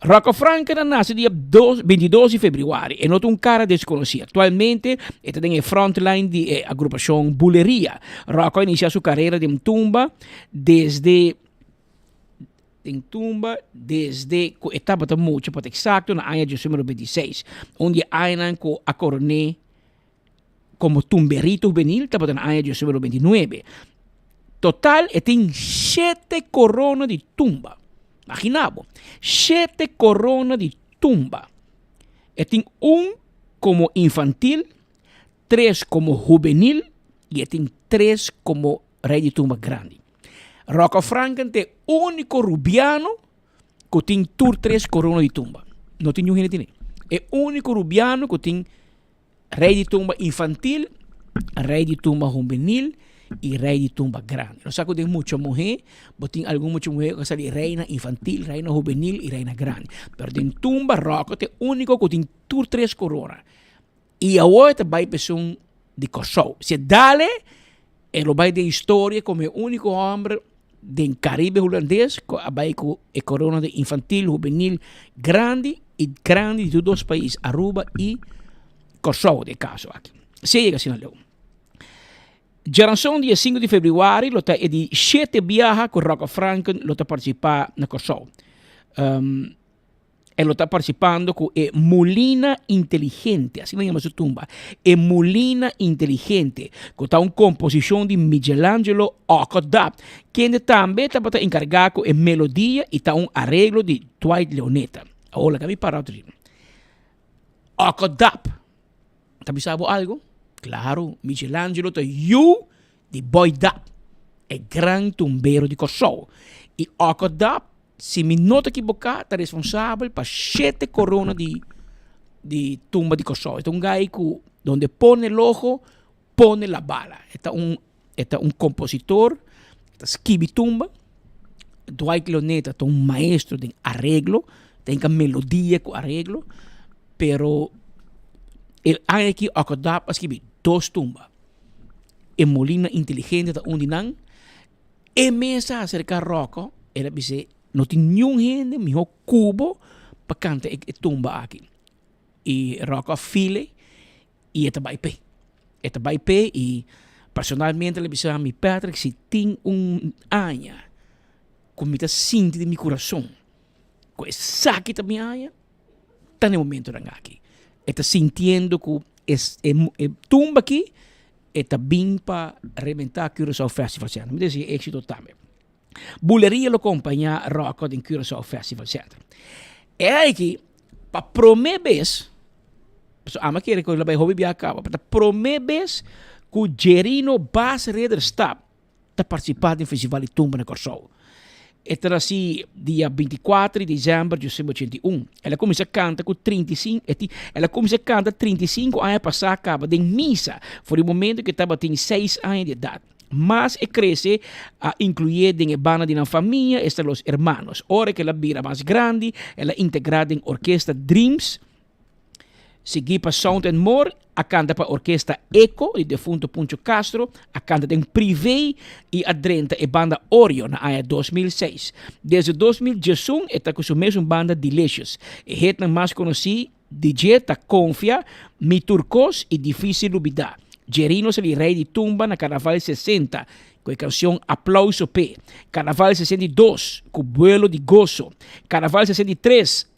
Rocco Franken nasce dia 22 de fevereiro e não é um cara desconhecido. Atualmente está em frontline da agrupação Buleria. Rocco inicia sua carreira em Tumba desde que estava muito, para exato, na ano de 2026, onde ainda a coroné como tumberito juvenil, estava na ano de 2029. Total, tem 7 coronas de tumba. Imaginamos, 7 coronas de tumba. E tem como infantil, 3 como juvenil e tem 3 como rei de tumba grande. Rocco Franken é o único rubiano que tem 3 coronas de tumba. Não tem nenhum gente. É o único rubiano que tem rei de tumba infantil, rei de tumba juvenil e rei de tumba grande. Não sei que tem muita mulher, mas tem alguma mulher que sale reina infantil, reina juvenil e reina grande. Mas tem tumba Rocco é o único que tem 3 coronas. E a outra vai pessoa de Corsou. Se dale, ele vai de história como o único homem do Caribe holandês que vai com a corona de infantil, juvenil, grande e grande de todos os países, Aruba e Corsou, de caso aqui. Chega assim, não. Geração dia 5 de fevereiro, lota é de 7 viagens com Rocco Franken, lota participar na Corsou. Ele está participando com a Molina Inteligente, assim se chama sua tumba. A Molina Inteligente, que está uma composição de Michelangelo Ocodap, que também está encarregado com a melodia e está um arreglo de Dwight Leoneta. Olha, que me parou outro dia. Ocodap. Está pensando algo? Claro, Michelangelo está de Boy Dap, é grande tumbeiro de Corsou. E Ocodap, se me não equivocar, está responsável por 7 coronas de tumba de Corsou. É um gai que, onde põe o ojo, põe a bala. É um compositor, escreve tumba. Dwight Leoneta é um maestro de arreglo, tem a melodia com arreglo, pero hay aqui Ocodap escreve 2 tumbas. E Molina Inteligente está não. E mesa acerca Rocco, era dizer, não tem nenhum gente, meu cubo, para cantar a tumba aqui. E Rocco file, e está vai pé. Está vai pé, e personalmente, ele disse a mim, Patrick, se tem anha, como está sentindo de meu coração, com esse saque da minha anha, está no momento aqui. Está sentindo que a tumba aqui, está bem para reventar o Curaçao Festival Center. Me dizia êxito também. Buleria lo acompanha Rocco em Curaçao Festival Center. É aqui, para a primeira vez, ama querer que ele vai hobby acaba, para a primeira vez que o Gerino Bass Raider Stab está participando do Festival de Tumba na Corsou. era assim, dia 24 de dezembro de 1981. Ela começa a cantar com 35, ela começa a cantar 35 anos passar acaba de missa. Foi o momento que estava tinha 6 anos de idade. Mas cresce a incluir en banda de una familia, están los hermanos. Ahora que la vira más grande, ella integrada en orquesta Dreams, seguí para Sound and More, a canta para orquesta Eco, de defunto Puncho Castro, a canta en privé y adrenta en banda Orion, en 2006. Desde 2011, está con su misma banda Delicious. Y es más conocida, DJ ta Confia, Mi Turcos y Difícil Olvidar. Gerino se li rei di tumba na Carnaval 60, con la canción Aplauso P. Carnaval 62, con Vuelo di Gozo. Carnaval 63,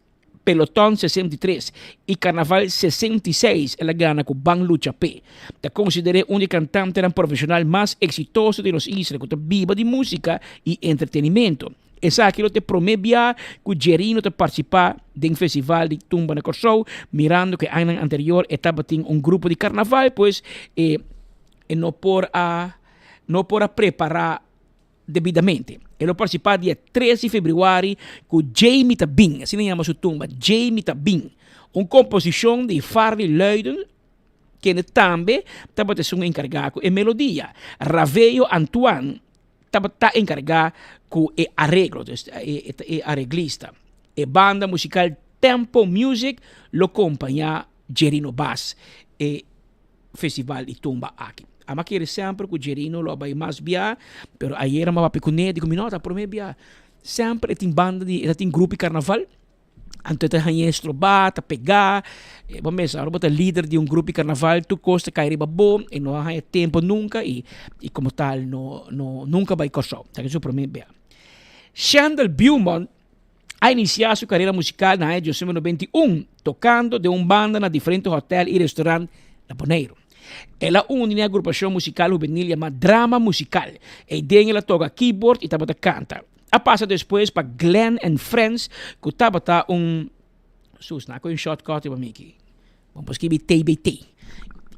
Pelotón 63. Y Carnaval 66, ella gana con Bang Lucha P. Te consideré un cantante profesional más exitoso de los islas, que viva de música y entretenimiento. Esa que te promebia que Gerino te participar del festival de tumba na Corsou, mirando que año anterior estaba en un grupo de carnaval, pues no por preparar debidamente. Ele participar dia 13 de fevereiro com Jamie Tabin, assim se chama sua tumba, Jamie Tabin, uma composição de Farley Leiden, que também estava encarregado em melodia. Ravello Antoine estava encarregado com o arreglo, o arreglista. A banda musical Tempo Music lo acompanha Gerino Bass, e festival de tumba aqui. A maquere sempre que o Gerino lo vai mais bia, pero ayer ma papi com digo mi nota por me bia. Sempre tem banda tem grupo de carnaval. Antes de hanhestro bata pegar, vamos pensar, o líder de grupo de carnaval, tu costa cair babo e não há tempo nunca e como tal nunca vai correr. Tá que isso por me bia. Chandel Beaumont ha iniciado sua carreira musical na época de 1991, tocando de banda na diferentes hotéis e restaurantes da Bonaire. Ela une a agrupação musical juvenil chamada Drama Musical. E dentro ela toca keyboard e também canta. A passa depois para Glenn and Friends, que estava susna com shortcut para mim aqui. Vamos escrever TBT.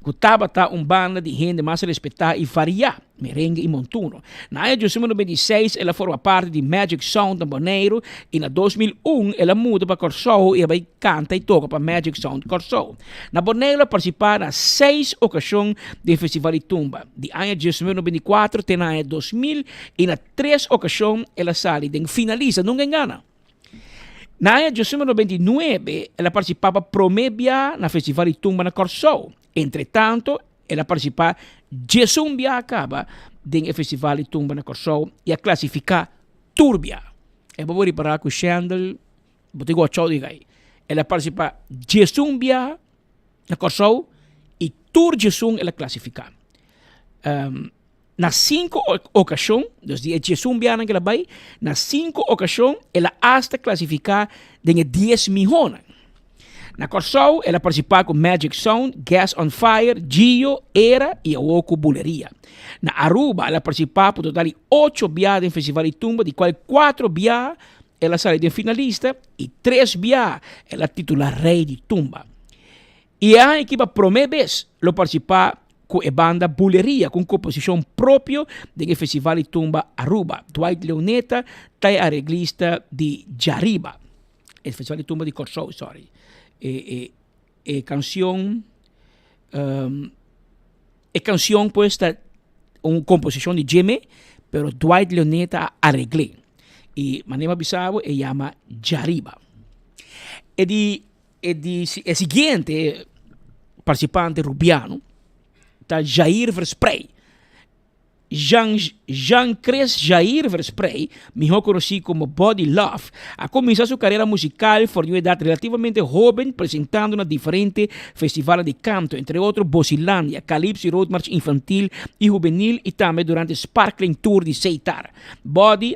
Que estava banda de gente mais respeitada e variada, merengue e montuno. Na época de 1996, ela forma parte de Magic Sound da Bonaire e na 2001 ela muda para Corsou e ela canta e toca para Magic Sound Corsou. Na Bonaire ela participa na 6 ocasiões do Festival de Tumba. De ano de 1994 até na 2000 e na 3 ocasiões ela sai de finalista, nunca engana. Na ano de 1999 ela participava promebia na Festival de Tumba na Corsou. Entretanto, ela participa Jesumbia acaba do Festival de Tumba na Corsou e a classificar Turbia. Eu vou reparar que o Chandel, vou te gostar de aí. Ela participa Jesumbia na Corsou e Tur Jesum ela classifica. Nas 5 ocasiões, desde Jesumbia naquela vai, nas 5 ocasiões ela hasta classificar de 10 milhões. Na Corsou, ela participa com Magic Sound, Gas on Fire, Gio, Era e Awoku Buleria. Na Aruba, ela participa por total de 8 bias em Festival de Tumba, de qual 4 bias ela sai de finalista e 3 bias ela titula Rei de Tumba. E a equipa promebes lo participa com a banda Buleria, com composição própria do Festival de Tumba Aruba. Dwight Leoneta é arreglista de Jariba, o Festival de Tumba de Corsou, sorry. Canción pues está una composición de Jimmy, pero Dwight Leoneta arreglé y manera bisabo se llama Jariba. El siguiente participante rubiano está Jair Verspray. Jean-Chris Jair Verspray, mejor conocido como Body Love, ha comenzado su carrera musical por una edad relativamente joven, presentando en diferentes festivales de canto, entre otros Bosilandia, Calypso y Road March infantil y juvenil, y también durante Sparkling Tour de Seitar. Buddy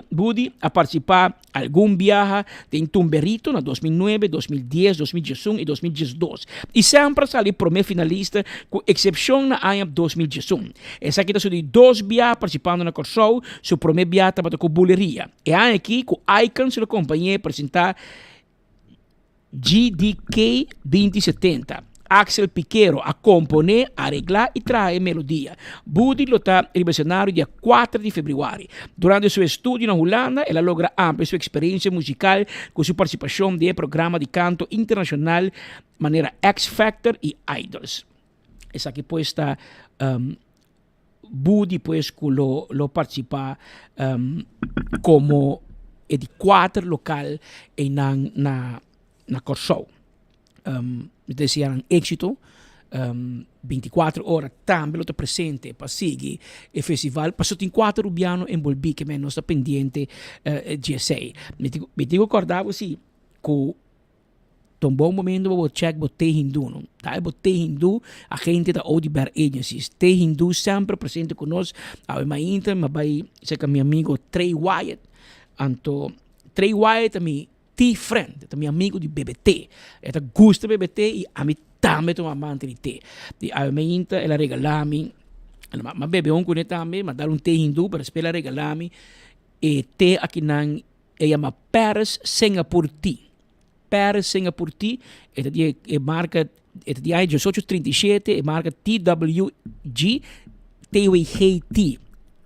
ha participado en algún viaje de Tumberito en 2009, 2010, 2011 y 2012. Y siempre salió primer finalista, con excepción en el año 2011. Esa quita de 2 viajes participando na Corsou, seu primeiro viagem estava com Buleria. E aqui, com Icons, a companhia apresentar GDK 2070. Axel Piquero a componer, arreglar e trazer melodia. Budi lo está revolucionário dia 4 de fevereiro. Durante seu estudo na Holanda, ela logra ampliar sua experiência musical com sua participação de programa de canto internacional, maneira X Factor e Idols. Essa aqui pues está Budi pues que lo participa como de 4 local na Corsou. Decían éxito, 24 horas também lo presente para seguir o festival. Passou em 4 rubiano em Bolbi que menos está pendiente GSA. Me digo acordava assim que um bom momento vou check bote hindu não tá bote hindu a gente da Audibert Agencies te hindu sempre presente conosco a minha inter mas vai ser com meu amigo Trey Wyatt anto Trey Wyatt é meu friend é meu amigo de BBT ele gosta de BBT e a mim também tô amante de te a minha inter ela regala-me mas bebe com ele também mas dar te hindu para ela regala-me e te aqui não chama Paris Singapore Tea Paris Singapore Tea, é marca é 1837, é marca TWG, TWG.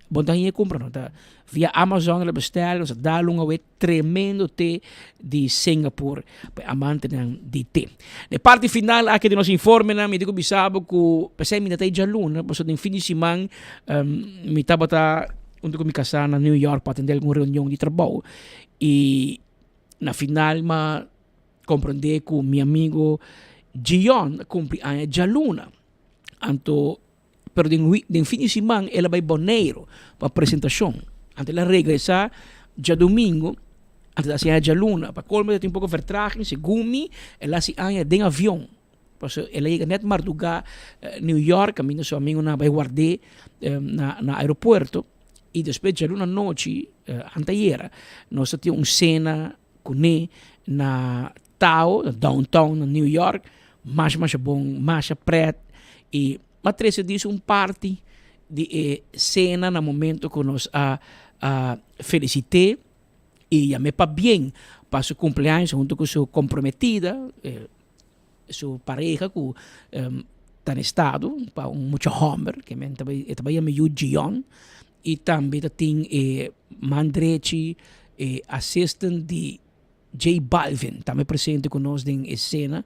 Bom, daí compra, não tá? Via Amazon ela bestela, nós dá um tremendo té de Singapura, amante de té. Na parte final, aqui de nosso informe, me digo bisabo que pensei me datei já luna, passou de fim de semana, me estava onde eu me casar na New York para atender uma reunião de trabalho e na final, mas compreender que meu amigo Gion cumpre anos de luna. Anto, pero de fim de semana ela vai boneiro para apresentação. Antes ela regressa já domingo, antes da semana de luna, para colmo tem um pouco de vertragem, segundo ela se anda de avião. Porque ela chega net madrugada New York, caminho seu amigo na vai guardar na aeroporto e depois de luna noite, anteira, nós tínhamos cena com ele na downtown na New York, mais bom, mais preto e mas disse party de cena no momento que nós felicité e chamei para bem para seu cumpleaños junto com sua comprometida, sua pareja que está no estado, para muito Homer, que também me Gion e também tem Mandrechi, assistant de J Balvin, também presente conosco em cena,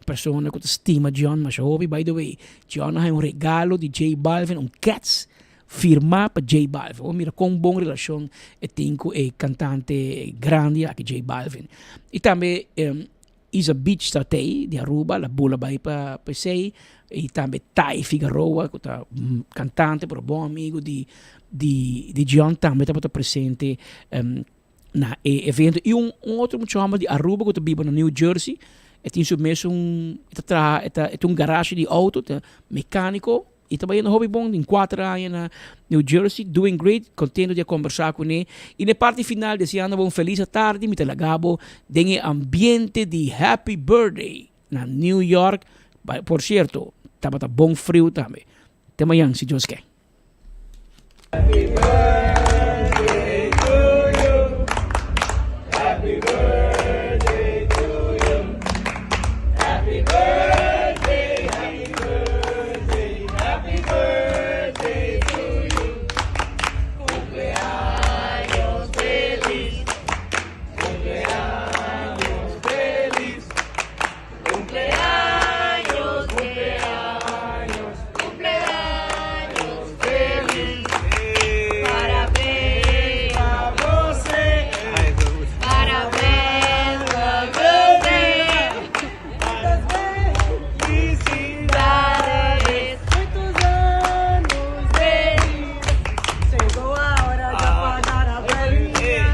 pessoa que estima John, mas ouve, by the way, John tem regalo de J Balvin, Cats, firma para J Balvin. Mira, com boa relação, tem com o cantante grande aqui, J Balvin. E também, Isa Beach Statei, de Aruba, la bula vai para sei, e também Tai Figueroa, que é cantante, pero bom amigo de John, também está presente na evento e outro muito chama de Aruba que vive na New Jersey tem submesso um garagem de auto mecânico e também no hobby bom em 4 anos na New Jersey doing great contento de conversar com ele e na parte final desejando um feliz tarde me telagabo tem ambiente de happy birthday na New York por certo estava bom frio também até amanhã se Deus quer. Happy birthday to you. Happy birthday to you. Happy birthday, happy birthday, happy birthday to you. Cumpleaños feliz. Cumpleaños feliz. Cumpleaños, cumpleaños, cumpleaños feliz. Parabéns a você. Parabéns a você. Felicidades. Muitos anos feliz. Chegou a hora de apagar a velhinha.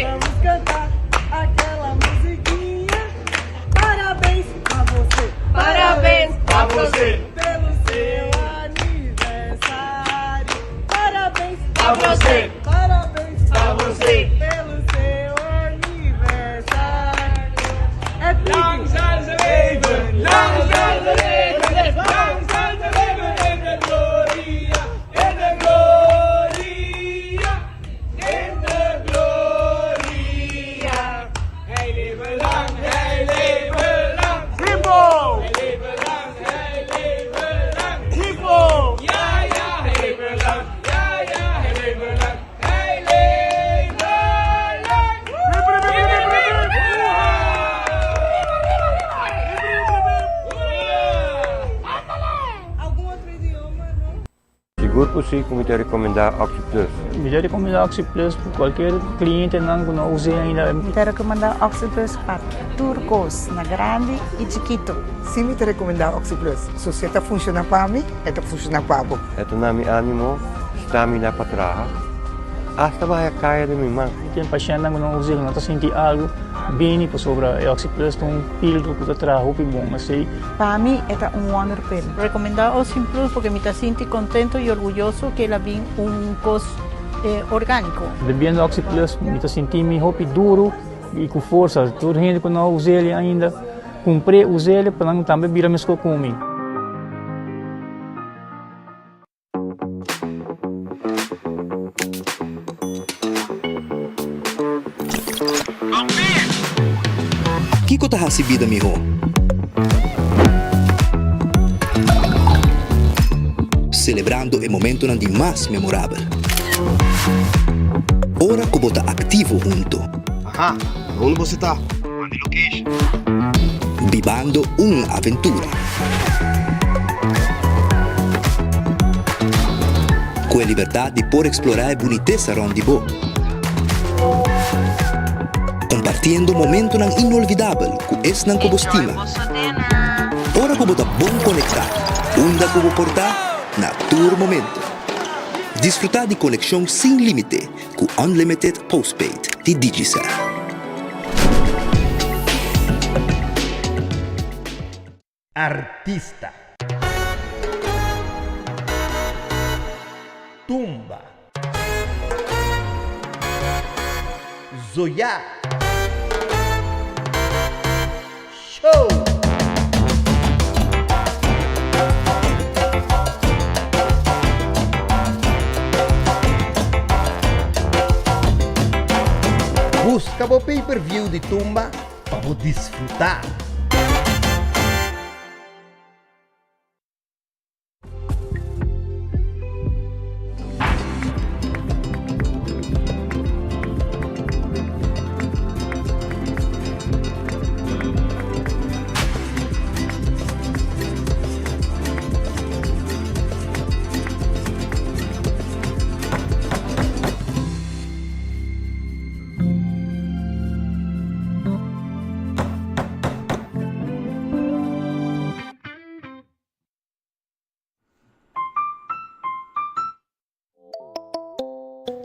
Vamos cantar aquela musiquinha. Parabéns a você. Parabéns a você. Pelo seu aniversário. Parabéns a você. Parabéns a você. Pelo seu aniversário. É Lang zal ze leven. Lang zal ze leven. Lang zal ze leven in de gloria. In de gloria. In de gloria. Hij leven lang. Hij leven lang. Simbo. Hij leven lang. Seguro por si como te recomendar Oxy Plus. Me recomendar Oxy Plus para qualquer cliente que não use ainda. Me recomendar Oxy Plus para turcos, na grande e chiquito. Sim, me recomendar Oxy Plus. Se você está funcionando para mim, está funcionando para você. Ito na mi ánimo, stamina para trabajar. Hasta vai kaya de mi man. Tem paciente que não usa, não está sentindo algo bem sobre o Oxy Plus, um pílula que está trabalhando bom, assim. Para mim, é wonder pill. Recomendar Oxy Plus porque me sinto contento e orgulhoso que ela vem coisa orgânico. Bebendo Oxy Plus, me sinto me duro e com força. Toda gente que não usa ele ainda, comprei, usei ele para não também virar mesmo comigo. Kiko ta hasibida miho. Celebrando o momento nandi mais memorável. Ora que bota ativo junto. Aha, onde você tá? Mande location. Vivando uma aventura. Com a liberdade de poder explorar a boniteza onde bo. Compartiendo momento nang inolvidable ku es nang kubostima. Ora ko bota bom conectar. Unda ko portar na tour momento. Disfrutar de conexão sem limite com Unlimited Postpaid de Digicel. Artista. Tumba. Zoya. Show. Busca o pay-per-view de Tumba para desfrutar.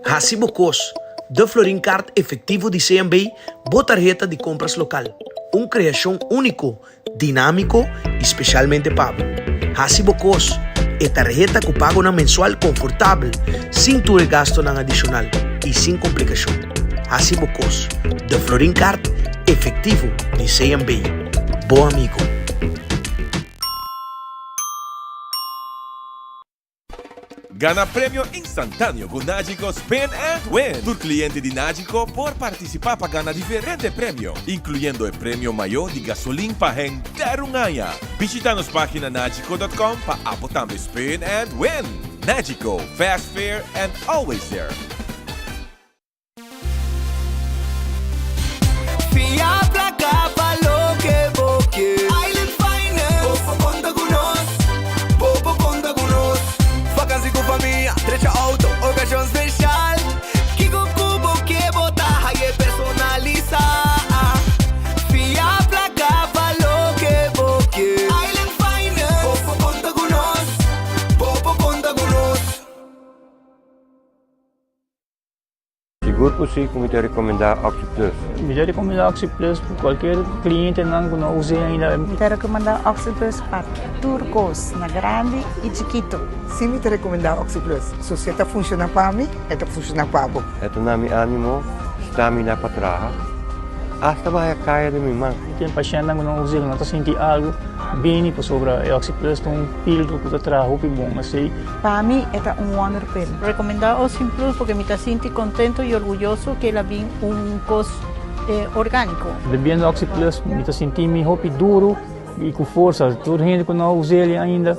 Hacibocos, de Florincard efetivo de CMB, tarjeta de compras local. Criação único, dinâmico e especialmente pago. Hacibocos, tarjeta que pago na mensual confortável, sem ter gasto na adicional e sem complicação. Hacibocos, de Florincard efetivo de CMB. Bom amigo. Gana premio instantâneo com Nagico Spin and Win. Tu cliente de Nagico por participar para ganhar diferente prêmio, incluindo o prêmio maior de gasolina para inteiro ganha. Visita nos página nagico.com para apotar no Spin and Win. Nagico, fast, fair and always there. Fiabla cavalo que boque. Island Finance. Popo conta con nós. Popo conta con nós. Vacancy com família. Trecha auto. Ocasião especial. Kiko Kubo que botar. E personaliza. Fiabla cavalo que boque. Island Finance. Popo conta con nós. Popo conta con nós. Seguro por si como te recomendar Oxy Plus. Me recomendar Oxy Plus para qualquer cliente que não use ainda. Me recomendar Oxy Plus para turcos, na grande e chiquito. Sim, me recomendar Oxy Plus. Se você está funcionando para mim, está funcionando para você. Ito na mi ánimo, stamina para trabajar. Hasta vai kaya de mi man. Tem paciente que não usa, não está sentindo algo bem sobre o Oxy Plus, um pílula que está trabalhando bom, assim. Para mim, é wonder pill. Recomendar Oxy Plus porque me sinto contento e orgulhoso que ela vem coisa orgânico. Bebendo Oxy Plus, me sinto me duro e com força. Toda gente que não usa ele ainda,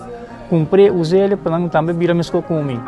comprei, usei ele para não também virar mesmo comigo.